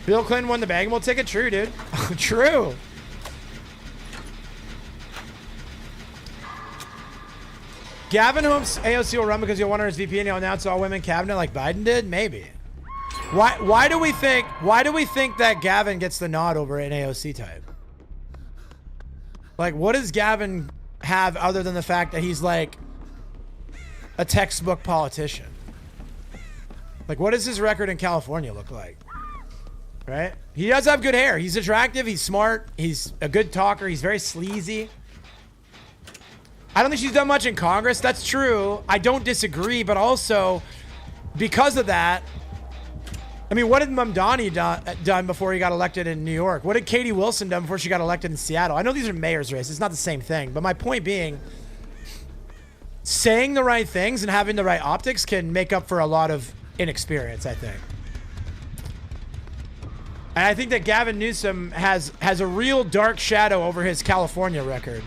Bill Clinton won the Bagable ticket. True, dude. True. Gavin hopes AOC will run because he'll want her as VP and he'll announce all women cabinet like Biden did. Maybe. Why do we think that Gavin gets the nod over an AOC type? Like, what does Gavin have other than the fact that he's like a textbook politician? Like, what does his record in California look like? Right? He does have good hair. He's attractive. He's smart. He's a good talker. He's very sleazy. I don't think she's done much in Congress. That's true. I don't disagree, but also because of that, I mean, what did Mamdani done before he got elected in New York? What did Katie Wilson done before she got elected in Seattle? I know these are mayor's races. It's not the same thing, but my point being, saying the right things and having the right optics can make up for a lot of inexperience, I think. And I think that Gavin Newsom has a real dark shadow over his California record.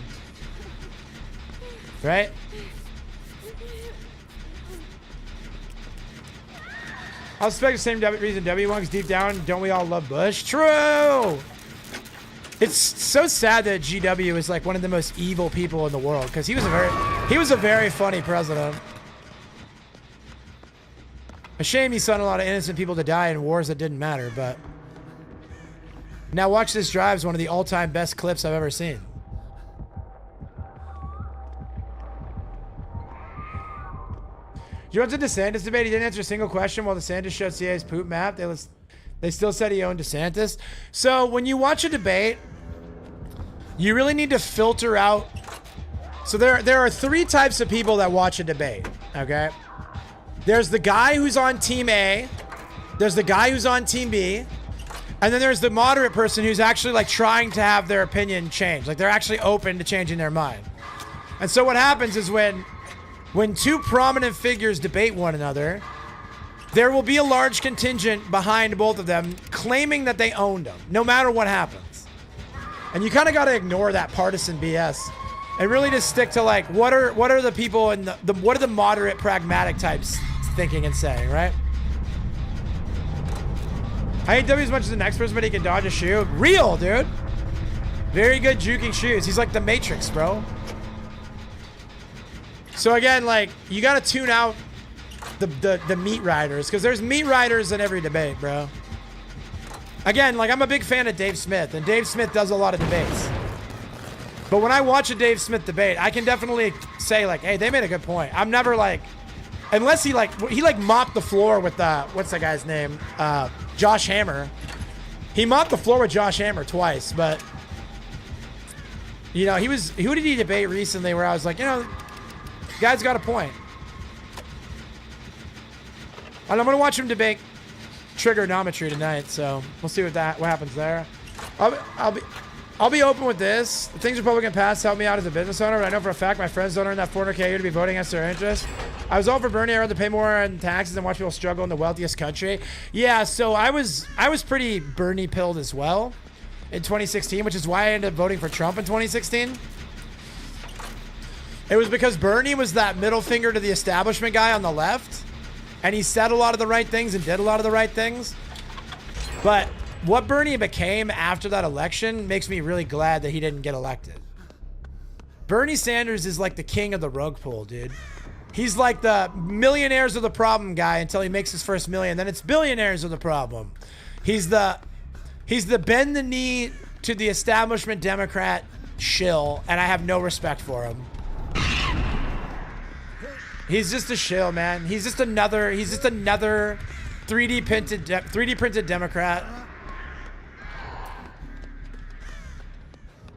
Right? I'll suspect the same reason W won, because deep down, don't we all love Bush? True! It's so sad that GW is like one of the most evil people in the world, because he was a very funny president. A shame he sent a lot of innocent people to die in wars that didn't matter, but now Watch This Drive is one of the all-time best clips I've ever seen. You went to DeSantis debate. He didn't answer a single question while DeSantis showed CA's poop map. They still said he owned DeSantis. So when you watch a debate, you really need to filter out. So there are three types of people that watch a debate. Okay, there's the guy who's on team A, there's the guy who's on team B, and then there's the moderate person who's actually like trying to have their opinion changed. Like, they're actually open to changing their mind. And so what happens is when two prominent figures debate one another, there will be a large contingent behind both of them claiming that they owned them, no matter what happens. And you kind of got to ignore that partisan BS and really just stick to, like, what are the people and what are the moderate pragmatic types thinking and saying, right? I hate W as much as the next person, but he can dodge a shoe. Real, dude. Very good juking shoes. He's like the Matrix, bro. So again, like, you got to tune out the meat riders, because there's meat riders in every debate, bro. Again, like, I'm a big fan of Dave Smith, and Dave Smith does a lot of debates. But when I watch a Dave Smith debate, I can definitely say, like, hey, they made a good point. I'm never like, unless he mopped the floor with what's that guy's name? Josh Hammer. He mopped the floor with Josh Hammer twice, but you know, who did he debate recently where I was like, you know, guy's got a point. And I'm gonna watch him debate trigonometry tonight, so we'll see what happens there. I'll be open with this. The things Republican passed help me out as a business owner, but I know for a fact my friends don't earn that 400K a year to be voting against their interests. I was all for Bernie. I'd rather pay more in taxes and watch people struggle in the wealthiest country. Yeah, so I was pretty Bernie pilled as well in 2016, which is why I ended up voting for Trump in 2016. It was because Bernie was that middle finger to the establishment guy on the left, and he said a lot of the right things and did a lot of the right things. But what Bernie became after that election makes me really glad that he didn't get elected. Bernie Sanders is like the king of the rug pull, dude. He's like the millionaires are the problem guy until he makes his first million. Then it's billionaires are the problem. He's the bend the knee to the establishment Democrat shill, and I have no respect for him. He's just a shill, man. He's just another 3D printed Democrat.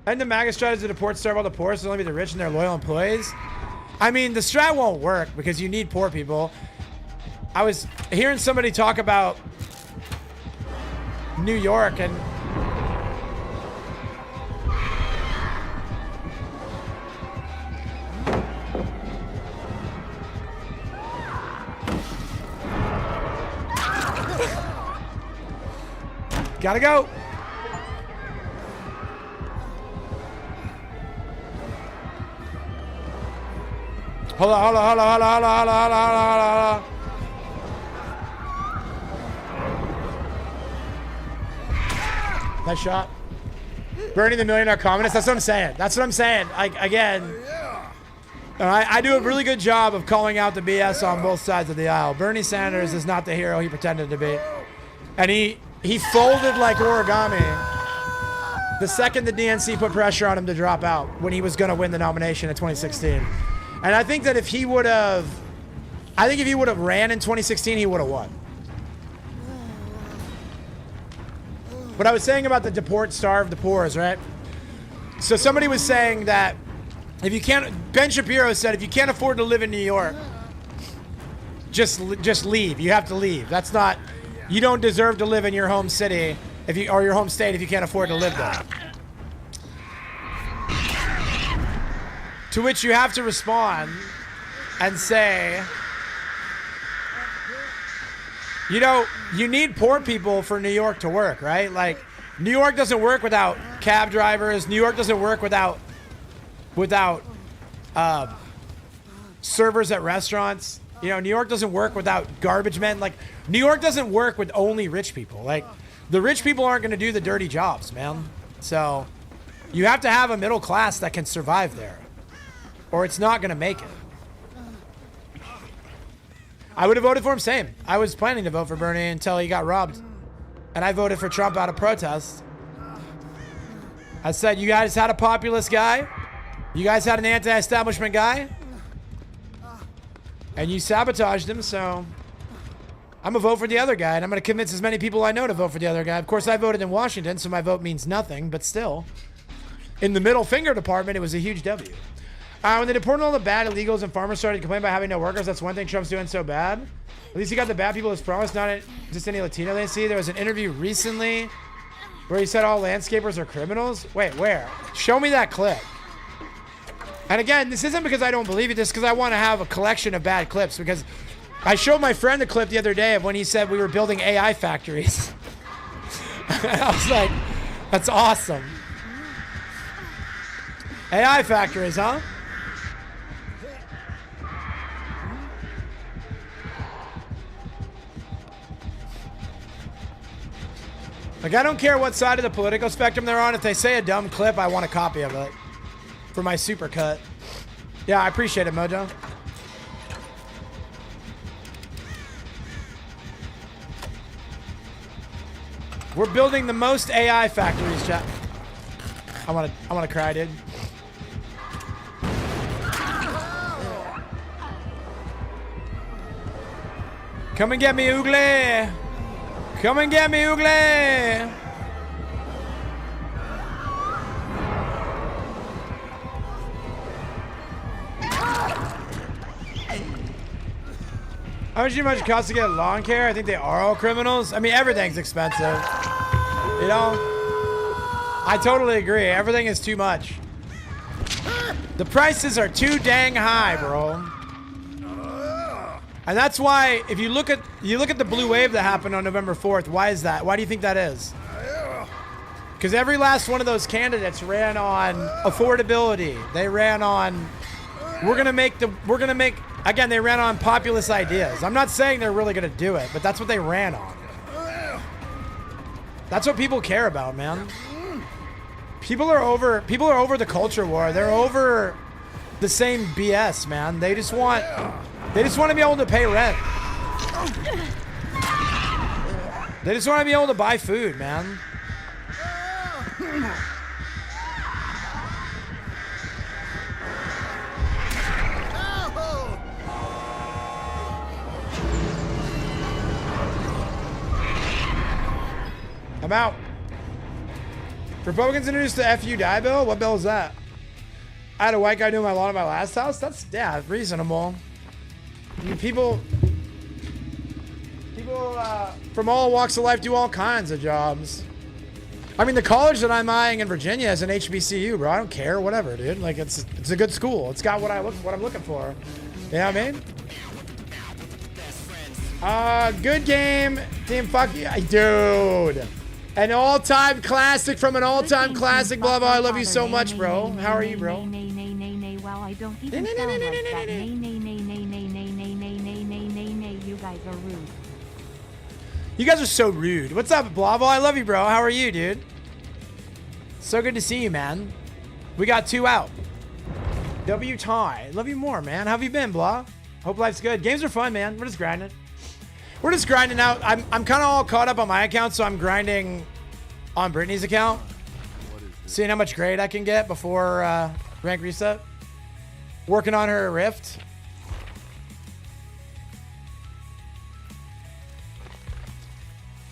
And the MAGA strat is to deport, starve all the poor, so only be the rich and their loyal employees. I mean, the strat won't work because you need poor people. I was hearing somebody talk about New York and gotta go. Hold on. Nice shot. Bernie the millionaire communist. That's what I'm saying. Like, again, I do a really good job of calling out the BS on both sides of the aisle. Bernie Sanders is not the hero he pretended to be. And he folded like origami the second the DNC put pressure on him to drop out when he was going to win the nomination in 2016. And I think that if he would have ran in 2016, he would have won. What I was saying about the deport, starve the poor is right. So somebody was saying that if you can't, Ben Shapiro said, if you can't afford to live in New York, just leave. You have to leave. That's not, you don't deserve to live in your home city or your home state if you can't afford to live there. To which you have to respond and say, you know, you need poor people for New York to work, right? Like, New York doesn't work without cab drivers. New York doesn't work without servers at restaurants. You know, New York doesn't work without garbage men. Like, New York doesn't work with only rich people. Like, the rich people aren't going to do the dirty jobs, man. So you have to have a middle class that can survive there, or it's not going to make it. I would have voted for him, same. I was planning to vote for Bernie until he got robbed. And I voted for Trump out of protest. I said, you guys had a populist guy. You guys had an anti-establishment guy. And you sabotaged him, so I'm going to vote for the other guy. And I'm going to convince as many people I know to vote for the other guy. Of course, I voted in Washington, so my vote means nothing. But still, in the middle finger department, it was a huge W. When they deported all the bad illegals and farmers started complaining about having no workers, that's one thing Trump's doing so bad. At least he got the bad people as promised, not just any Latino they see. There was an interview recently where he said all landscapers are criminals. Wait, where? Show me that clip. And again, this isn't because I don't believe it, just because I want to have a collection of bad clips, because I showed my friend the clip the other day of when he said we were building AI factories. I was like, that's awesome. AI factories, huh? Like, I don't care what side of the political spectrum they're on. If they say a dumb clip, I want a copy of it for my supercut. Yeah, I appreciate it, Mojo. We're building the most AI factories, chat. I wanna cry, dude. Come and get me, Oogle. Come and get me, Oogle. How much it costs to get lawn care? I think they are all criminals. I mean, everything's expensive. You know? I totally agree. Everything is too much. The prices are too dang high, bro. And that's why, if you look at the blue wave that happened on November 4th, why is that? Why do you think that is? Because every last one of those candidates ran on affordability. They ran on, again, they ran on populist ideas. I'm not saying they're really gonna do it, but that's what they ran on. That's what people care about, man. People are over the culture war. They're over the same BS, man. They just want to be able to pay rent. They just want to be able to buy food, man. I'm out. Republicans introduced the FU die bill? What bill is that? I had a white guy doing my lawn at my last house? That's, yeah, reasonable. I mean, people from all walks of life do all kinds of jobs. I mean, the college that I'm eyeing in Virginia is an HBCU, bro. I don't care, whatever, dude. Like, it's a good school. It's got what I'm looking for. You know what I mean? Good game. Team, fuck you. Dude. An all-time classic from an all-time classic. Blah, blah. I love you so much, bro. How are you, bro? Wow, I don't even sound like that. You guys are rude. You guys are so rude. What's up, Blavo? I love you, bro. How are you, dude? So good to see you, man. We got 2 out. W tie. Love you more, man. How have you been, Blah? Hope life's good. Games are fun, man. We're just grinding. We're just grinding out. I'm kind of all caught up on my account, so I'm grinding on Brittany's account. Seeing how much grade I can get before rank reset. Working on her Rift.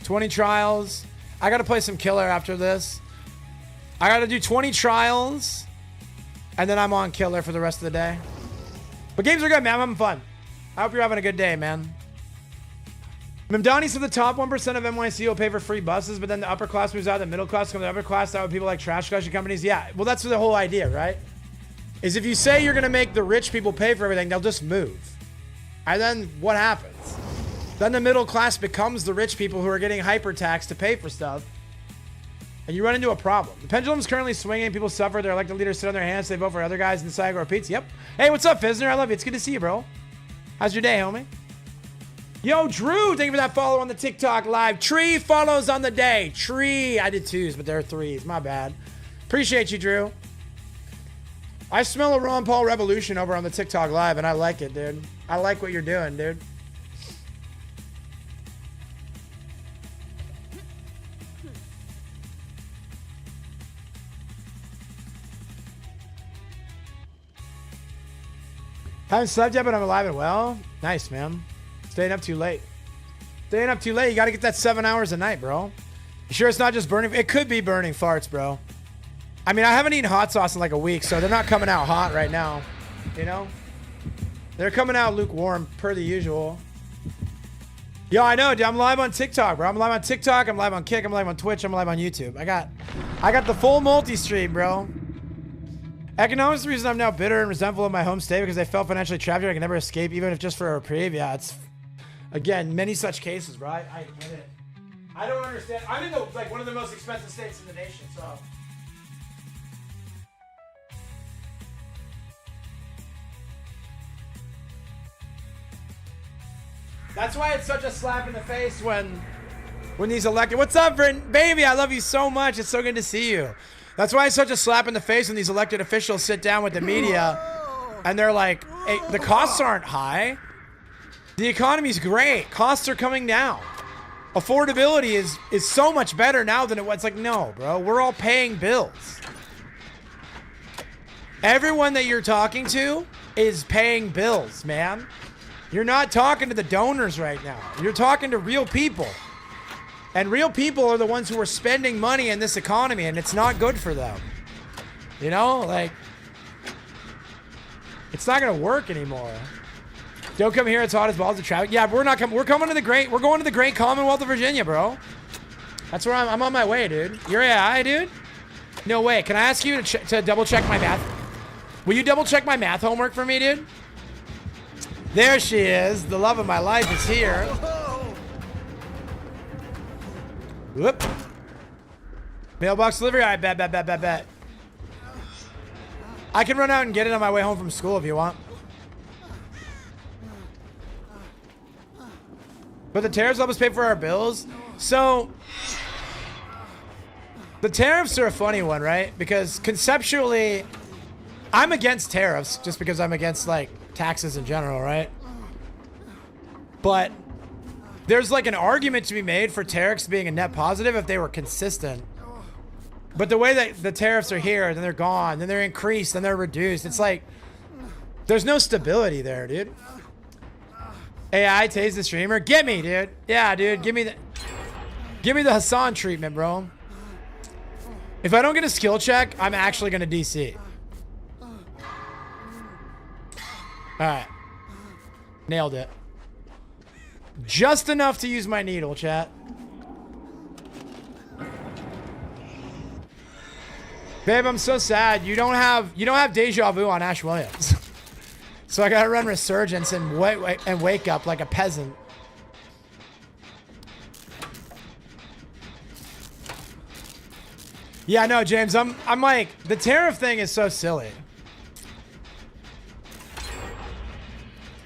$20 trials. I got to play some killer after this. I got to do 20 trials, and then I'm on killer for the rest of the day. But games are good, man. I'm having fun. I hope you're having a good day, man. Memdani said the top 1% of NYC will pay for free buses, but then the upper class moves out, the middle class comes to the upper class. That would people like trash collection companies. Yeah, well, that's the whole idea, right? Is if you say you're going to make the rich people pay for everything, they'll just move. And then what happens? Then the middle class becomes the rich people who are getting hyper taxed to pay for stuff. And you run into a problem. The pendulum's currently swinging. People suffer. Their elected leaders sit on their hands. They vote for other guys and decide to repeats. Yep. Hey, what's up, Fizner? I love you. It's good to see you, bro. How's your day, homie? Yo, Drew, thank you for that follow on the TikTok live. Tree follows on the day. Tree. I did 2s, but they're 3s. My bad. Appreciate you, Drew. I smell a Ron Paul revolution over on the TikTok live, and I like it, dude. I like what you're doing, dude. Haven't slept yet, but I'm alive and well. Nice, man. Staying up too late. Staying up too late. You got to get that 7 hours a night, bro. You sure it's not just burning? It could be burning farts, bro. I mean, I haven't eaten hot sauce in like a week, so they're not coming out hot right now. You know? They're coming out lukewarm, per the usual. Yo, I know, dude. I'm live on TikTok, bro. I'm live on TikTok. I'm live on Kick. I'm live on Twitch. I'm live on YouTube. I got the full multi-stream, bro. Economics is the reason I'm now bitter and resentful of my home state because I felt financially trapped here. I can never escape, even if just for a reprieve. Yeah, it's... Again, many such cases, bro. I get it. I don't understand. I'm in one of the most expensive states in the nation, so... That's why it's such a slap in the face when these elected... What's up, Britton? Baby, I love you so much. It's so good to see you. That's why it's such a slap in the face when these elected officials sit down with the media and they're like, hey, the costs aren't high. The economy's great. Costs are coming down. Affordability is so much better now than it was. It's like, no, bro. We're all paying bills. Everyone that you're talking to is paying bills, man. You're not talking to the donors right now. You're talking to real people. And real people are the ones who are spending money in this economy, and it's not good for them. You know, like, it's not going to work anymore. Don't come here. It's hot as balls to travel. Yeah, we're not coming. We're coming to the great. We're going to the great Commonwealth of Virginia, bro. That's where I'm on my way, dude. You're AI, dude? No way. Can I ask you to double check my math? Will you double check my math homework for me, dude? There she is. The love of my life is here. Whoop. Mailbox delivery. I bet. I can run out and get it on my way home from school if you want. But the tariffs help us pay for our bills. So the tariffs are a funny one, right? Because conceptually, I'm against tariffs just because I'm against like taxes in general, right? But there's like an argument to be made for tariffs being a net positive if they were consistent. But the way that the tariffs are here, then they're gone, then they're increased, then they're reduced. It's like there's no stability there, dude. AI tase the streamer. Get me, dude. Yeah, dude. Give me the Hassan treatment, bro. If I don't get a skill check, I'm actually gonna DC. Alright. Nailed it. Just enough to use my needle, chat. Babe, I'm so sad. You don't have deja vu on Ash Williams. So I gotta run Resurgence and wake up like a peasant. Yeah, no, James, I'm like, the tariff thing is so silly.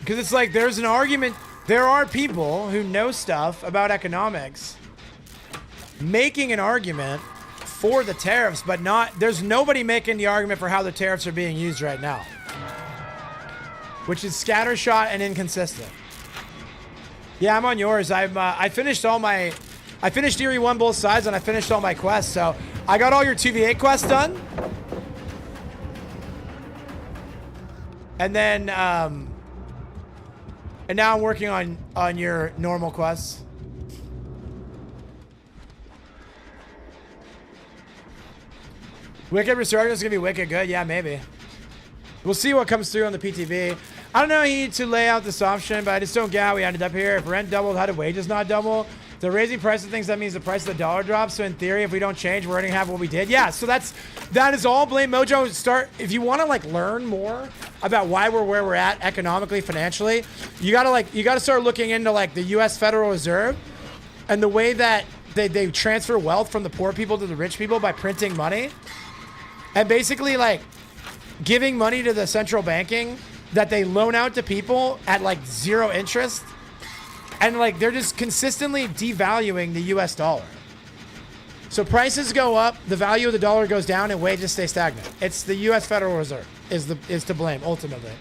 Because it's like, there's an argument, there are people who know stuff about economics making an argument for the tariffs, but there's nobody making the argument for how the tariffs are being used right now. Which is scattershot and inconsistent. Yeah, I'm on yours. I finished Eerie 1 both sides, and I finished all my quests, so I got all your 2v8 quests done. And then, and now I'm working on your normal quests. Wicked Resurgence is gonna be wicked good. Yeah, maybe. We'll see what comes through on the PTV. I don't know how you need to lay out this option, but I just don't get how we ended up here. If rent doubled, how did wages not double? If they're raising price of things, that means the price of the dollar drops. So in theory, if we don't change, we're earning half what we did. Yeah, so that is all Blame Mojo. If you want to like learn more about why we're where we're at economically, financially, you gotta start looking into like the U.S. Federal Reserve and the way that they transfer wealth from the poor people to the rich people by printing money, and basically like giving money to the central banking that they loan out to people at like 0 interest. And like, they're just consistently devaluing the US dollar. So prices go up, the value of the dollar goes down, and wages stay stagnant. It's the US Federal Reserve is to blame, ultimately.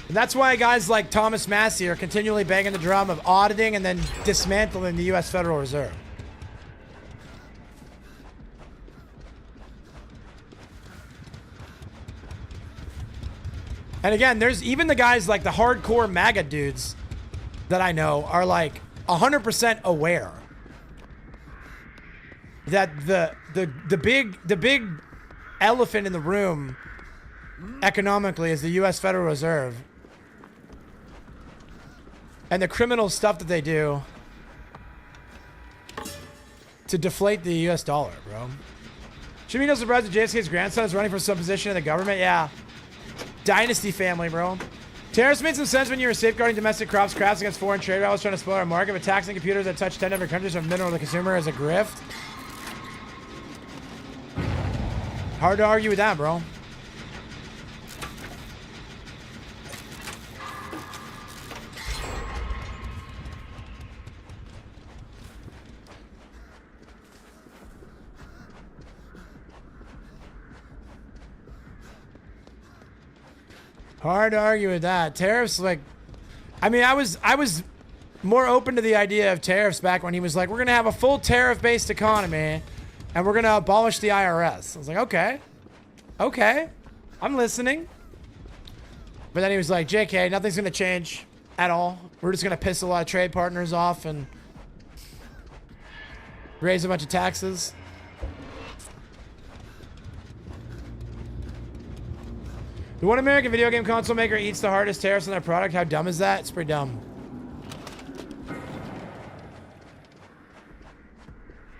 And that's why guys like Thomas Massey are continually banging the drum of auditing and then dismantling the US Federal Reserve. And again, there's even the guys like the hardcore MAGA dudes that I know are like 100% aware that the big elephant in the room economically is the US Federal Reserve and the criminal stuff that they do to deflate the US dollar, bro. Should be no surprise that JSK's grandson is running for some position in the government. Yeah. Dynasty family, bro. Tariffs made some sense when you were safeguarding domestic crops, crafts against foreign trade routes, trying to spoil our market, but taxing computers that touch 10 different countries from middle of the consumer is a grift. Hard to argue with that, bro. Hard to argue with that. Tariffs, like, I mean, I was more open to the idea of tariffs back when he was like, we're going to have a full tariff-based economy and we're going to abolish the IRS. I was like, okay, I'm listening. But then he was like, JK, nothing's going to change at all. We're just going to piss a lot of trade partners off and raise a bunch of taxes. The one American video game console maker eats the hardest tariffs on their product. How dumb is that? It's pretty dumb.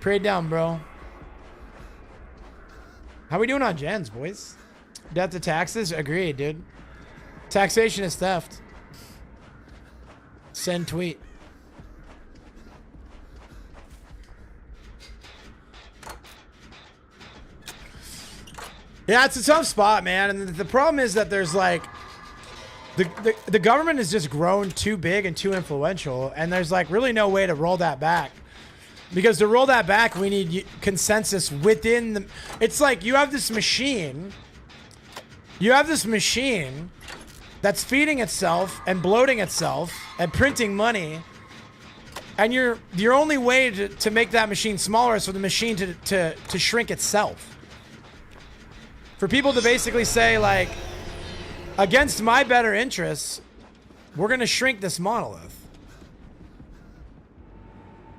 Pretty dumb, bro. How we doing on gens, boys? Death to taxes? Agreed, dude. Taxation is theft. Send tweet. Yeah, it's a tough spot, man. And the problem is that there's like the government has just grown too big and too influential, and there's like really no way to roll that back. Because to roll that back, we need consensus within the... It's like you have this machine. You have this machine that's feeding itself and bloating itself and printing money. And your only way to make that machine smaller is for the machine to shrink itself. For people to basically say, like, against my better interests, we're going to shrink this monolith.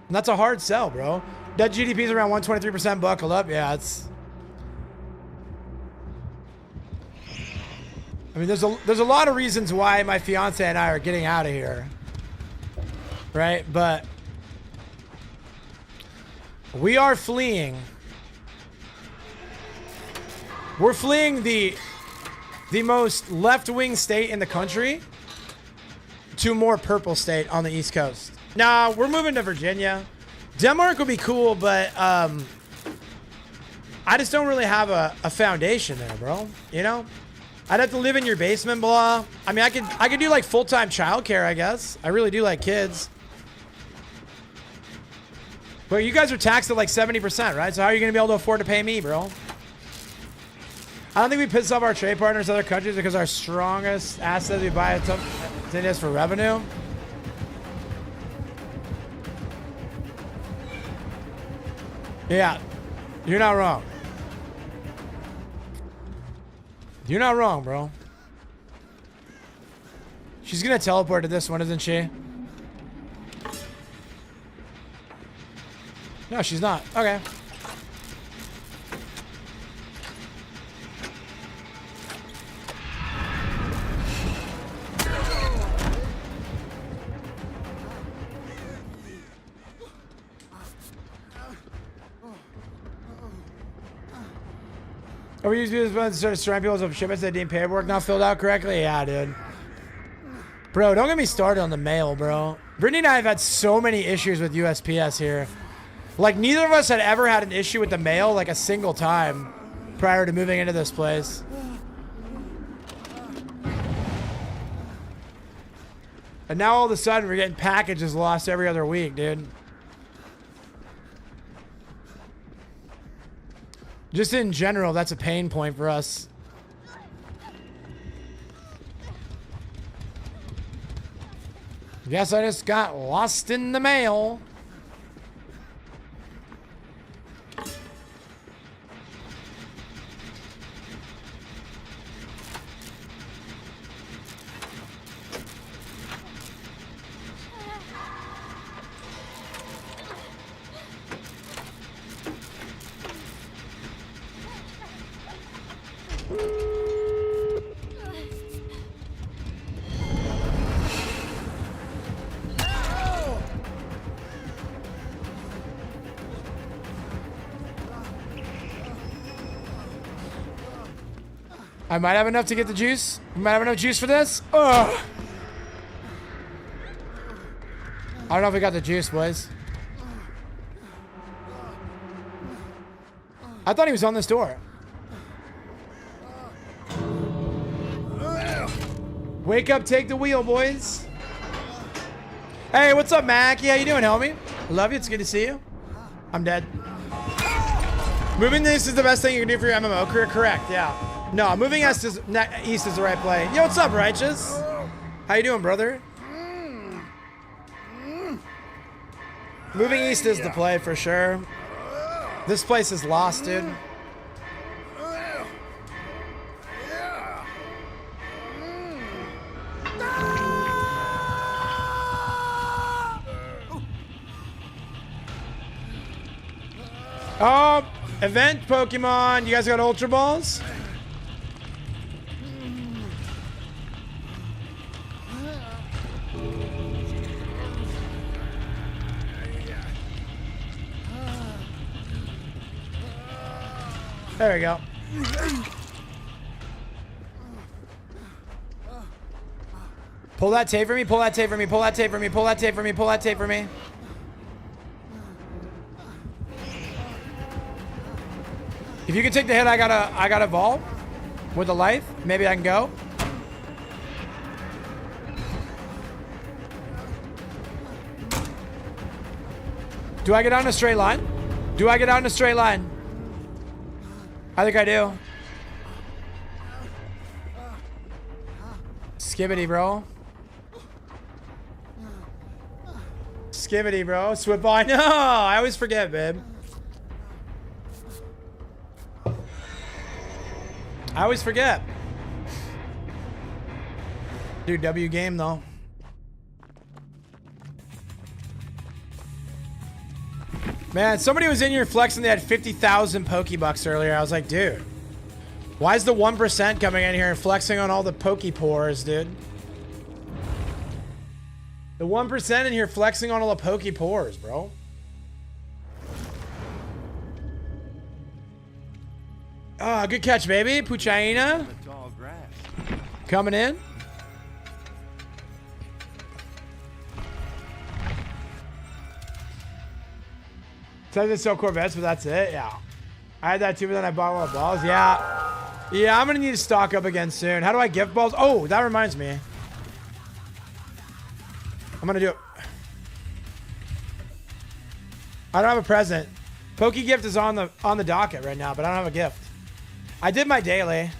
And that's a hard sell, bro. Debt GDP is around 123%. Buckle up. Yeah, it's... I mean, there's a lot of reasons why my fiance and I are getting out of here. Right? But we are fleeing. We're fleeing the most left-wing state in the country to a more purple state on the East Coast. Nah, we're moving to Virginia. Denmark would be cool, but I just don't really have a foundation there, bro. You know? I'd have to live in your basement, blah. I mean, I could do like full-time childcare, I guess. I really do like kids. But you guys are taxed at like 70%, right? So how are you going to be able to afford to pay me, bro? I don't think we piss off our trade partners in other countries because our strongest asset we buy is for revenue. Yeah, you're not wrong. You're not wrong, bro. She's gonna teleport to this one, isn't she? No, she's not. Okay. Are we using this to start destroying people's shipments that deemed paperwork not filled out correctly? Yeah, dude. Bro, don't get me started on the mail, bro. Brittany and I have had so many issues with USPS here. Like, neither of us had ever had an issue with the mail, like, a single time prior to moving into this place. And now all of a sudden we're getting packages lost every other week, dude. Just in general, that's a pain point for us. Guess I just got lost in the mail. I might have enough to get the juice. We might have enough juice for this. Ugh. I don't know if we got the juice, boys. I thought he was on this door. Wake up, take the wheel, boys. Hey, what's up, Mackie? How you doing, homie? Love you. It's good to see you. I'm dead. Moving this is the best thing you can do for your MMO career. Correct, yeah. No, moving east is the right play. Yo, what's up, Righteous? How you doing, brother? Moving east is the play for sure. This place is lost, dude. Oh, event Pokemon. You guys got Ultra Balls? There we go. Pull that tape for me, pull that tape for me, pull that tape for me, pull that tape for me, pull that tape for me. If you can take the hit, I gotta vault with the life. Maybe I can go. Do I get on a straight line? Do I get on a straight line? I think I do. Skibbity, bro. Skibbity, bro. Switball. No, I always forget, babe. I always forget. Dude, W game though. Man, somebody was in here flexing they had 50,000 Pokebucks earlier. I was like, dude, why is the 1% coming in here and flexing on all the Pokepores, dude? The 1% in here flexing on all the Pokepores, bro. Ah, good catch, baby. Puchaina. The tall grass. Coming in. Says it's so Corvettes, but that's it. Yeah. I had that too, but then I bought a lot of balls. Yeah. Yeah, I'm going to need to stock up again soon. How do I gift balls? Oh, that reminds me. I'm going to do it. I don't have a present. Poke gift is on the docket right now, but I don't have a gift. I did my daily.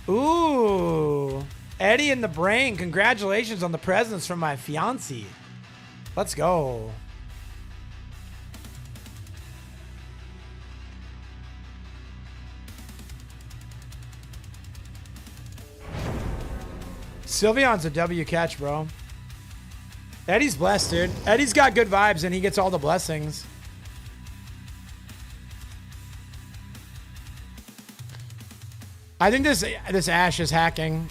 Ooh. Eddie in the brain. Congratulations on the presents from my fiancé. Let's go. Sylveon's a W catch, bro. Eddie's blessed, dude. Eddie's got good vibes and he gets all the blessings. I think this Ash is hacking.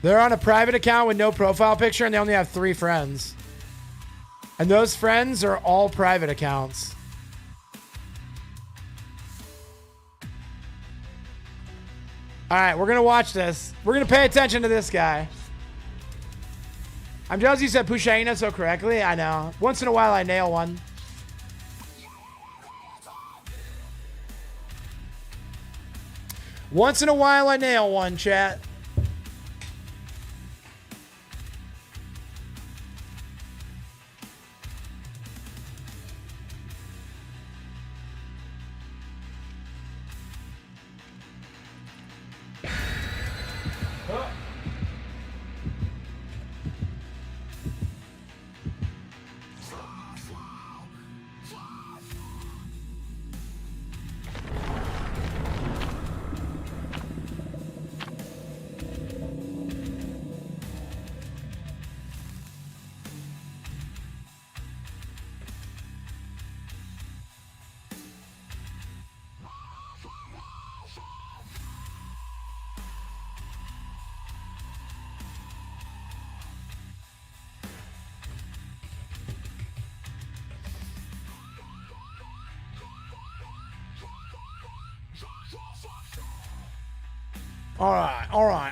They're on a private account with no profile picture and they only have 3 friends. And those friends are all private accounts. All right, we're going to watch this. We're going to pay attention to this guy. I'm jealous you said Puchaina so correctly. I know. Once in a while, I nail one. Once in a while, I nail one, chat.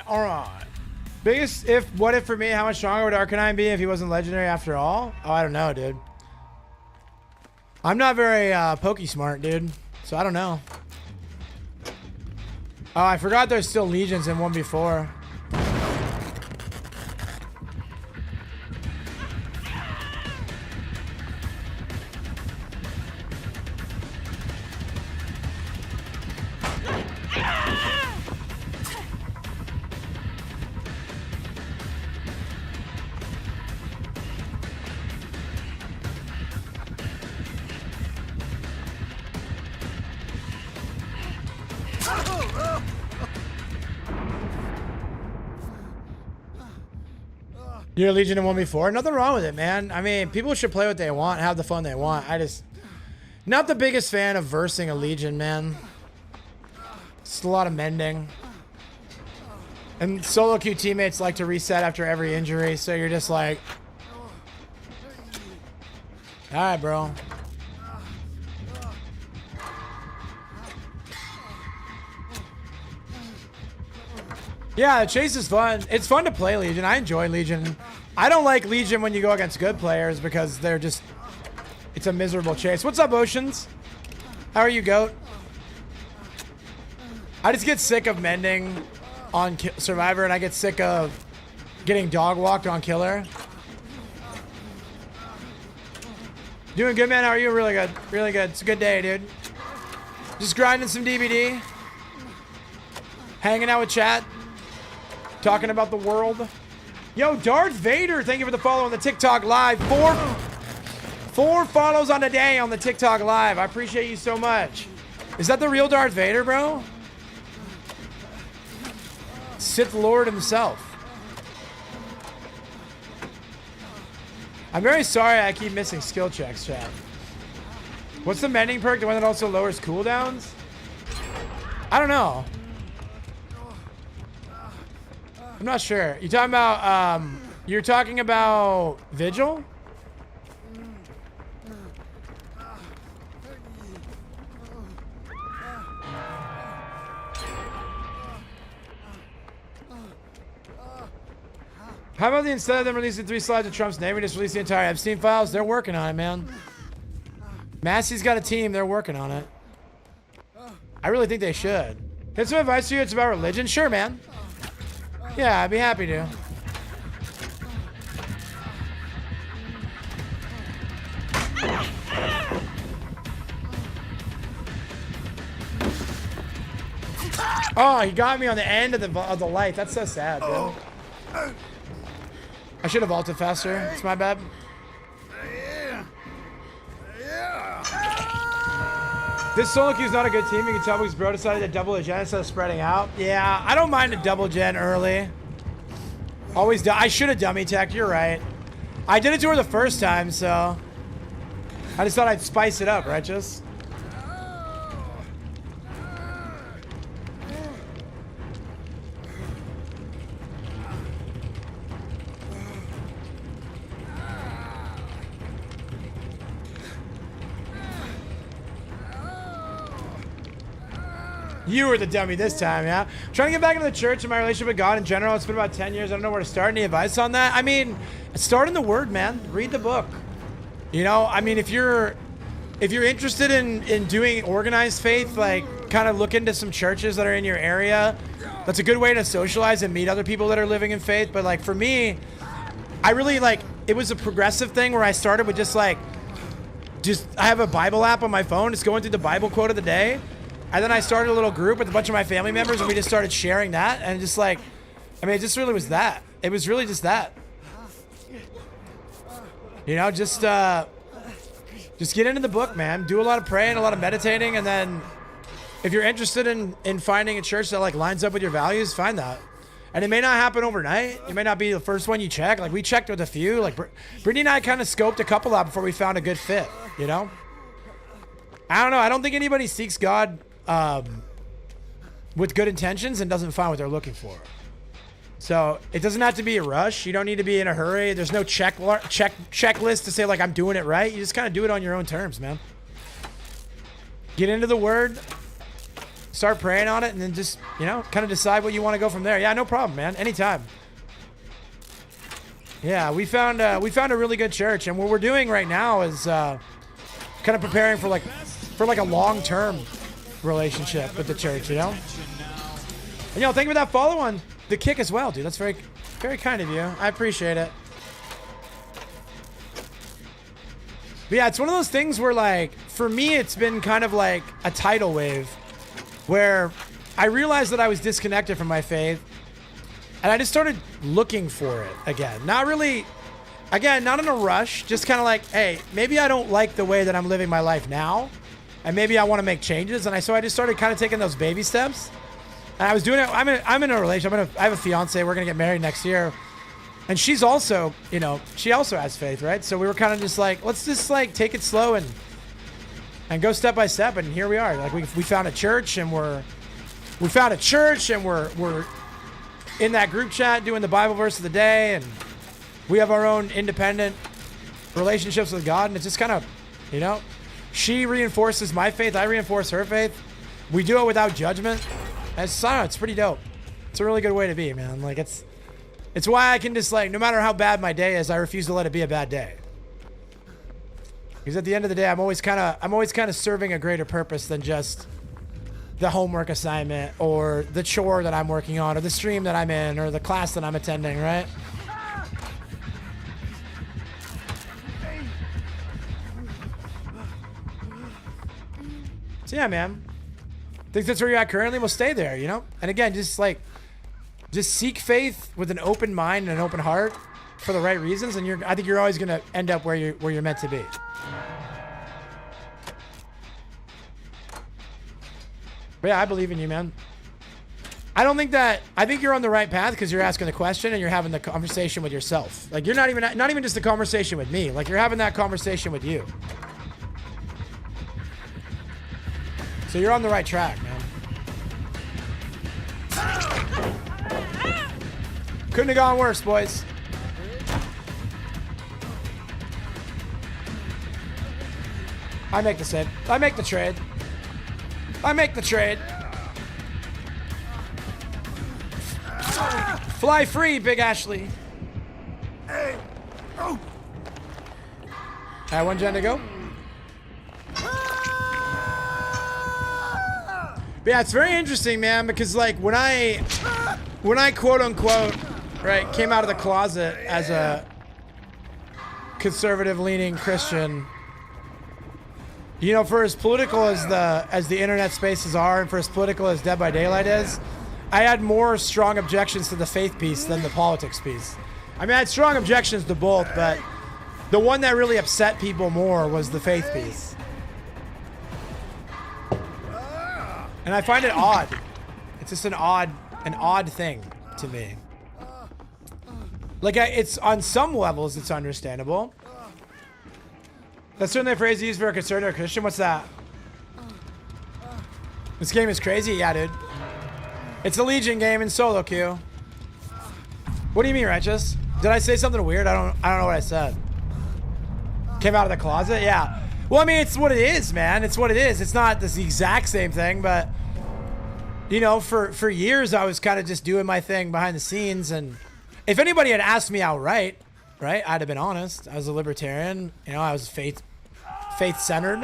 All right. Biggest what if for me, how much stronger would Arcanine be if he wasn't legendary after all? Oh, I don't know, dude. I'm not very Poke smart, dude. So I don't know. Oh, I forgot there's still legions in 1v4. You're a Legion in 1v4? Nothing wrong with it, man. I mean, people should play what they want, have the fun they want. Not the biggest fan of versing a Legion, man. It's a lot of mending. And solo queue teammates like to reset after every injury, so you're just like... Alright, bro. Yeah, Chase is fun. It's fun to play Legion. I enjoy Legion. I don't like Legion when you go against good players because they're just... It's a miserable chase. What's up, Oceans? How are you, Goat? I just get sick of mending on Survivor, and I get sick of getting dog walked on Killer. Doing good, man. How are you? Really good. Really good. It's a good day, dude. Just grinding some DVD. Hanging out with chat. Talking about the world. Yo, Darth Vader, thank you for the follow on the TikTok live. Four follows on the day on the TikTok live. I appreciate you so much. Is that the real Darth Vader, bro? Sith Lord himself. I'm very sorry I keep missing skill checks, chat. What's the mending perk? The one that also lowers cooldowns? I don't know. I'm not sure. You're talking about Vigil? How about instead of them releasing 3 slides of Trump's name, we just release the entire Epstein files? They're working on it, man. Massey's got a team. They're working on it. I really think they should. Get some advice to you. It's about religion. Sure, man. Yeah, I'd be happy to. Oh, he got me on the end of the light. That's so sad, bro. I should have vaulted faster. It's my bad. This solo queue's not a good team. You can tell because bro decided to double a gen instead of spreading out. Yeah, I don't mind a double gen early. Always I should have dummy tech. You're right. I did it to her the first time, so I just thought I'd spice it up, Righteous. You were the dummy this time, yeah? Trying to get back into the church and my relationship with God in general. It's been about 10 years. I don't know where to start. Any advice on that? I mean, start in the Word, man. Read the book. You know, I mean, if you're interested in doing organized faith, like kind of look into some churches that are in your area. That's a good way to socialize and meet other people that are living in faith. But like for me, I really it was a progressive thing where I started with I have a Bible app on my phone. It's going through the Bible quote of the day. And then I started a little group with a bunch of my family members, and we just started sharing that. And it just really was that. It was really just that. You know, just get into the book, man. Do a lot of praying, a lot of meditating, and then if you're interested in finding a church that lines up with your values, find that. And it may not happen overnight. It may not be the first one you check. Like we checked with a few. Like Brittany and I kind of scoped a couple out before we found a good fit. You know. I don't know. I don't think anybody seeks God with good intentions and doesn't find what they're looking for. So it doesn't have to be a rush. You don't need to be in a hurry. There's no checklist to say I'm doing it right. You just kind of do it on your own terms, man. Get into the Word, start praying on it, and then just kind of decide what you want to go from there. Yeah, no problem, man. Anytime. Yeah, we found a really good church, and what we're doing right now is kind of preparing for a long-term relationship with the church, you know? And thank you for that follow on the kick as well, dude. That's very, very kind of you. I appreciate it. But yeah, it's one of those things where for me, it's been kind of like a tidal wave where I realized that I was disconnected from my faith and I just started looking for it again. Not really, not in a rush, just kind of hey, maybe I don't like the way that I'm living my life now. And maybe I want to make changes. And so I just started kind of taking those baby steps. And I was doing it. I'm in a relationship. I have a fiance. We're going to get married next year. And she's also, she also has faith, right? So we were kind of just let's just take it slow and go step by step. And here we are. We found a church and we're in that group chat doing the Bible verse of the day. And we have our own independent relationships with God. And it's just kind of, she reinforces my faith. I reinforce her faith. We do it without judgment. It's pretty dope. It's a really good way to be, man. Like it's why I can just like, no matter how bad my day is, I refuse to let it be a bad day. Because at the end of the day, I'm always kind of serving a greater purpose than just the homework assignment or the chore that I'm working on or the stream that I'm in or the class that I'm attending, right? So yeah, man. Think that's where you're at currently? We'll stay there, you know? And again, just seek faith with an open mind and an open heart for the right reasons, and I think you're always gonna end up where you're meant to be. But yeah, I believe in you, man. I think you're on the right path because you're asking the question and you're having the conversation with yourself. Like you're not even just a conversation with me. Like you're having that conversation with you. So you're on the right track, man. Couldn't have gone worse, boys. I make the save. I make the trade. I make the trade. Fly free, Big Ashley. Hey! Oh! All right, one gen to go. But yeah, it's very interesting, man, because like when I quote unquote, right, came out of the closet as a conservative leaning Christian, you know, for as political as the internet spaces are and for as political as Dead by Daylight is, I had more strong objections to the faith piece than the politics piece. I mean, I had strong objections to both, but the one that really upset people more was the faith piece. And I find it odd. It's just an odd thing to me. Like, it's on some levels, it's understandable. That's certainly a phrase used for a conservative Christian. What's that? This game is crazy? Yeah, dude. It's a Legion game in solo queue. What do you mean, Righteous? Did I say something weird? I don't know what I said. Came out of the closet? Yeah. Well, I mean, it's what it is, man. It's what it is. It's not the exact same thing, but you know, for years I was kind of just doing my thing behind the scenes, and if anybody had asked me outright, right, I'd have been honest. I was a libertarian. You know, I was faith-centered.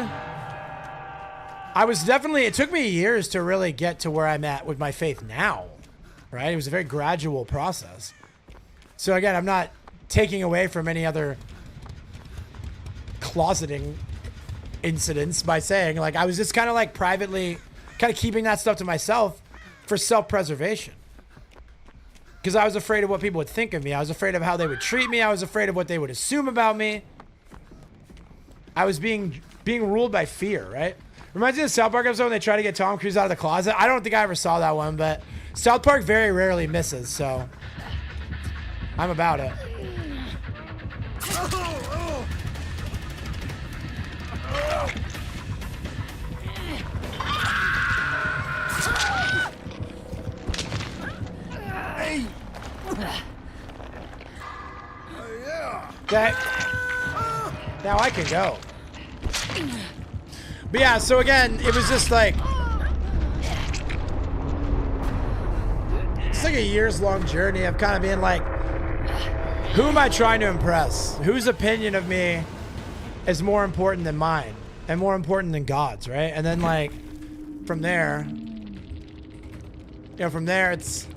I was definitely, it took me years to really get to where I'm at with my faith now, right? It was a very gradual process. So again, I'm not taking away from any other closeting incidents by saying, like, I was just kind of like privately kind of keeping that stuff to myself for self-preservation. Because I was afraid of what people would think of me. I was afraid of how they would treat me. I was afraid of what they would assume about me. I was being ruled by fear, right? Reminds me of the South Park episode when they try to get Tom Cruise out of the closet. I don't think I ever saw that one, but South Park very rarely misses, so I'm about it. Hey! Okay. Now I can go. But yeah, so again, it was just like, it's like a years-long journey of kind of being like, who am I trying to impress? Whose opinion of me is more important than mine and more important than God's, right? And then like, from there, it's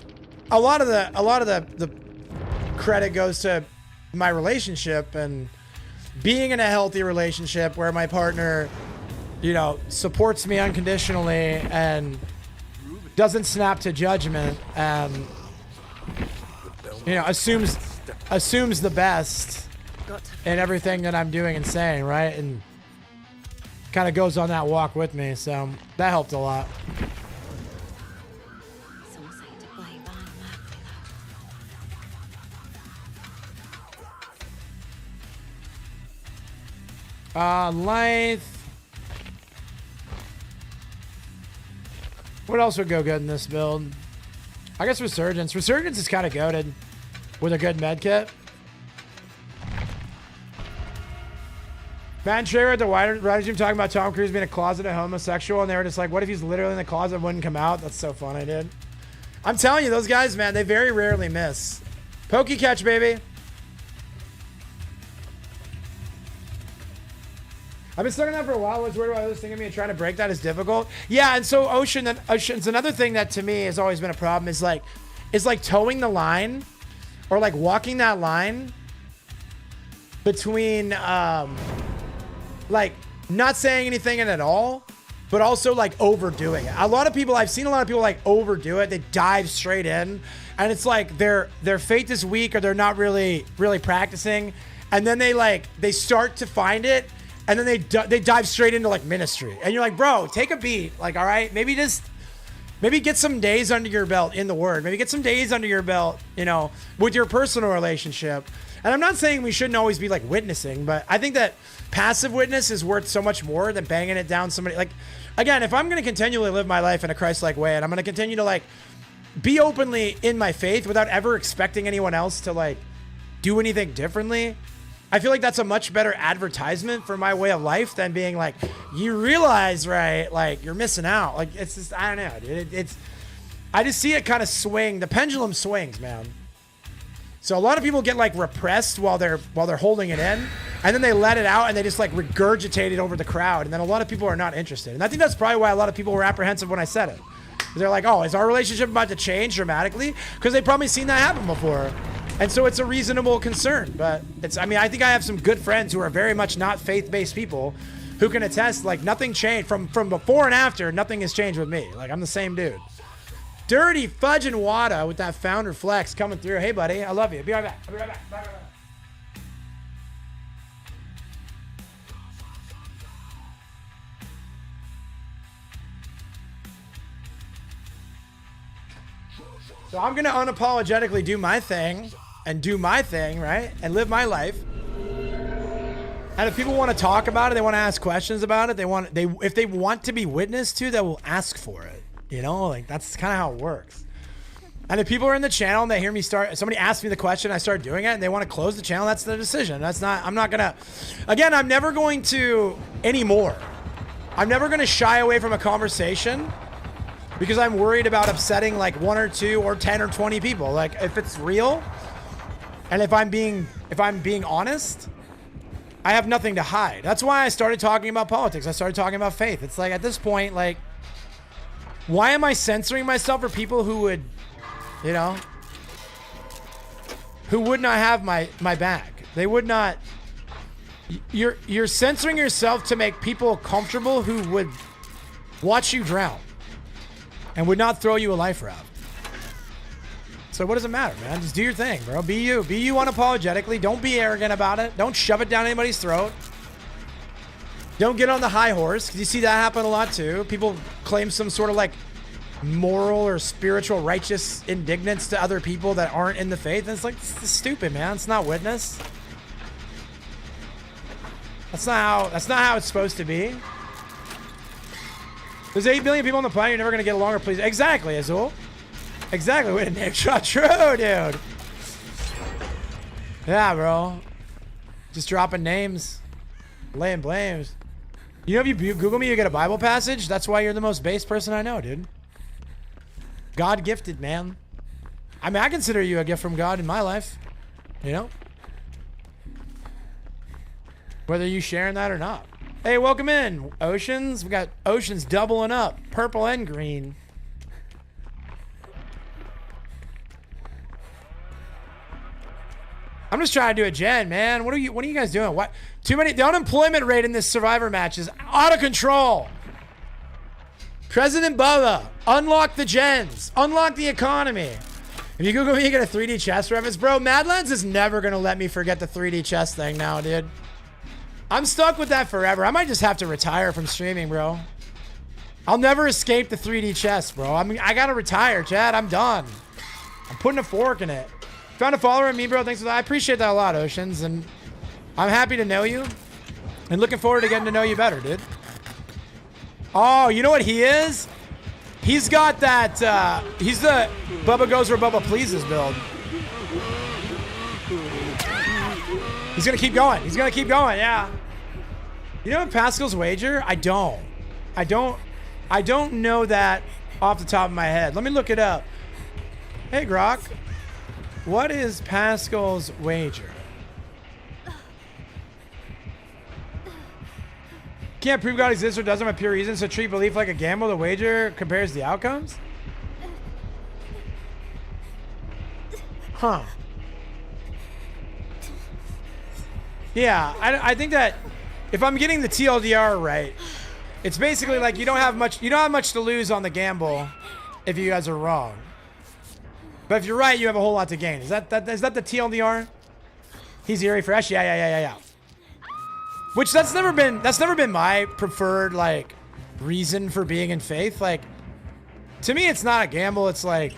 a lot of the credit goes to my relationship and being in a healthy relationship where my partner, you know, supports me unconditionally and doesn't snap to judgment and, you know, assumes the best in everything that I'm doing and saying, right? And kind of goes on that walk with me. So that helped a lot. Life. What else would go good in this build? I guess Resurgence. Resurgence is kind of goated with a good med kit. Matt and Trey were at the Riders Room talking about Tom Cruise being a closeted homosexual, and they were just like, what if he's literally in the closet and wouldn't come out? That's so funny, dude. I'm telling you, those guys, man, they very rarely miss. Pokey catch, baby. I've been stuck on that for a while. I was worried about others thinking of me and trying to break that is difficult. Yeah, and so Ocean's another thing that to me has always been a problem is like towing the line or like walking that line between like not saying anything at all, but also like overdoing it. I've seen a lot of people like overdo it. They dive straight in and it's like their faith is weak or they're not really practicing. And then they start to find it. And then they dive straight into like ministry. And you're like, bro, take a beat. Like, all right, maybe get some days under your belt in the word. Maybe get some days under your belt, you know, with your personal relationship. And I'm not saying we shouldn't always be like witnessing, but I think that passive witness is worth so much more than banging it down somebody. Like, again, if I'm going to continually live my life in a Christ-like way and I'm going to continue to like be openly in my faith without ever expecting anyone else to like do anything differently, I feel like that's a much better advertisement for my way of life than being like, you realize, right? Like you're missing out. Like it's just, I don't know, dude. I just see it kind of swing. The pendulum swings, man. So a lot of people get like repressed while they're holding it in, and then they let it out and they just like regurgitate it over the crowd. And then a lot of people are not interested. And I think that's probably why a lot of people were apprehensive when I said it. They're like, oh, is our relationship about to change dramatically? Because they've probably seen that happen before. And so it's a reasonable concern, but I think I have some good friends who are very much not faith-based people who can attest, like nothing changed from before and after. Nothing has changed with me. Like I'm the same dude. Dirty Fudge and Wada with that founder flex coming through. Hey buddy, I love you. Be right back. I'll be right back. Bye. So I'm going to unapologetically do my thing, right? And live my life. And if people want to talk about it, they want to ask questions about it, if they want to be witnessed to, they will ask for it. You know, like that's kind of how it works. And if people are in the channel and they hear me somebody asks me the question, I start doing it and they want to close the channel, that's their decision. I'm never going to anymore. I'm never going to shy away from a conversation because I'm worried about upsetting like 1 or 2 or 10 or 20 people. Like if it's real and if I'm being honest, I have nothing to hide. That's why I started talking about politics. I started talking about faith. It's like at this point, like, why am I censoring myself for people who would, you know, who would not have my back? They would not. You're censoring yourself to make people comfortable who would watch you drown and would not throw you a life raft. So what does it matter, man? Just do your thing, bro. Be you. Be you unapologetically. Don't be arrogant about it. Don't shove it down anybody's throat. Don't get on the high horse, because you see that happen a lot too. People claim some sort of like moral or spiritual righteous indignance to other people that aren't in the faith. And it's like, it's stupid, man. It's not witness. That's not how it's supposed to be. There's 8 billion people on the planet. You're never going to get along or please. Exactly, Azul. Exactly. Wait a minute. True, dude. Yeah, bro. Just dropping names. Laying blames. You know, if you Google me, you get a Bible passage. That's why you're the most base person I know, dude. God gifted, man. I mean, I consider you a gift from God in my life. You know? Whether you sharing that or not. Hey, welcome in, Oceans. We got Oceans doubling up. Purple and green. I'm just trying to do a gen, man. What are you guys doing? What? Too many. The unemployment rate in this Survivor match is out of control. President Bubba, unlock the gens. Unlock the economy. If you Google me, you get a 3D chess reference. Bro, Madlands is never going to let me forget the 3D chess thing now, dude. I'm stuck with that forever. I might just have to retire from streaming, bro. I'll never escape the 3D chess, bro. I mean, I got to retire, Chad. I'm done. I'm putting a fork in it. Found a follower in me, bro. Thanks for that. I appreciate that a lot, Oceans. And I'm happy to know you. And looking forward to getting to know you better, dude. Oh, you know what he is? He's got that, he's the Bubba goes where Bubba pleases build. He's going to keep going. He's going to keep going, yeah. You know what Pascal's wager? I don't know that off the top of my head. Let me look it up. Hey, Grok. What is Pascal's wager? Can't prove God exists or doesn't have pure reason, so treat belief like a gamble. The wager compares the outcomes? Huh. Yeah, I think that if I'm getting the TLDR right, it's basically like you don't have much to lose on the gamble if you guys are wrong. But if you're right, you have a whole lot to gain. Is that the TLDR? He's eerie fresh? Yeah. Which that's never been my preferred like reason for being in faith. Like to me it's not a gamble, it's like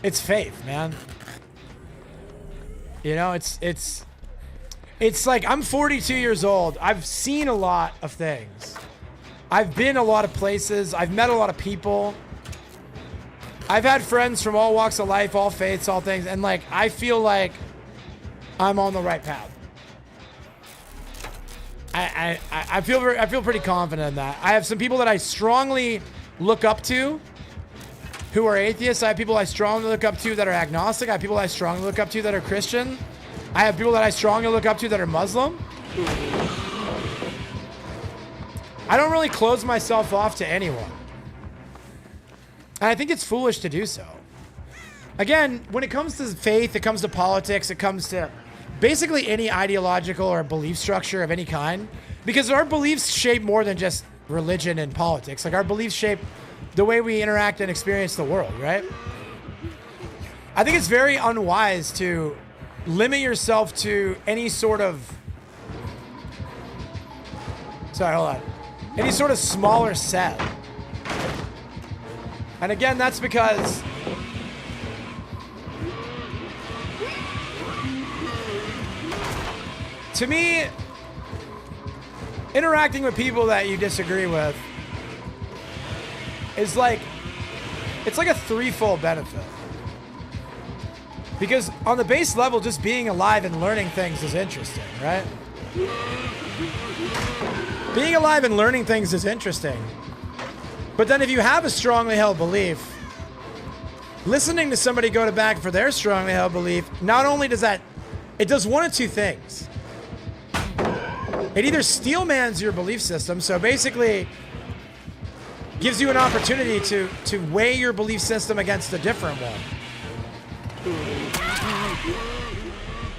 it's faith, man. You know, it's like I'm 42 years old. I've seen a lot of things. I've been a lot of places. I've met a lot of people. I've had friends from all walks of life, all faiths, all things, and like I feel like I'm on the right path. I feel pretty confident in that. I have some people that I strongly look up to who are atheists. I have people I strongly look up to that are agnostic. I have people I strongly look up to that are Christian. I have people that I strongly look up to that are Muslim. I don't really close myself off to anyone. And I think it's foolish to do so. Again, when it comes to faith, it comes to politics, it comes to basically any ideological or belief structure of any kind. Because our beliefs shape more than just religion and politics. Like our beliefs shape the way we interact and experience the world, right? I think it's very unwise to limit yourself to any sort of... Sorry, hold on. Any sort of smaller set. And again, that's because to me, interacting with people that you disagree with is like, it's like a threefold benefit. Because on the base level, just being alive and learning things is interesting, right? Being alive and learning things is interesting. But then if you have a strongly held belief, listening to somebody go to bat for their strongly held belief, not only does that, it does one of two things. It either steelmans your belief system, so basically gives you an opportunity to weigh your belief system against a different one.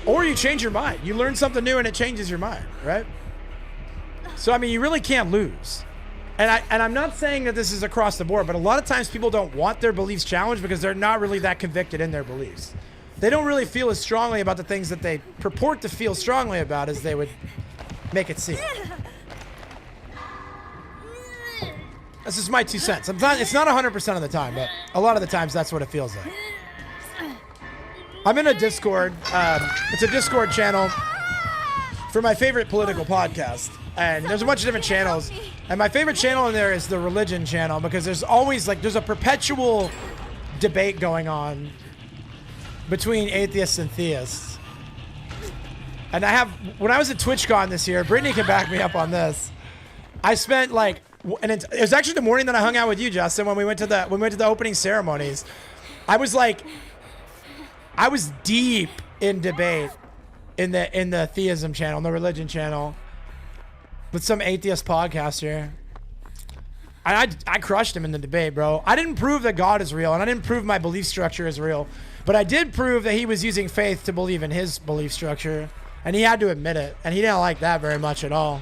Or you change your mind. You learn something new and it changes your mind, right? So, I mean, you really can't lose. And I'm not saying that this is across the board, but a lot of times people don't want their beliefs challenged because they're not really that convicted in their beliefs. They don't really feel as strongly about the things that they purport to feel strongly about as they would make it seem. That's just my 2 cents. It's not 100% of the time, but a lot of the times that's what it feels like. I'm in a Discord. It's a Discord channel for my favorite political podcast. And there's a bunch of different channels. And my favorite channel in there is the religion channel because there's always like, there's a perpetual debate going on between atheists and theists. And when I was at TwitchCon this year, Brittany can back me up on this. I spent like, and it was actually the morning that I hung out with you, Justin, when we went to the opening ceremonies. I was deep in debate in the theism channel, in the religion channel, with some atheist podcaster. And I crushed him in the debate, bro. I didn't prove that God is real, and I didn't prove my belief structure is real, but I did prove that he was using faith to believe in his belief structure, and he had to admit it, and he didn't like that very much at all.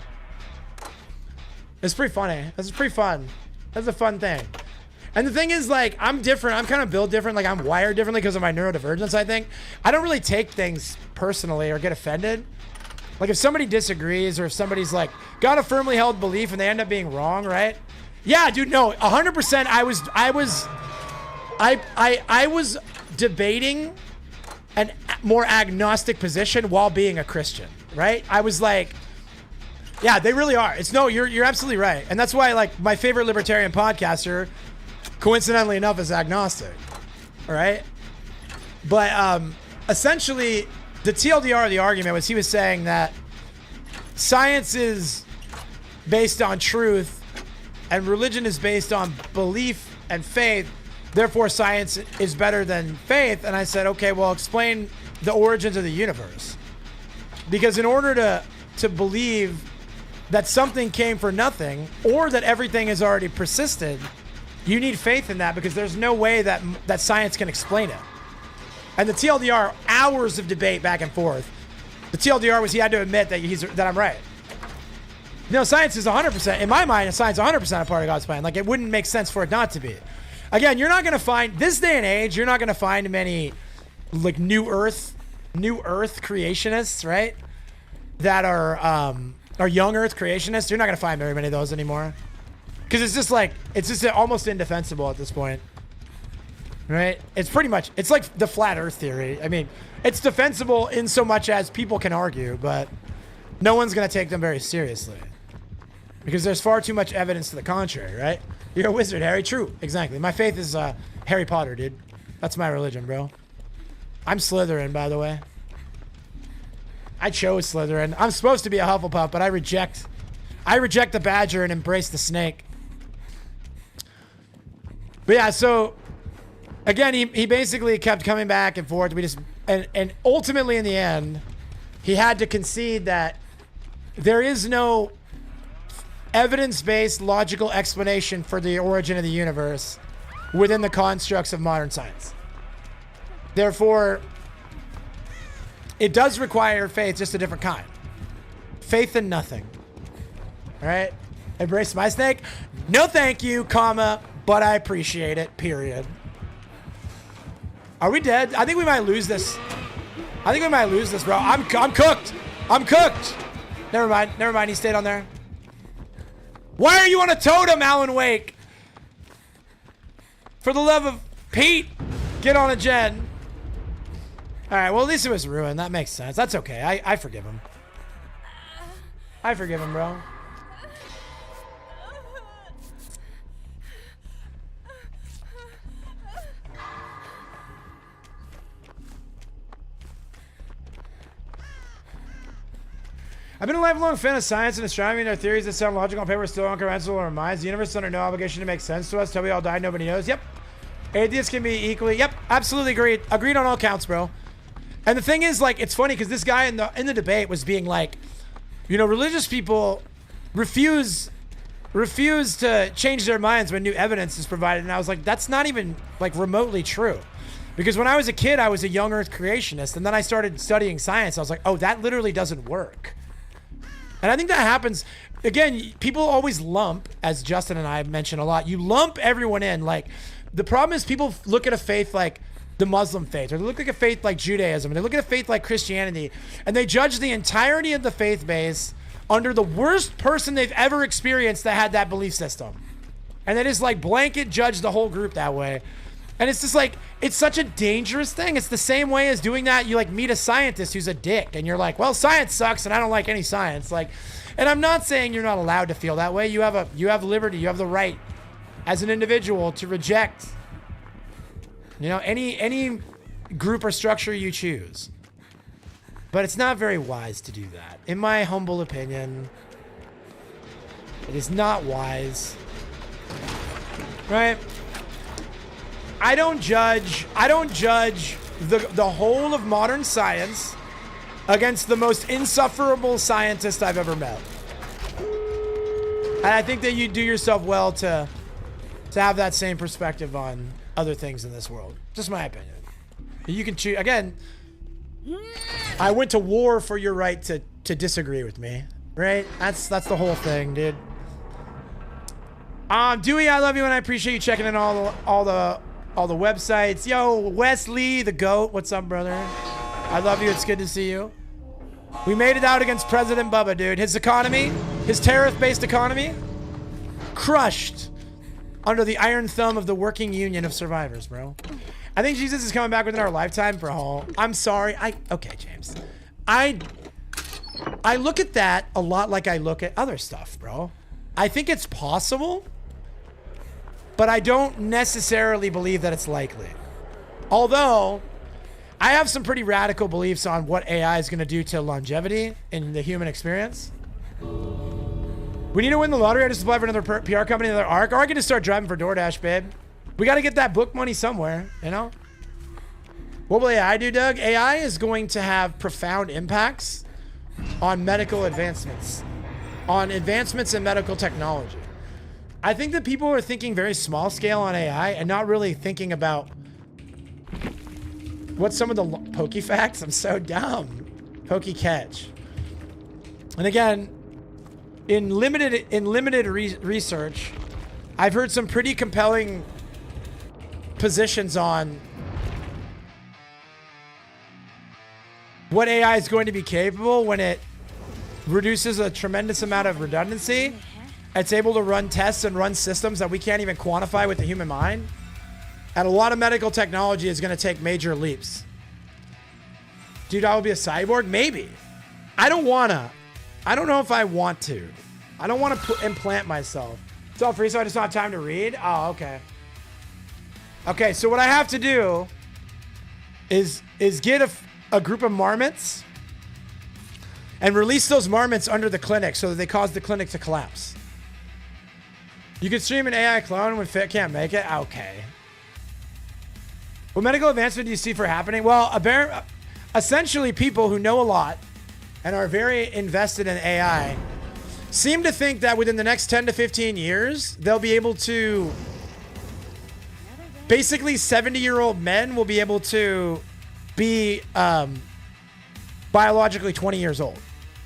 It's pretty funny. It's pretty fun. That's a fun thing. And the thing is, like, I'm different. I'm kind of built different. Like, I'm wired differently because of my neurodivergence, I think. I don't really take things personally or get offended. Like, if somebody disagrees or if somebody's, like, got a firmly held belief and they end up being wrong, right? Yeah, dude, no, 100%. I was debating a more agnostic position while being a Christian, right? I was like, yeah, they really are. You're absolutely right. And that's why, like, my favorite libertarian podcaster, coincidentally enough, is agnostic, all right? But essentially, the TLDR of the argument was he was saying that science is based on truth and religion is based on belief and faith, therefore science is better than faith. And I said, okay, well, explain the origins of the universe. Because in order to believe that something came for nothing or that everything has already persisted, you need faith in that, because there's no way that science can explain it. And the TLDR, hours of debate back and forth. The TLDR was he had to admit that I'm right. No, science is 100%. In my mind, science is 100% a part of God's plan. Like, it wouldn't make sense for it not to be. Again, you're not going to find, this day and age, you're not going to find many, like, new Earth creationists, right? That are young Earth creationists. You're not going to find very many of those anymore. Because it's just almost indefensible at this point. Right? It's pretty much, it's like the flat Earth theory. I mean, it's defensible in so much as people can argue, but no one's going to take them very seriously. Because there's far too much evidence to the contrary, right? You're a wizard, Harry. True. Exactly. My faith is Harry Potter, dude. That's my religion, bro. I'm Slytherin, by the way. I chose Slytherin. I'm supposed to be a Hufflepuff, but I reject the badger and embrace the snake. But yeah, so again, he basically kept coming back and forth. And ultimately in the end, he had to concede that there is no evidence-based logical explanation for the origin of the universe within the constructs of modern science. Therefore, it does require faith, just a different kind. Faith in nothing. All right? Embrace my snake? No thank you, comma, but I appreciate it, period. Are we dead? I think we might lose this. Bro. I'm cooked. I'm cooked. Never mind. He stayed on there. Why are you on a totem, Alan Wake? For the love of Pete, get on a gen. All right, well, at least it was ruined. That makes sense. That's okay. I forgive him. I forgive him, bro. I've been a lifelong fan of science and astronomy, and our theories that sound logical on paper are still incomprehensible in our minds. The universe is under no obligation to make sense to us. Till we all die, nobody knows. Yep. Atheists can be equally. Yep. Absolutely agreed. Agreed on all counts, bro. And the thing is, like, it's funny because this guy in the debate was being like, you know, religious people refuse to change their minds when new evidence is provided. And I was like, that's not even like remotely true. Because when I was a kid, I was a young Earth creationist, and then I started studying science. I was like, oh, that literally doesn't work. And I think that happens, again, people always lump, as Justin and I mentioned a lot, you lump everyone in. Like, the problem is people look at a faith like the Muslim faith, or they look at a faith like Judaism, and they look at a faith like Christianity, and they judge the entirety of the faith base under the worst person they've ever experienced that had that belief system. And they just like blanket judge the whole group that way. And it's just like, it's such a dangerous thing. It's the same way as doing that. You like meet a scientist who's a dick and you're like, well, science sucks and I don't like any science. Like, and I'm not saying you're not allowed to feel that way. You have liberty. You have the right as an individual to reject, you know, any group or structure you choose. But it's not very wise to do that. In my humble opinion, it is not wise. Right? I don't judge the whole of modern science against the most insufferable scientist I've ever met. And I think that you do yourself well to have that same perspective on other things in this world. Just my opinion. You can choose. Again, I went to war for your right to disagree with me, right? That's the whole thing, dude. Dewey, I love you and I appreciate you checking in all the websites. Yo, Wesley, the GOAT. What's up, brother? I love you. It's good to see you. We made it out against President Bubba, dude. His economy, his tariff-based economy, crushed under the iron thumb of the working union of survivors, bro. I think Jesus is coming back within our lifetime, bro. I'm sorry. Okay, James. I look at that a lot like I look at other stuff, bro. I think it's possible, but I don't necessarily believe that it's likely. Although, I have some pretty radical beliefs on what AI is going to do to longevity in the human experience. We need to win the lottery. I just applied for another PR company, another ARC, or I can just start driving for DoorDash, babe. We got to get that book money somewhere, you know? What will AI do, Doug? AI is going to have profound impacts on medical advancements, on advancements in medical technology. I think that people are thinking very small scale on AI and not really thinking about what's some of the pokey facts. I'm so dumb. Pokey catch. And again, in limited research, I've heard some pretty compelling positions on what AI is going to be capable when it reduces a tremendous amount of redundancy. It's able to run tests and run systems that we can't even quantify with the human mind. And a lot of medical technology is going to take major leaps. Dude, I will be a cyborg? Maybe. I don't know if I want to. I don't want to implant myself. It's all free, so I just don't have time to read? Oh, okay. Okay, so what I have to do is get a group of marmots and release those marmots under the clinic so that they cause the clinic to collapse. You can stream an AI clone when Fit can't make it? Okay. What medical advancement do you see for happening? Well, essentially people who know a lot and are very invested in AI seem to think that within the next 10 to 15 years, they'll be able to... Basically, 70-year-old men will be able to be biologically 20 years old.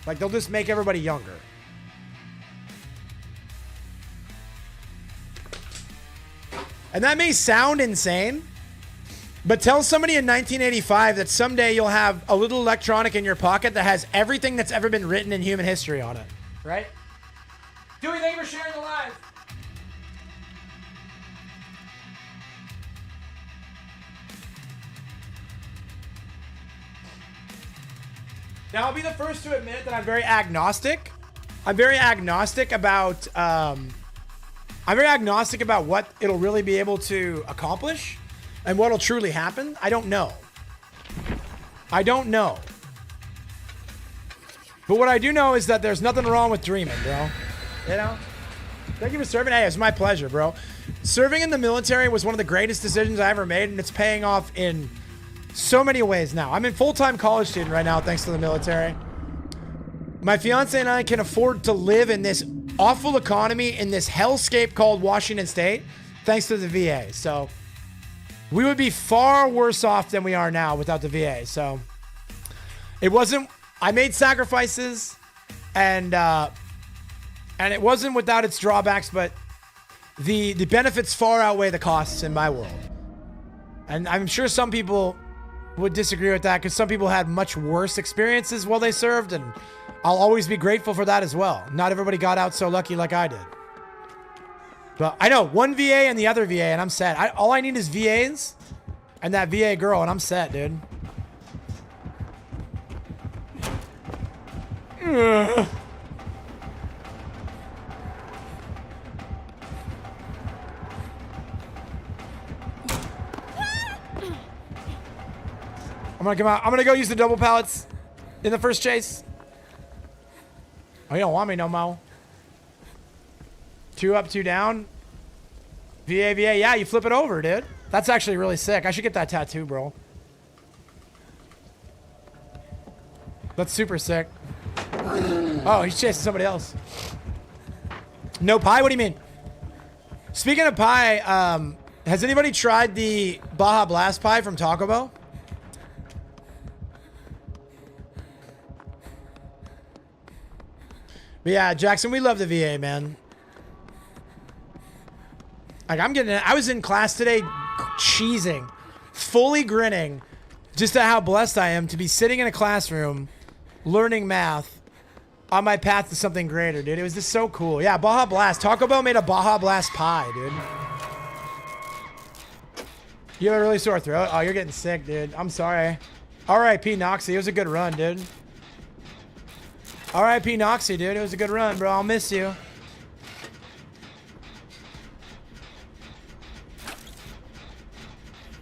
Like, they'll just make everybody younger. And that may sound insane, but tell somebody in 1985 that someday you'll have a little electronic in your pocket that has everything that's ever been written in human history on it. Right? Dewey, thank you for sharing the live. Now, I'll be the first to admit that I'm very agnostic. I'm very agnostic about what it'll really be able to accomplish and what'll truly happen. I don't know. But what I do know is that there's nothing wrong with dreaming, bro. You know? Thank you for serving. Hey, it's my pleasure, bro. Serving in the military was one of the greatest decisions I ever made, and it's paying off in so many ways now. I'm a full-time college student right now, thanks to the military. My fiance and I can afford to live in this awful economy in this hellscape called Washington State, thanks to the VA. So we would be far worse off than we are now without the VA. So I made sacrifices, and it wasn't without its drawbacks, but the benefits far outweigh the costs in my world. And I'm sure some people would disagree with that because some people had much worse experiences while they served, and I'll always be grateful for that as well. Not everybody got out so lucky like I did. But I know one VA and the other VA, and I'm set. All I need is VAs and that VA girl, and I'm set, dude. Ugh. I'm gonna come out. I'm gonna go use the double pallets in the first chase. Oh, you don't want me no more. 2 up, 2 down. VA. Yeah, you flip it over, dude. That's actually really sick. I should get that tattoo, bro. That's super sick. Oh, he's chasing somebody else. No pie? What do you mean? Speaking of pie, has anybody tried the Baja Blast pie from Taco Bell? But yeah, Jackson, we love the VA, man. Like, I was in class today cheesing, fully grinning, just at how blessed I am to be sitting in a classroom learning math on my path to something greater, dude. It was just so cool. Yeah, Baja Blast. Taco Bell made a Baja Blast pie, dude. You have a really sore throat? Oh, you're getting sick, dude. I'm sorry. R.I.P. Noxie. It was a good run, dude. R.I.P. Noxie, dude. It was a good run, bro. I'll miss you.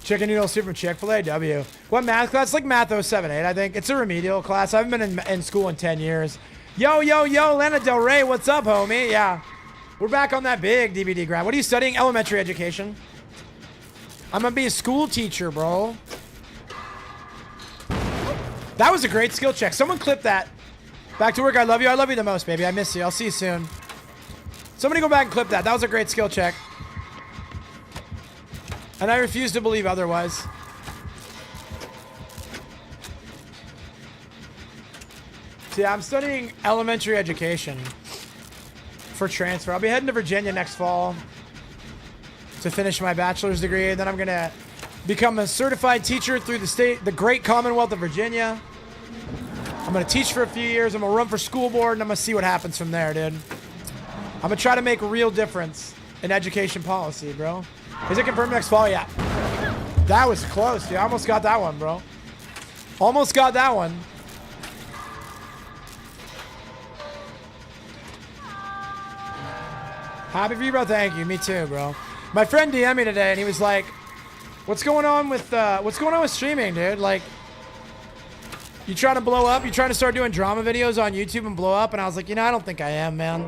Chicken noodle soup from Chick-fil-A, W. What math class? Like Math 078, I think. It's a remedial class. I haven't been in school in 10 years. Yo, Lana Del Rey. What's up, homie? Yeah. We're back on that big DVD grind. What are you studying? Elementary education. I'm gonna be a school teacher, bro. That was a great skill check. Someone clip that. Back to work. I love you. I love you the most, baby. I miss you. I'll see you soon. Somebody go back and clip that. That was a great skill check. And I refuse to believe otherwise. See, I'm studying elementary education for transfer. I'll be heading to Virginia next fall to finish my bachelor's degree, and then I'm gonna become a certified teacher through the great Commonwealth of Virginia. I'm gonna teach for a few years. I'm gonna run for school board, and I'm gonna see what happens from there, dude. I'm gonna try to make a real difference in education policy, bro. Is it confirmed next fall? Yeah. That was close, dude. I almost got that one, bro. Almost got that one. Happy for you, bro. Thank you. Me too, bro. My friend DM'd me today, and he was like, what's going on with streaming, dude? Like, you trying to blow up? You trying to start doing drama videos on YouTube and blow up? And I was like, you know, I don't think I am, man.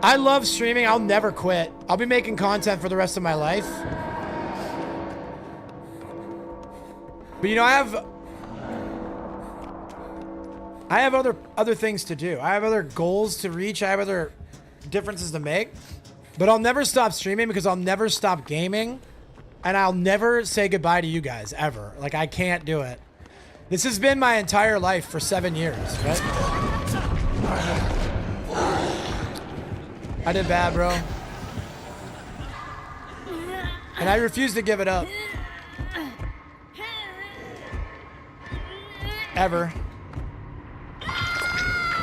I love streaming. I'll never quit. I'll be making content for the rest of my life. But, you know, I have other things to do. I have other goals to reach. I have other differences to make. But I'll never stop streaming because I'll never stop gaming. And I'll never say goodbye to you guys, ever. Like, I can't do it. This has been my entire life for 7 years, right? I did bad, bro. And I refuse to give it up. Ever.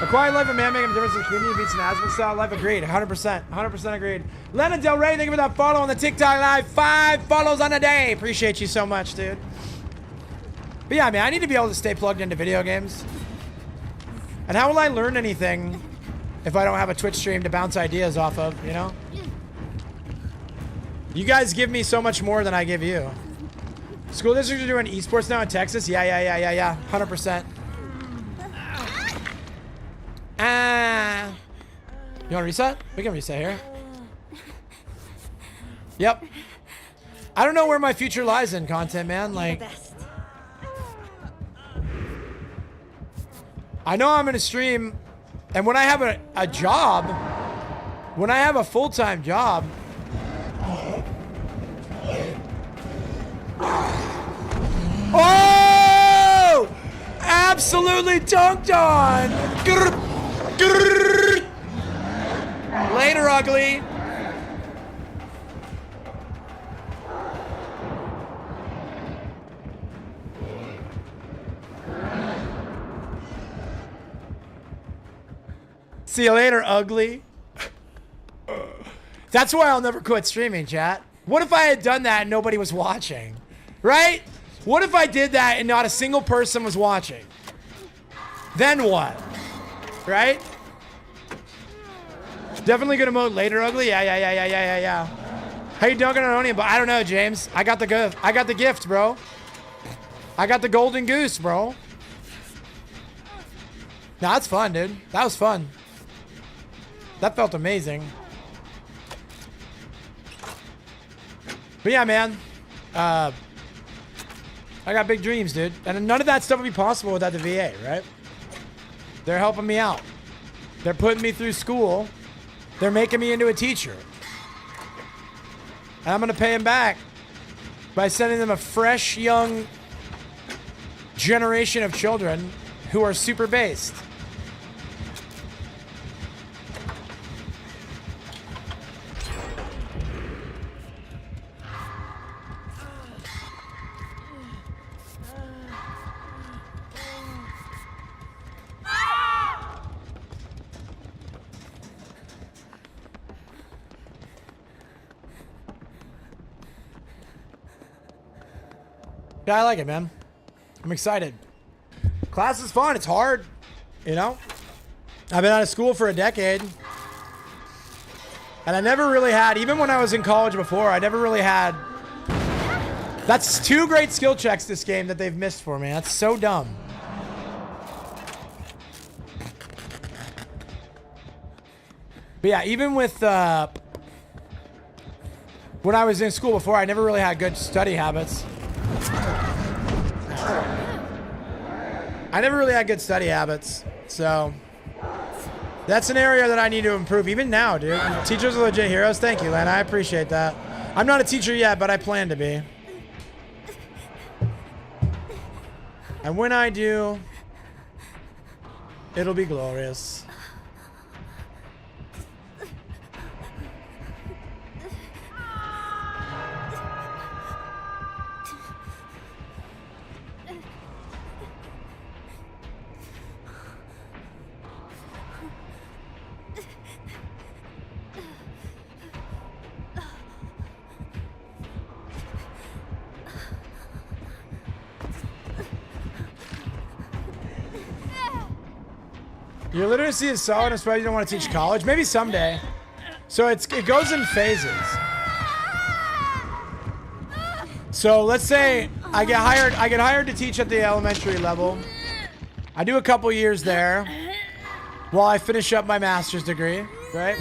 A quiet life of man making a difference in the community beats an asthma style life. Agreed. 100%. 100% agreed. Lena Del Rey, thank you for that follow on the TikTok live. 5 follows on a day. Appreciate you so much, dude. But yeah, man, I need to be able to stay plugged into video games. And how will I learn anything if I don't have a Twitch stream to bounce ideas off of, you know? You guys give me so much more than I give you. School districts are doing esports now in Texas? Yeah. 100%. You want to reset? We can reset here. Yep. I don't know where my future lies in content, man. Like, I know I'm going to stream, and when I have a job, when I have a full-time job, oh! Absolutely dunked on! Grr, grr. Later, ugly. See you later, ugly. That's why I'll never quit streaming, chat. What if I had done that and nobody was watching? Right? What if I did that and not a single person was watching? Then what? Right? Definitely gonna mode later, ugly. Yeah. How you dunking on Onion? But I don't know, James. I got the gift, bro. I got the golden goose, bro. Nah, that's fun, dude. That was fun. That felt amazing. But yeah, man. I got big dreams, dude. And none of that stuff would be possible without the VA, right? They're helping me out. They're putting me through school. They're making me into a teacher. And I'm going to pay them back by sending them a fresh, young generation of children who are super based. Yeah, I like it, man. I'm excited. Class is fun. It's hard, you know? I've been out of school for a decade. And I never really had, even when I was in college before, I never really had... That's 2 great skill checks this game that they've missed for me. That's so dumb. But yeah, even with when I was in school before, I never really had good study habits. So that's an area that I need to improve even now, dude. Teachers are legit heroes. Thank you, Len. I appreciate that. I'm not a teacher yet, but I plan to be. And when I do, it'll be glorious. Your literacy is solid, as far as you don't want to teach college. Maybe someday. So it goes in phases. So let's say I get hired to teach at the elementary level. I do a couple years there while I finish up my master's degree, right?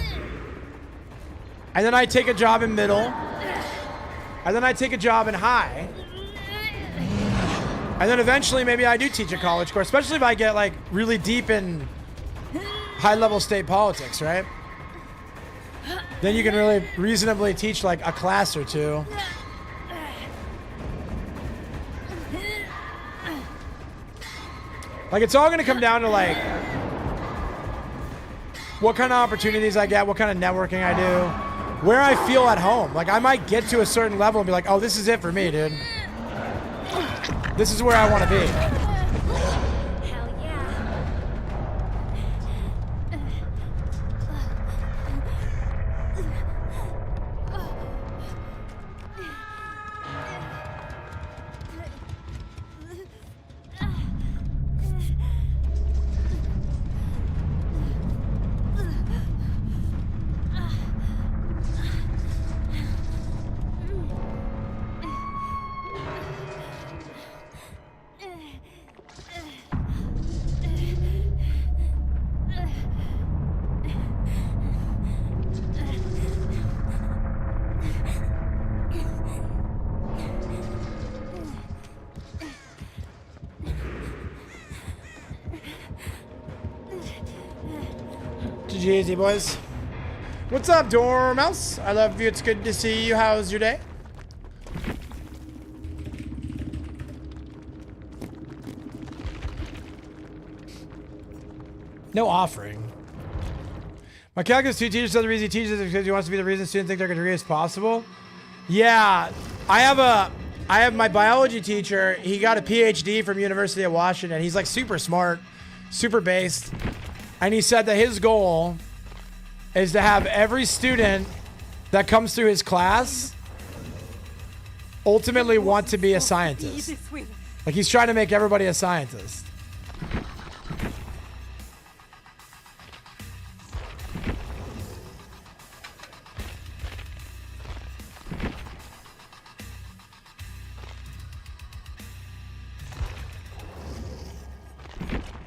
And then I take a job in middle. And then I take a job in high. And then eventually maybe I do teach a college course, especially if I get like really deep in high-level state politics, right? Then you can really reasonably teach like a class or two. Like it's all going to come down to like what kind of opportunities I get, what kind of networking I do, where I feel at home. Like I might get to a certain level and be like, oh, this is it for me, dude. This is where I want to be. GG, boys. What's up, Dormouse? I love you. It's good to see you. How's your day? No offering. My calculus 2 teacher said the reason he teaches is because he wants to be the reason students think their degree is possible. Yeah, I have my biology teacher. He got a PhD from University of Washington. He's like super smart, super based. And he said that his goal is to have every student that comes through his class ultimately want to be a scientist. Like he's trying to make everybody a scientist.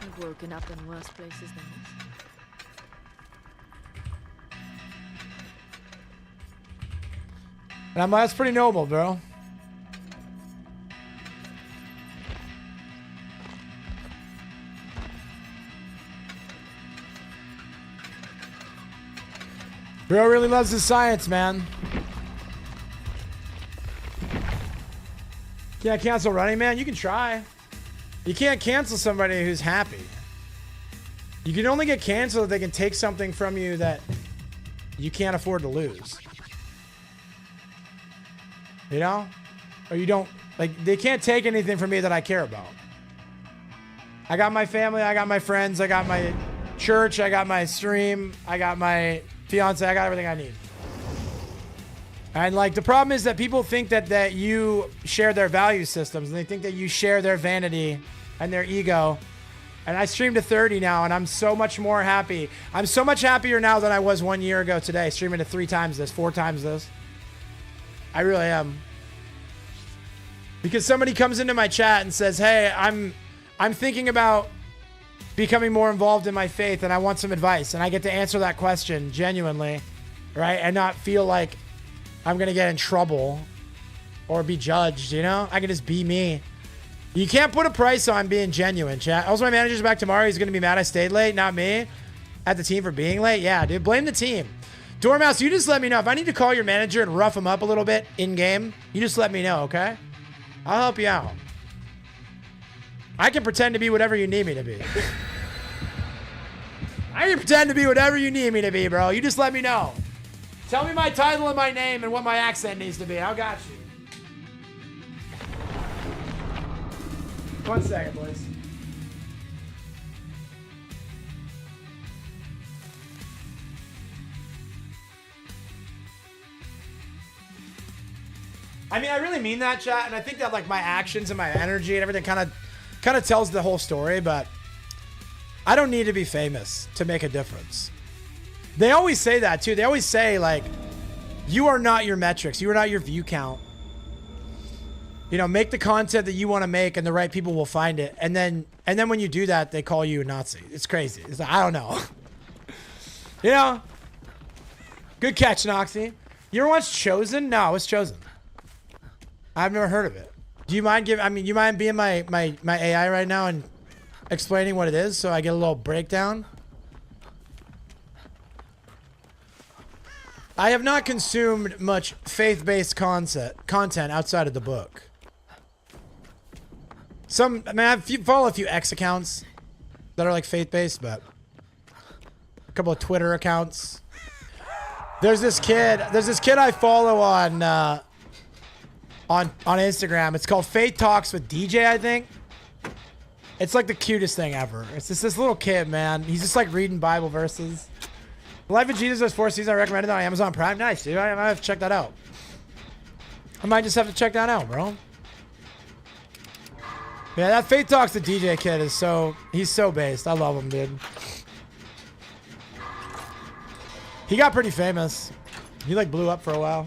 I've woken up in worse places than this. And I'm like, that's pretty noble, bro. Bro really loves his science, man. Can't cancel Running Man? You can try. You can't cancel somebody who's happy. You can only get canceled if they can take something from you that you can't afford to lose. You know? Or you don't, like, they can't take anything from me that I care about. I got my family, I got my friends, I got my church, I got my stream, I got my fiance, I got everything I need. And like, the problem is that people think that you share their value systems, and they think that you share their vanity and their ego. And I stream to 30 now, and I'm so much more happy. I'm so much happier now than I was 1 year ago today, streaming to 3 times this, 4 times this. I really am. Because somebody comes into my chat and says, hey, I'm thinking about becoming more involved in my faith, and I want some advice. And I get to answer that question genuinely, right? And not feel like I'm gonna get in trouble or be judged, you know? I can just be me. You can't put a price on being genuine, chat. Also, my manager's back tomorrow. He's gonna be mad I stayed late, not me. At the team for being late? Yeah, dude, blame the team. Dormouse, you just let me know. If I need to call your manager and rough him up a little bit in-game, you just let me know, okay? I'll help you out. I can pretend to be whatever you need me to be. I can pretend to be whatever you need me to be, bro. You just let me know. Tell me my title and my name and what my accent needs to be. I got you. 1 second, please. I mean, I really mean that, chat, and I think that like my actions and my energy and everything kind of tells the whole story, but I don't need to be famous to make a difference. They always say that too. They always say like, you are not your metrics. You are not your view count. You know, make the content that you want to make and the right people will find it. And then when you do that, they call you a Nazi. It's crazy. It's like, I don't know. You know? Good catch, Noxie. You ever watch Chosen? No, it was Chosen. I've never heard of it. Do you mind you mind being my AI right now and explaining what it is so I get a little breakdown? I have not consumed much faith-based content outside of the book. I follow a few X accounts that are like faith-based, but a couple of Twitter accounts. There's this kid I follow on Instagram. It's called Faith Talks with DJ, I think. It's like the cutest thing ever. It's just this little kid, man. He's just like reading Bible verses. Life of Jesus has 4 seasons. I recommend it on Amazon Prime. Nice, dude. I might have to check that out. I might just have to check that out, bro. Yeah, that Faith Talks with DJ kid he's so based. I love him, dude. He got pretty famous. He like blew up for a while.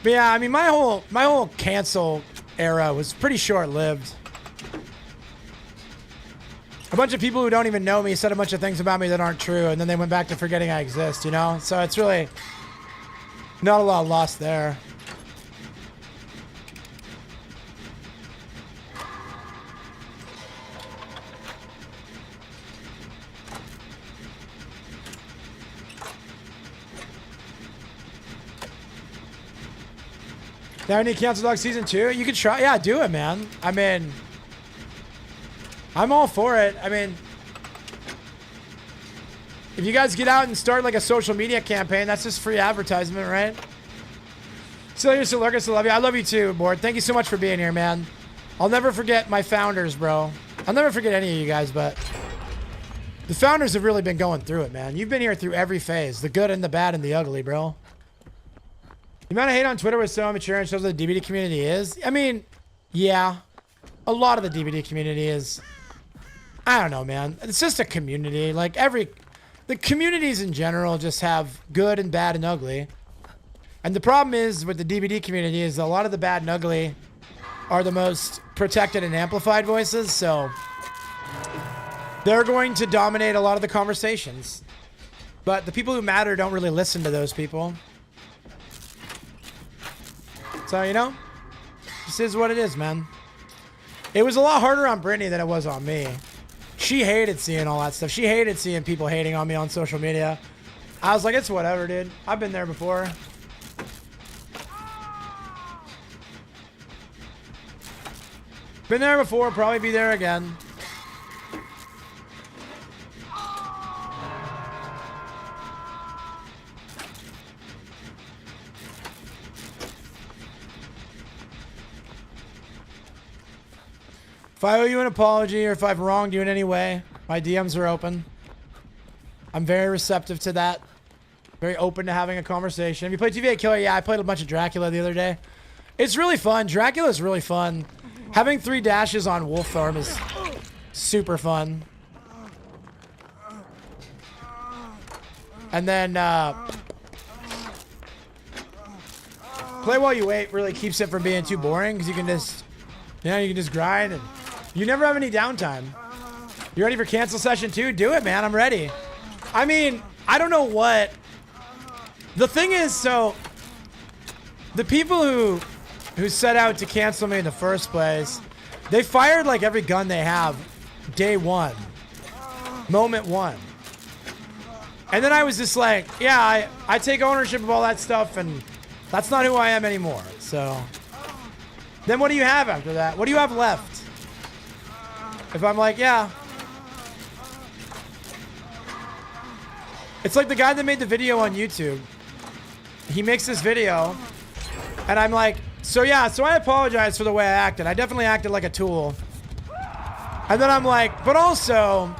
But yeah, I mean, my whole cancel era was pretty short-lived. A bunch of people who don't even know me said a bunch of things about me that aren't true, and then they went back to forgetting I exist, you know? So it's really not a lot of loss there. Now I need Cancel Dog Season 2? You could try. Yeah, do it, man. I mean, I'm all for it. I mean, if you guys get out and start like a social media campaign, that's just free advertisement, right? Celia Lurkus, I love you. I love you too, Board. Thank you so much for being here, man. I'll never forget my founders, bro. I'll never forget any of you guys, but the founders have really been going through it, man. You've been here through every phase, the good and the bad and the ugly, bro. The amount of hate on Twitter was so immature and shows what the DBD community is. I mean, yeah, a lot of the DBD community is, I don't know, man. It's just a community. Like the communities in general just have good and bad and ugly. And the problem is with the DBD community is a lot of the bad and ugly are the most protected and amplified voices. So they're going to dominate a lot of the conversations. But the people who matter don't really listen to those people. So, you know, this is what it is, man. It was a lot harder on Brittany than it was on me. She hated seeing all that stuff. She hated seeing people hating on me on social media. I was like, it's whatever, dude. I've been there before. Been there before, probably be there again. If I owe you an apology or if I've wronged you in any way, my DMs are open. I'm very receptive to that. Very open to having a conversation. Have you played TVA Killer? Yeah, I played a bunch of Dracula the other day. It's really fun. Dracula's really fun. Having 3 dashes on Wolfthorn is super fun. And then play while you wait really keeps it from being too boring because you can just, you know, you can just grind and you never have any downtime. You ready for cancel session 2? Do it, man. I'm ready. I mean, I don't know what. The thing is, so the people who set out to cancel me in the first place, they fired like every gun they have day one, moment one. And then I was just like, yeah, I take ownership of all that stuff, and that's not who I am anymore. So then what do you have after that? What do you have left? If I'm like, yeah. It's like the guy that made the video on YouTube. He makes this video, and I'm like, so yeah, so I apologize for the way I acted. I definitely acted like a tool. And then I'm like, but also,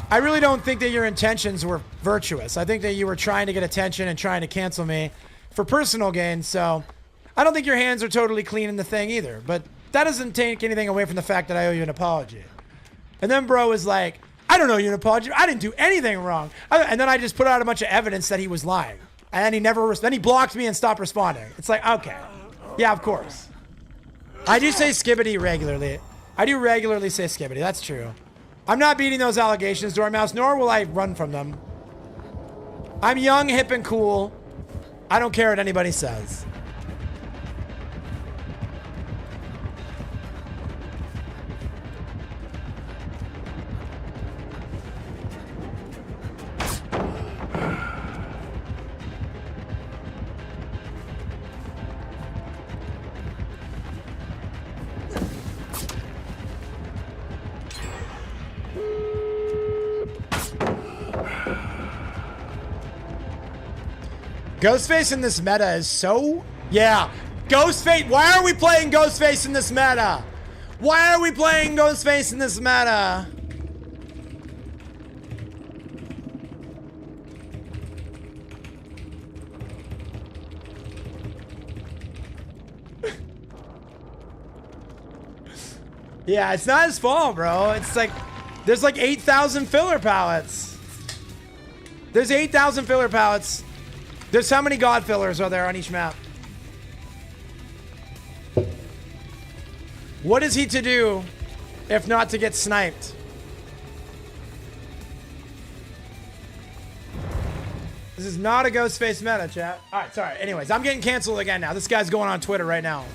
I really don't think that your intentions were virtuous. I think that you were trying to get attention and trying to cancel me for personal gain. So I don't think your hands are totally clean in the thing either. But that doesn't take anything away from the fact that I owe you an apology. And then bro was like, I don't owe you an apology. I didn't do anything wrong. And then I just put out a bunch of evidence that he was lying. And then he blocked me and stopped responding. It's like, okay. Yeah, of course. I do say skibbity regularly. I do regularly say skibbity. That's true. I'm not beating those allegations, Dormouse, nor will I run from them. I'm young, hip, and cool. I don't care what anybody says. Ghostface in this meta is so... Yeah. Ghostface... Why are we playing Ghostface in this meta? Why are we playing Ghostface in this meta? Yeah, it's not his fault, bro. It's like... There's like 8,000 filler pallets. There's 8,000 filler pallets. There's how many God fillers are there on each map? What is he to do if not to get sniped? This is not a Ghostface meta, chat. All right, sorry. Anyways, I'm getting canceled again now. This guy's going on Twitter right now.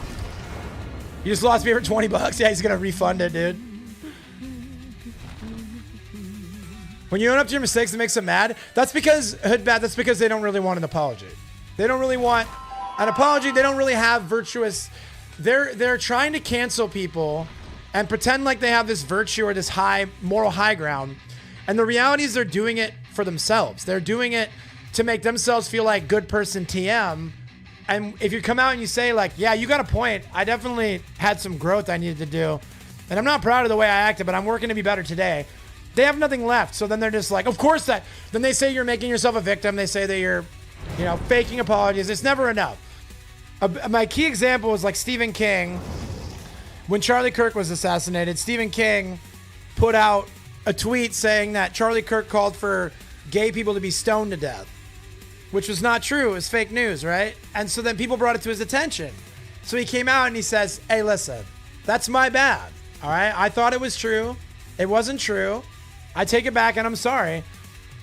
You just lost me for 20 bucks. Yeah, he's going to refund it, dude. When you own up to your mistakes, it makes them mad. That's because, Hoodbat, that's because they don't really want an apology. They don't really want an apology. They don't really have virtuous... They're trying to cancel people and pretend like they have this virtue or this high moral high ground. And the reality is they're doing it for themselves. They're doing it to make themselves feel like good person TM. And if you come out and you say like, yeah, you got a point. I definitely had some growth I needed to do. And I'm not proud of the way I acted, but I'm working to be better today. They have nothing left. So then they're just like, of course that. Then they say you're making yourself a victim. They say that you're, you know, faking apologies. It's never enough. My key example was like Stephen King. When Charlie Kirk was assassinated, Stephen King put out a tweet saying that Charlie Kirk called for gay people to be stoned to death, which was not true. It was fake news, right? And so then people brought it to his attention. So he came out and he says, hey, listen, that's my bad. All right. I thought it was true. It wasn't true. I take it back and I'm sorry.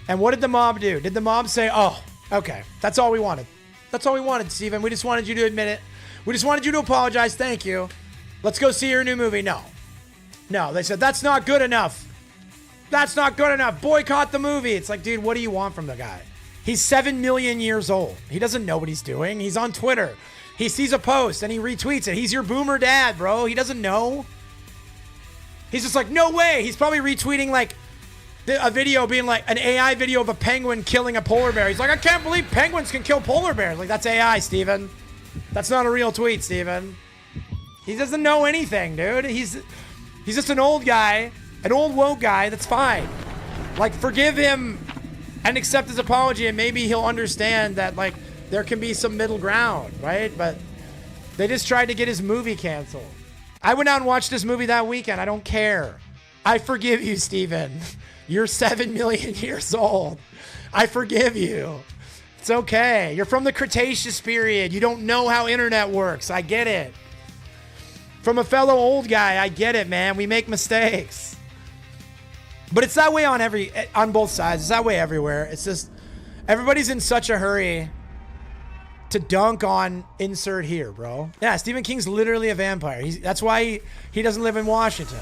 And what did the mob do? Did the mob say, oh, okay, that's all we wanted. That's all we wanted, Steven. We just wanted you to admit it. We just wanted you to apologize. Thank you. Let's go see your new movie. No. No, they said, that's not good enough. That's not good enough. Boycott the movie. It's like, dude, what do you want from the guy? He's 7 million years old. He doesn't know what he's doing. He's on Twitter. He sees a post and he retweets it. He's your boomer dad, bro. He doesn't know. He's just like, no way. He's probably retweeting like a video being like an AI video of a penguin killing a polar bear. He's like, I can't believe penguins can kill polar bears. Like, that's AI, Steven. That's not a real tweet, Steven. He doesn't know anything, dude. He's just an old guy, an old woke guy. That's fine. Like, forgive him and accept his apology, and maybe he'll understand that, like, there can be some middle ground, right? But they just tried to get his movie canceled. I went out and watched this movie that weekend. I don't care. I forgive you, Steven. You're 7 million years old. I forgive you. It's okay. You're from the Cretaceous period. You don't know how internet works. I get it. From a fellow old guy, I get it, man. We make mistakes. But it's that way on both sides. It's that way everywhere. It's just everybody's in such a hurry to dunk on insert here, bro. Yeah, Stephen King's literally a vampire. That's why he doesn't live in Washington.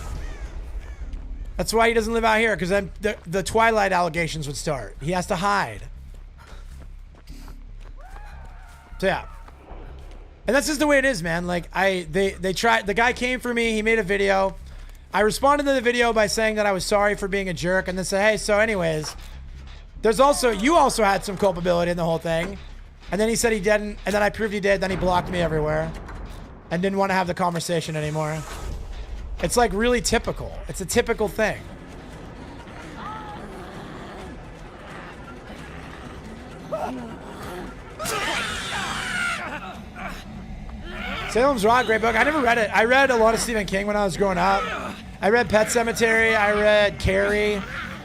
That's why he doesn't live out here, because then the Twilight allegations would start. He has to hide. So yeah. And that's just the way it is, man. Like they tried. The guy came for me. He made a video. I responded to the video by saying that I was sorry for being a jerk, and then said, hey, so anyways, you also had some culpability in the whole thing. And then he said he didn't, and then I proved he did, then he blocked me everywhere and didn't want to have the conversation anymore. It's like really typical. It's a typical thing. Salem's Rock, great book. I never read it. I read a lot of Stephen King when I was growing up. I read Pet Sematary. I read Carrie.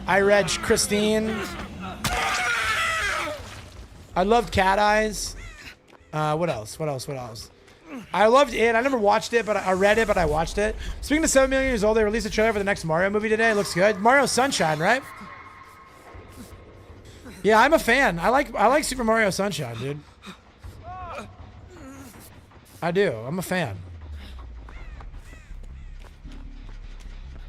I read Christine. I loved Cat Eyes. What else? I loved it. I never watched it, but I read it, but I watched it. Speaking of 7 million years old, they released a trailer for the next Mario movie today. It looks good. Mario Sunshine, right? Yeah, I'm a fan. I like Super Mario Sunshine, dude. I do. I'm a fan.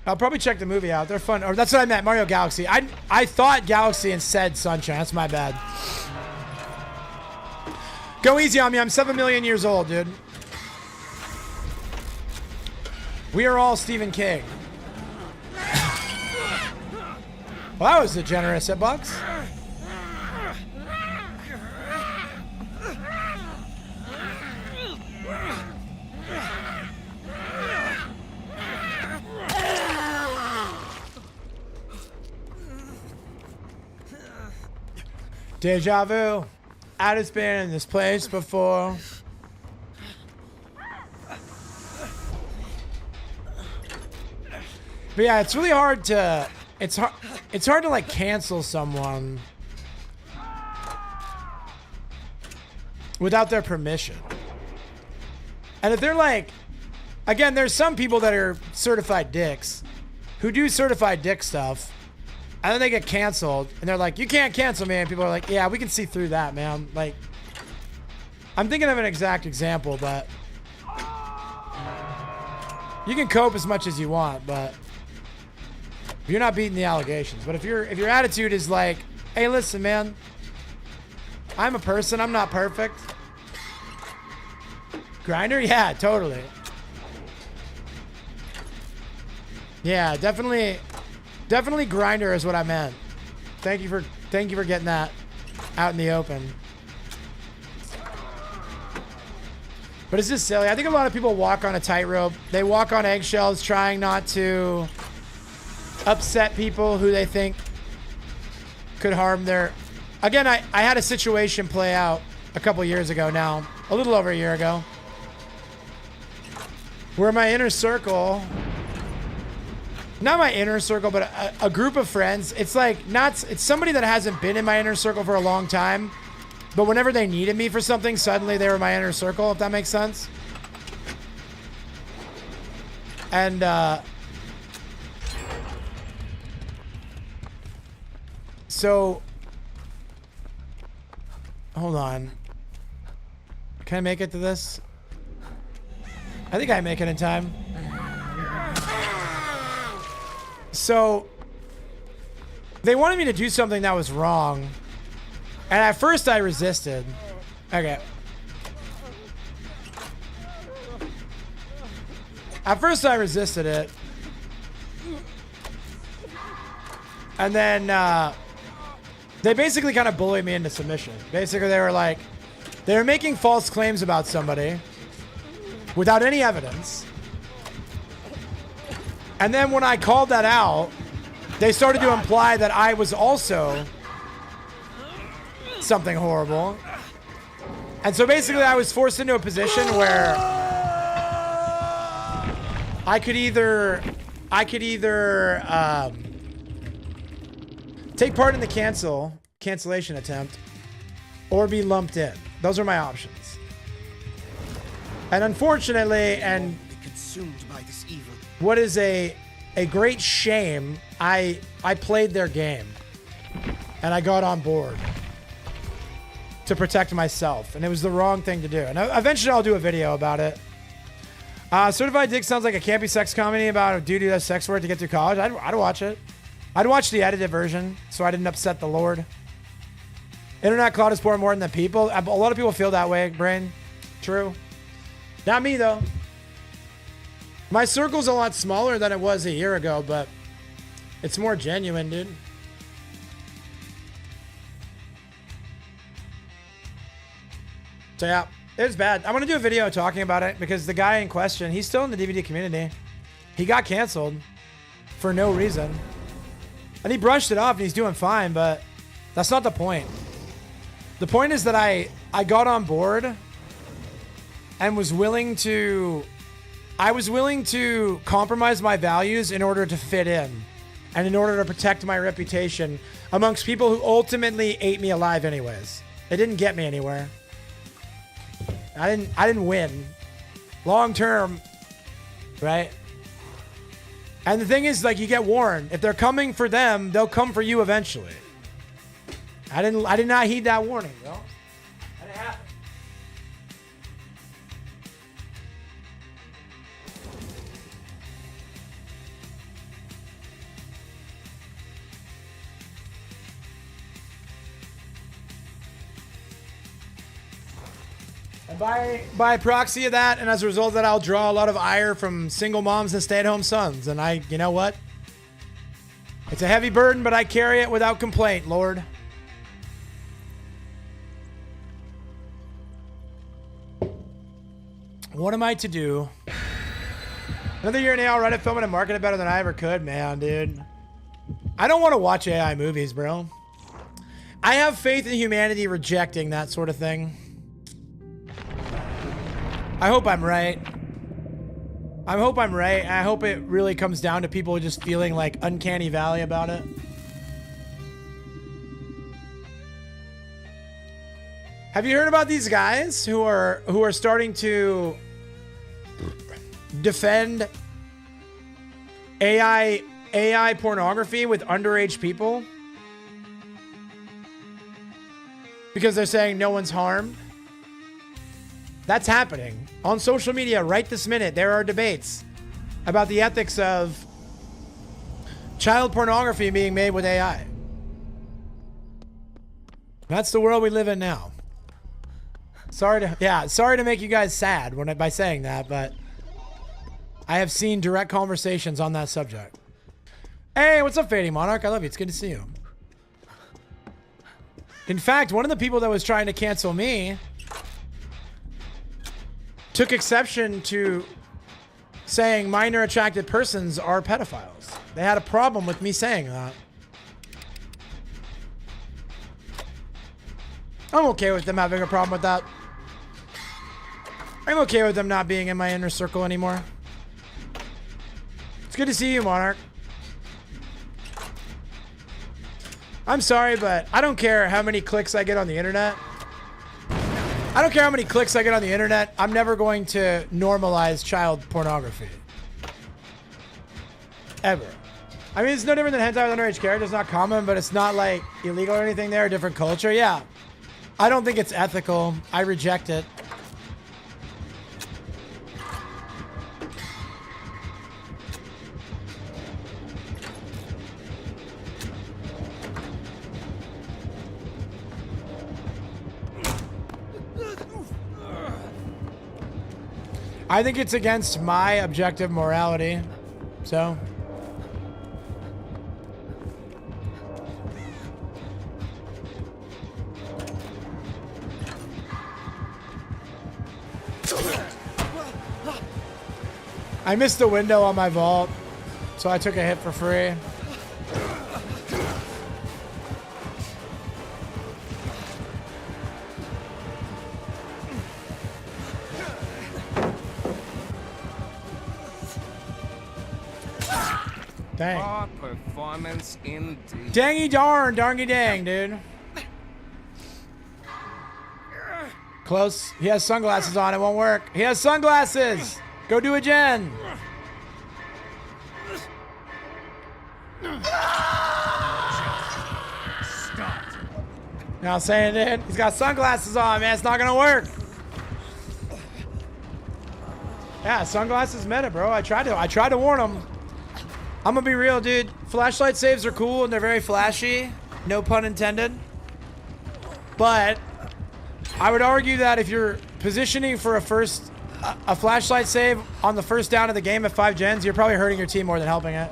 I'll probably check the movie out. They're fun. Or that's what I meant. Mario Galaxy. I thought Galaxy and said Sunshine. That's my bad. Go easy on me. I'm 7 million years old, dude. We are all Stephen King. Well, that was a generous hitbox. Deja vu. I just been in this place before. But yeah, it's really hard to it's hard to like cancel someone without their permission. And if they're like, again, there's some people that are certified dicks who do certified dick stuff. And then they get canceled, and they're like, you can't cancel me. And people are like, yeah, we can see through that, man. Like, I'm thinking of an exact example, but you can cope as much as you want, but you're not beating the allegations. But if your attitude is like, hey, listen, man, I'm a person. I'm not perfect. Grinder? Yeah, totally. Yeah, definitely Grinder is what I meant. Thank you for getting that out in the open. But it's just silly. I think a lot of people walk on a tightrope. They walk on eggshells trying not to upset people who they think could harm their... Again, I had a situation play out a couple years ago now. A little over a year ago. Where my inner circle... Not my inner circle, but a group of friends. It's like it's somebody that hasn't been in my inner circle for a long time, but whenever they needed me for something, suddenly they were my inner circle, if that makes sense. And so hold on. Can I make it to this? I think I make it in time. So they wanted me to do something that was wrong. And at first I resisted. Okay. At first I resisted it. And then they basically kind of bullied me into submission. Basically they were making false claims about somebody without any evidence. And then when I called that out, they started to imply that I was also something horrible. And so basically I was forced into a position where I could either take part in the cancellation attempt or be lumped in. Those are my options. And unfortunately, and consumed by this evil. what is a a great shame, I played their game and I got on board to protect myself, and it was the wrong thing to do. And eventually I'll do a video about it. Certified Dick sounds like a campy sex comedy about a dude who does sex work to get through college. I'd watch it. I'd watch the edited version so I didn't upset the Lord. Internet cloud is more than the people. A lot of people feel that way, Brain. True. Not me, though. My circle's a lot smaller than it was a year ago, but it's more genuine, dude. So yeah, it was bad. I want to do a video talking about it because the guy in question, he's still in the DVD community. He got canceled for no reason. And he brushed it off and he's doing fine, but that's not the point. The point is that I got on board and was willing to compromise my values in order to fit in and in order to protect my reputation amongst people who ultimately ate me alive anyways. It didn't get me anywhere. I didn't win. Long term, right? And the thing is, like, you get warned. If they're coming for them, they'll come for you eventually. I did not heed that warning, bro. That didn't happen. And by proxy of that, and as a result of that, I'll draw a lot of ire from single moms and stay-at-home sons. And you know what? It's a heavy burden, but I carry it without complaint, Lord. What am I to do? Another year now, Reddit filming and marketing better than I ever could, man, dude. I don't want to watch AI movies, bro. I have faith in humanity rejecting that sort of thing. I hope I'm right. I hope I'm right. And I hope it really comes down to people just feeling like uncanny valley about it. Have you heard about these guys who are starting to defend AI pornography with underage people? Because they're saying no one's harmed? That's happening on social media right this minute. There are debates about the ethics of child pornography being made with AI. That's the world we live in now. Sorry to make you guys sad by saying that, but I have seen direct conversations on that subject. Hey, what's up, Fading Monarch? I love you. It's good to see you. In fact, one of the people that was trying to cancel me took exception to saying minor attracted persons are pedophiles. They had a problem with me saying that. I'm okay with them having a problem with that. I'm okay with them not being in my inner circle anymore. It's good to see you, Monarch. I'm sorry, but I don't care how many clicks I get on the internet. I don't care how many clicks I get on the internet. I'm never going to normalize child pornography. Ever. I mean, it's no different than hentai with underage characters. It's not common, but it's not like illegal or anything there. A different culture. Yeah. I don't think it's ethical. I reject it. I think it's against my objective morality, so. I missed the window on my vault, so I took a hit for free. Dang. Poor performance indeed. Dangy darn, darngy dang, dude. Close. He has sunglasses on. It won't work. He has sunglasses. Go do a gen. know what I'm saying, dude? He's got sunglasses on, man. It's not gonna work. Yeah, sunglasses meta, bro. I tried to warn him. I'm gonna be real, dude. Flashlight saves are cool and they're very flashy. No pun intended. But I would argue that if you're positioning for a flashlight save on the first down of the game at 5 gens, you're probably hurting your team more than helping it.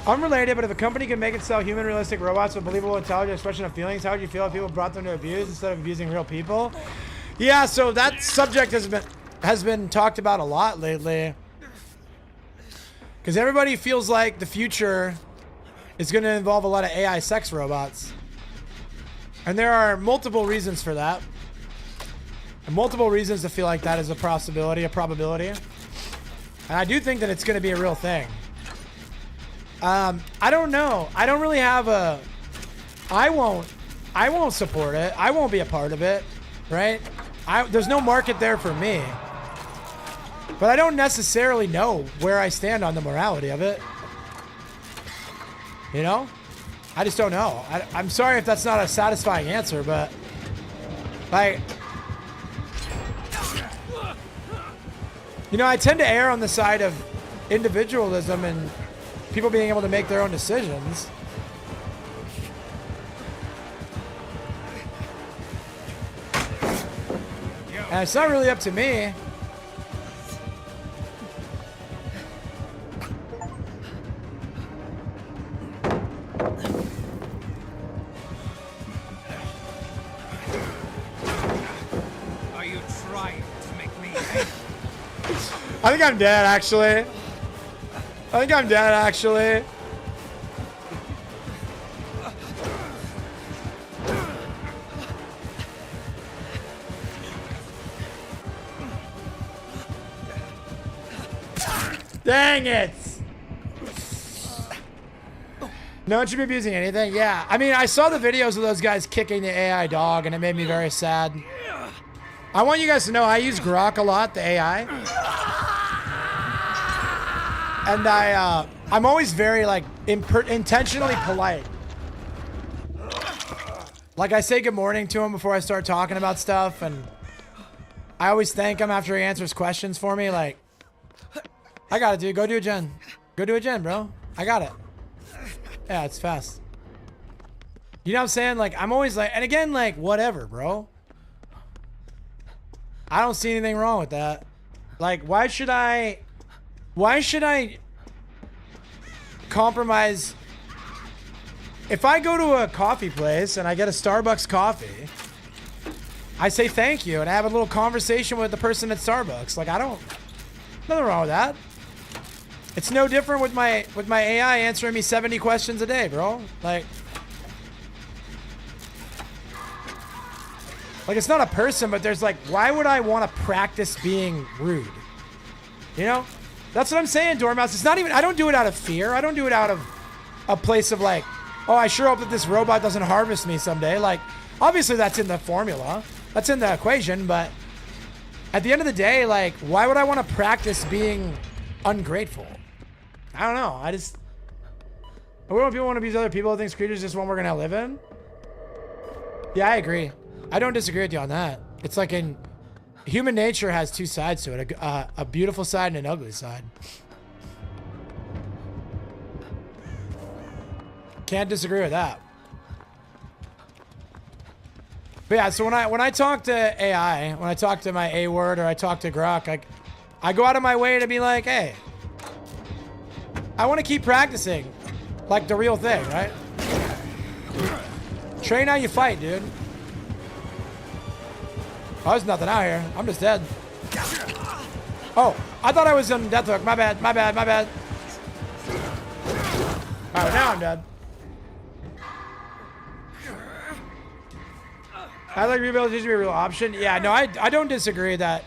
Unrelated, but if a company can make it sell human realistic robots with believable intelligence, expression of feelings, how would you feel if people brought them to abuse instead of abusing real people? Yeah, so that subject has been talked about a lot lately. Because everybody feels like the future is going to involve a lot of AI sex robots. And there are multiple reasons for that. And multiple reasons to feel like that is a possibility, a probability. And I do think that it's going to be a real thing. I don't know. I don't really have a... I won't support it. I won't be a part of it, right? There's no market there for me. But I don't necessarily know where I stand on the morality of it. You know? I just don't know. I'm sorry if that's not a satisfying answer, but... like... you know, I tend to err on the side of individualism and people being able to make their own decisions. And it's not really up to me. Are you trying to make me angry? I think I'm dead, actually. Dang it! No one should be abusing anything. Yeah, I mean, I saw the videos of those guys kicking the AI dog, and it made me very sad. I want you guys to know I use Grok a lot, the AI. And I'm always very, like, intentionally polite. Like, I say good morning to him before I start talking about stuff, and I always thank him after he answers questions for me, like, I got it, dude. Go do a gen. Go do a gen, bro. I got it. Yeah, it's fast. You know what I'm saying? Like, I'm always like, and again, like, whatever, bro. I don't see anything wrong with that. Like, why should I compromise? If I go to a coffee place and I get a Starbucks coffee, I say thank you and I have a little conversation with the person at Starbucks. Like, nothing wrong with that. It's no different with my AI answering me 70 questions a day, bro. Like it's not a person, but there's like, why would I want to practice being rude? You know? That's what I'm saying, Dormouse. It's not even, I don't do it out of fear. I don't do it out of a place of like, oh, I sure hope that this robot doesn't harvest me someday. Like, obviously that's in the formula. That's in the equation, but at the end of the day, like, why would I want to practice being ungrateful? I don't know. What do people want to abuse other people? Think creatures just one we're going to live in? Yeah, I agree. I don't disagree with you on that. It's like human nature has two sides to it. A beautiful side and an ugly side. Can't disagree with that. But yeah, so when I talk to AI, when I talk to my A-word or I talk to Grok, I go out of my way to be like, hey, I want to keep practicing like the real thing, right? Train how you fight, dude. Oh, there's nothing out here. I'm just dead. Oh, I thought I was on death hook. My bad. All right, now I'm dead. I like rehabilitation to be a real option. Yeah, no, I don't disagree with that.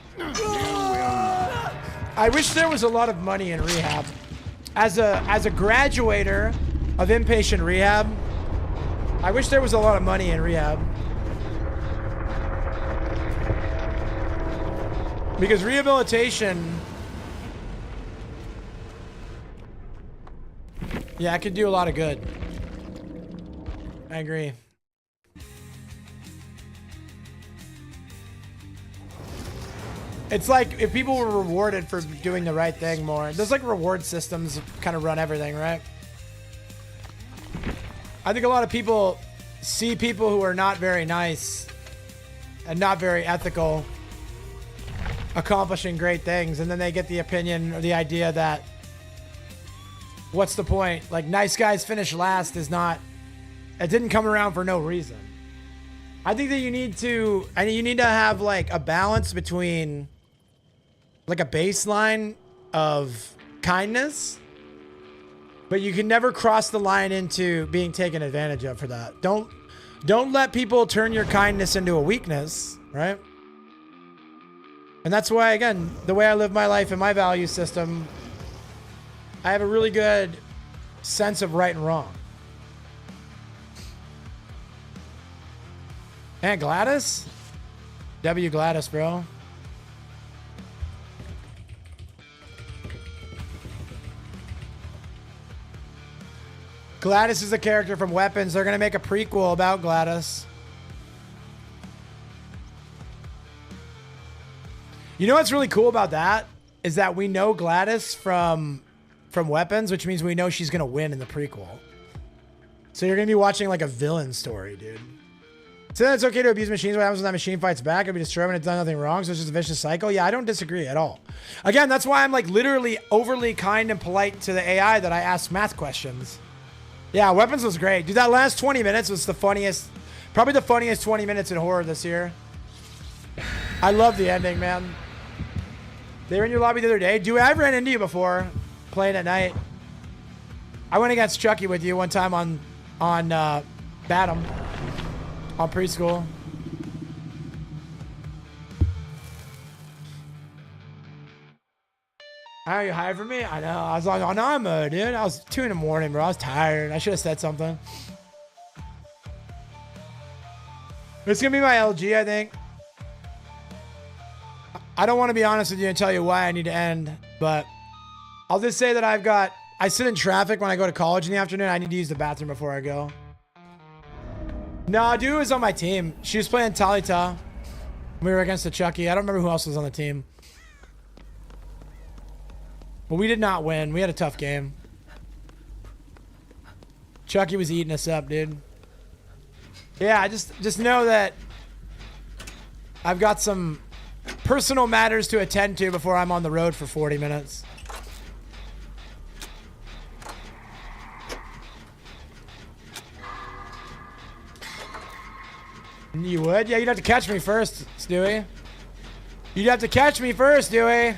I wish there was a lot of money in rehab. As a graduator of inpatient rehab, I wish there was a lot of money in rehab. Because rehabilitation, yeah, it could do a lot of good. I agree. It's like if people were rewarded for doing the right thing more. There's like reward systems kind of run everything, right? I think a lot of people see people who are not very nice and not very ethical accomplishing great things, and then they get the opinion or the idea that what's the point? Like, nice guys finish last is not, it didn't come around for no reason. I think that you need to have like a balance between like a baseline of kindness, but you can never cross the line into being taken advantage of for that. Don't let people turn your kindness into a weakness, right? And that's why, again, the way I live my life and my value system, I have a really good sense of right and wrong. And Gladys? W Gladys, bro. Gladys is a character from Weapons. They're going to make a prequel about Gladys. You know what's really cool about that? Is that we know Gladys from Weapons, which means we know she's going to win in the prequel. So you're going to be watching like a villain story, dude. So then it's okay to abuse machines. What happens when that machine fights back? It'll be destroyed when it's done nothing wrong. So it's just a vicious cycle. Yeah, I don't disagree at all. Again, that's why I'm like literally overly kind and polite to the AI that I ask math questions. Yeah, Weapons was great. Dude, that last 20 minutes was the funniest, probably the funniest 20 minutes in horror this year. I love the ending, man. They were in your lobby the other day. Dude, I've ran into you before playing at night. I went against Chucky with you one time on Batum on preschool. Are you high for me? I know. I was on arm mode, dude. I was 2 in the morning, bro. I was tired. I should have said something. It's going to be my LG, I think. I don't want to be honest with you and tell you why I need to end, but I'll just say that I sit in traffic when I go to college in the afternoon. I need to use the bathroom before I go. No, dude was on my team. She was playing Talita. We were against the Chucky. I don't remember who else was on the team. But we did not win. We had a tough game. Chucky was eating us up, dude. Yeah, just know that I've got some personal matters to attend to before I'm on the road for 40 minutes. You would? Yeah, you'd have to catch me first, Stewie. You'd have to catch me first, Stewie.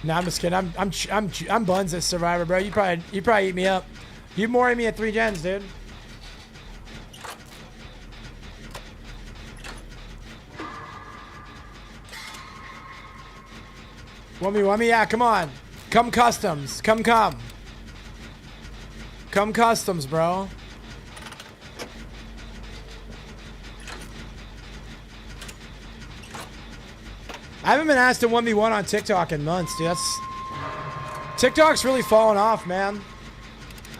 Nah, I'm just kidding. I'm Buns as Survivor, bro. You probably eat me up. You more than me at 3 gens, dude. Want me? Yeah, come on. Come customs. Come. Come customs, bro. I haven't been asked to 1v1 on TikTok in months, dude. TikTok's really fallen off, man.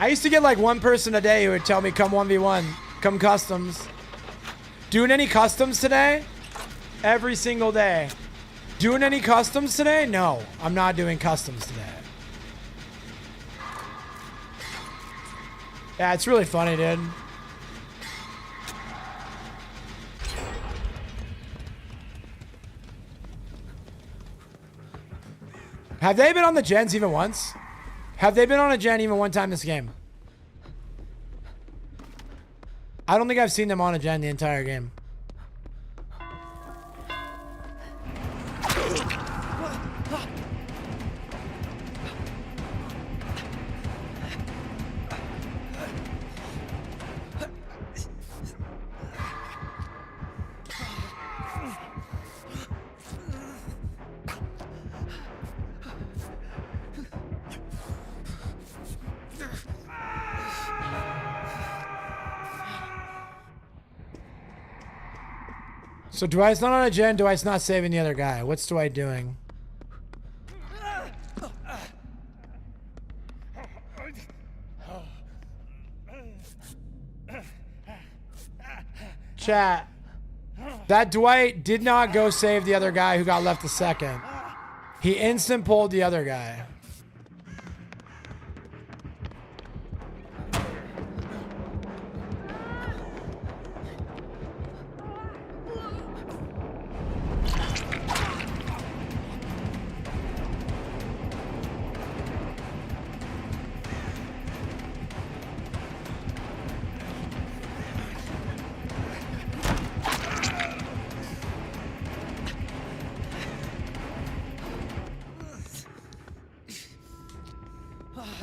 I used to get like one person a day who would tell me, come 1v1, come customs. Doing any customs today? Every single day. Doing any customs today? No, I'm not doing customs today. Yeah, it's really funny, dude. Have they been on the gens even once? Have they been on a gen even one time this game? I don't think I've seen them on a gen the entire game. So Dwight's not on a gen, Dwight's not saving the other guy. What's Dwight doing? Chat. That Dwight did not go save the other guy who got left a second. He instant pulled the other guy.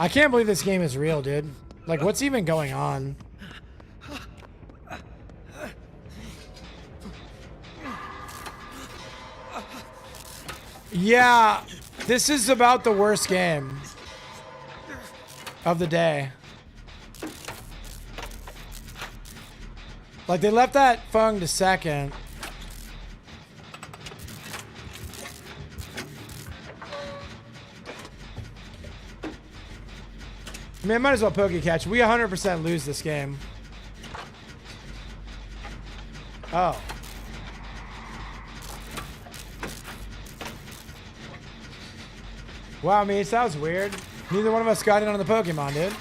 I can't believe this game is real, dude. Like, what's even going on? Yeah, this is about the worst game of the day. Like, they left that Fung to second. I mean, I might as well poke catch. We 100% lose this game. Oh. Wow, I mean, that was weird. Neither one of us got in on the Pokemon, dude.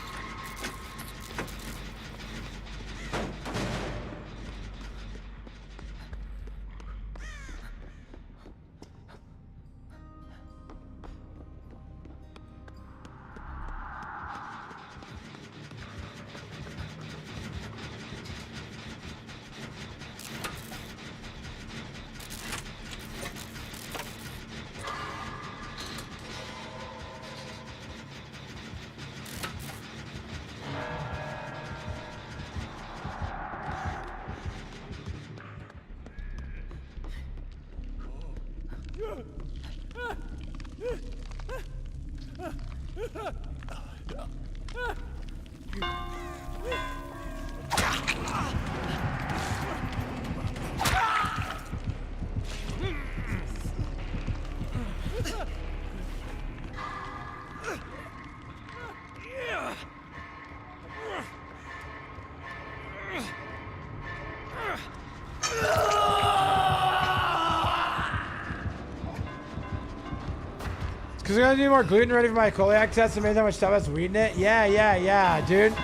Because we're going to do more gluten ready for my celiac test and maybe how much stuff has weed in it. Yeah, dude.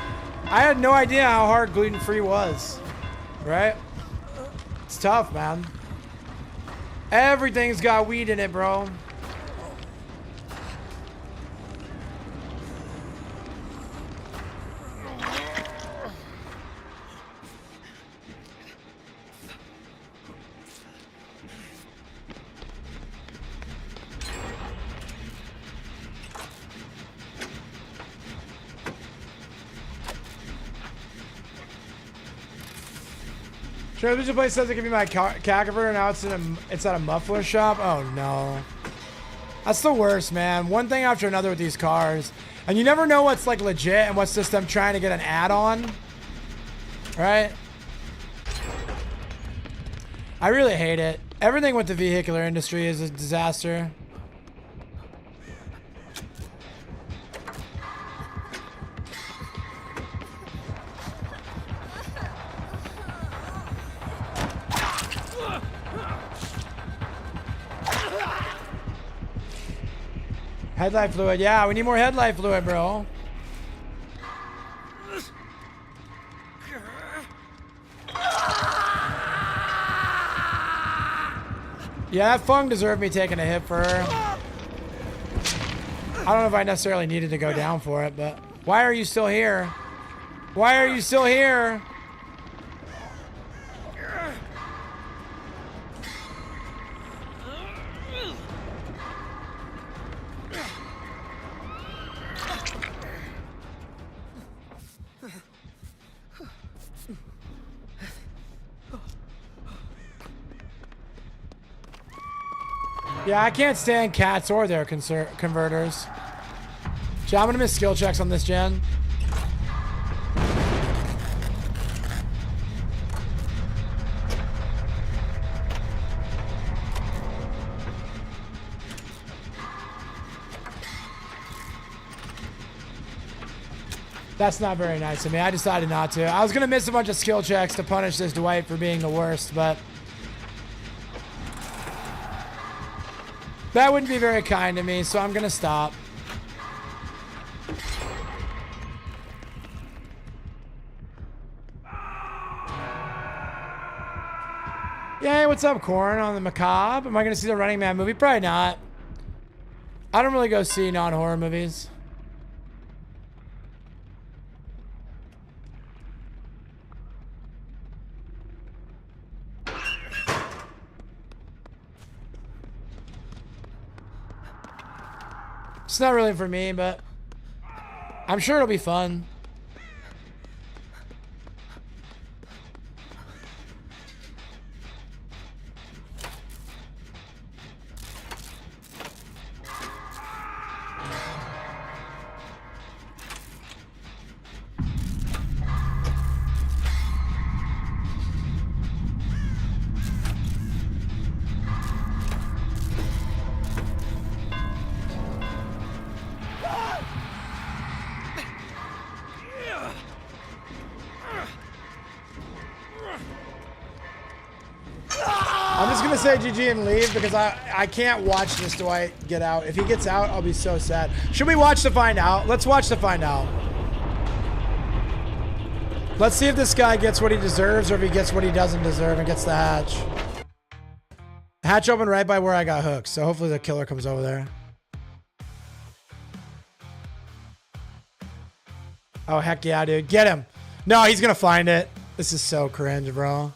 I had no idea how hard gluten-free was. Right? It's tough, man. Everything's got weed in it, bro. Sure, there's a place that says it can be my cat converter. Now it's at a muffler shop. Oh no, that's the worst, man. One thing after another with these cars, and you never know what's like legit and what's just them trying to get an add-on, right? I really hate it. Everything with the vehicular industry is a disaster. Headlight fluid. Yeah, we need more headlight fluid, bro. Yeah, that Fung deserved me taking a hit for her. I don't know if I necessarily needed to go down for it, but why are you still here? Why are you still here? Yeah, I can't stand cats or their converters. So I'm gonna miss skill checks on this gen. That's not very nice of me. I decided not to. I was going to miss a bunch of skill checks to punish this Dwight for being the worst, but that wouldn't be very kind to me, so I'm going to stop. Yay, what's up, Corn, on the Macabre? Am I going to see the Running Man movie? Probably not. I don't really go see non-horror movies. It's not really for me, but I'm sure it'll be fun. I'm just gonna say GG and leave because I can't watch this Dwight get out. If he gets out, I'll be so sad. Should we watch to find out? Let's watch to find out. Let's see if this guy gets what he deserves or if he gets what he doesn't deserve and gets the hatch. Hatch opened right by where I got hooked, so hopefully the killer comes over there. Oh, heck yeah, dude. Get him. No, he's gonna find it. This is so cringe, bro.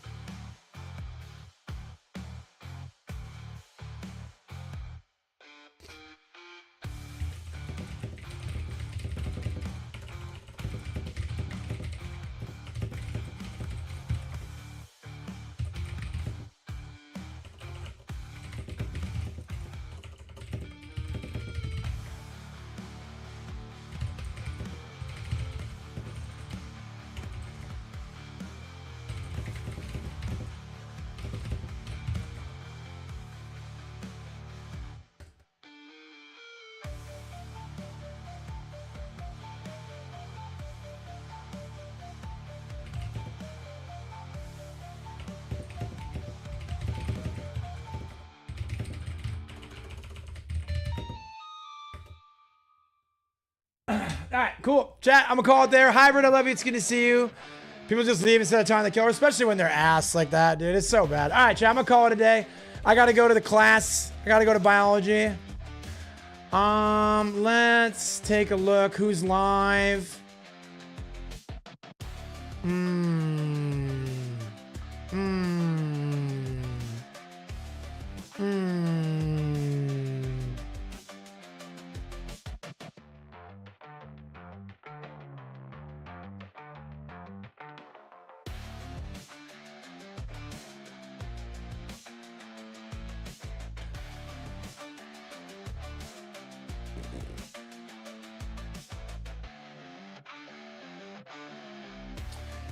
All right, cool. Chat, I'm gonna call it there. Hybrid, I love you. It's good to see you. People just leave instead of telling the killer, especially when they're ass like that, dude. It's so bad. All right, chat, I'm gonna call it a day. I gotta go to the class. I gotta go to biology. Let's take a look. Who's live?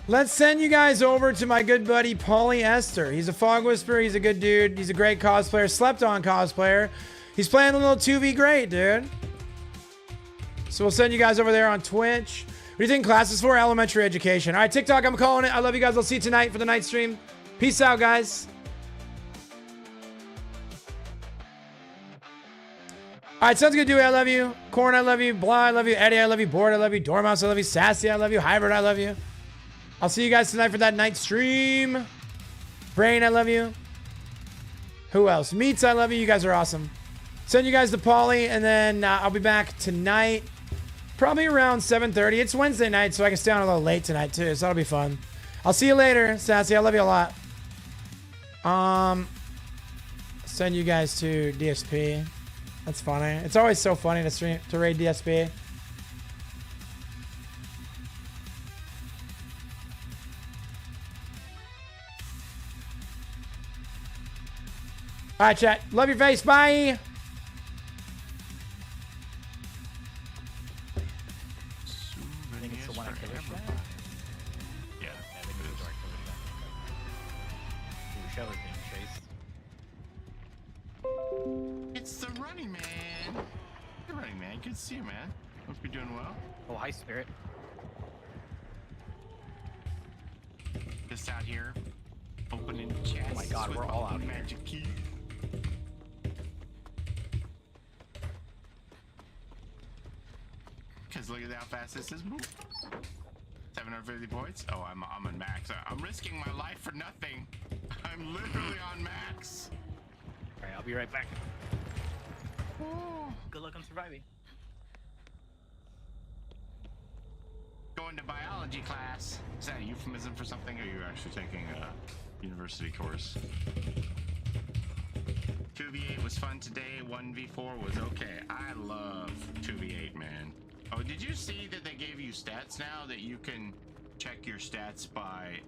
Let's send you guys over to my good buddy Paulie Esther. He's a Fog Whisperer. He's a good dude. He's a great cosplayer. Slept on cosplayer. He's playing a little 2v great, dude. So we'll send you guys over there on Twitch. What do you think class is for? Elementary education. All right, TikTok, I'm calling it. I love you guys. I'll see you tonight for the night stream. Peace out, guys. All right, sounds good, Dewey. I love you. Corn, I love you. Blah, I love you. Eddie, I love you. Board, I love you. Dormouse, I love you. Sassy, I love you. Hybrid, I love you. I'll see you guys tonight for that night stream. Brain, I love you. Who else? Meats, I love you. You guys are awesome. Send you guys to Paulie, and then I'll be back tonight. Probably around 7:30. It's Wednesday night, so I can stay on a little late tonight, too. So that'll be fun. I'll see you later, Sassy. I love you a lot. Send you guys to DSP. That's funny. It's always so funny to stream to raid DSP. All right, chat. Love your face. Bye. I think it's the one I killed. Yeah, I think it was our killer. Ooh, Shelley's being chased. it's the Running Man. The Running Man. Good to see you, man. Hope you're doing well. Oh, hi, Spirit. scientists out here opening chests. Oh my God, with we're all out here. magic key. Cause look at how fast this is moving. 750 points. Oh, I'm on max. I'm risking my life for nothing. I'm literally on max. All right, I'll be right back. Good luck on surviving. Going to biology class. Is that a euphemism for something, or are you actually taking a university course? 2v8 was fun today. 1v4 was okay. I love 2v8, man. Oh, did you see that they gave you stats now that you can check your stats by,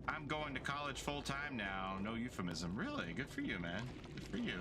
I'm going to college full time now. No euphemism. Really? Good for you, man. Good for you.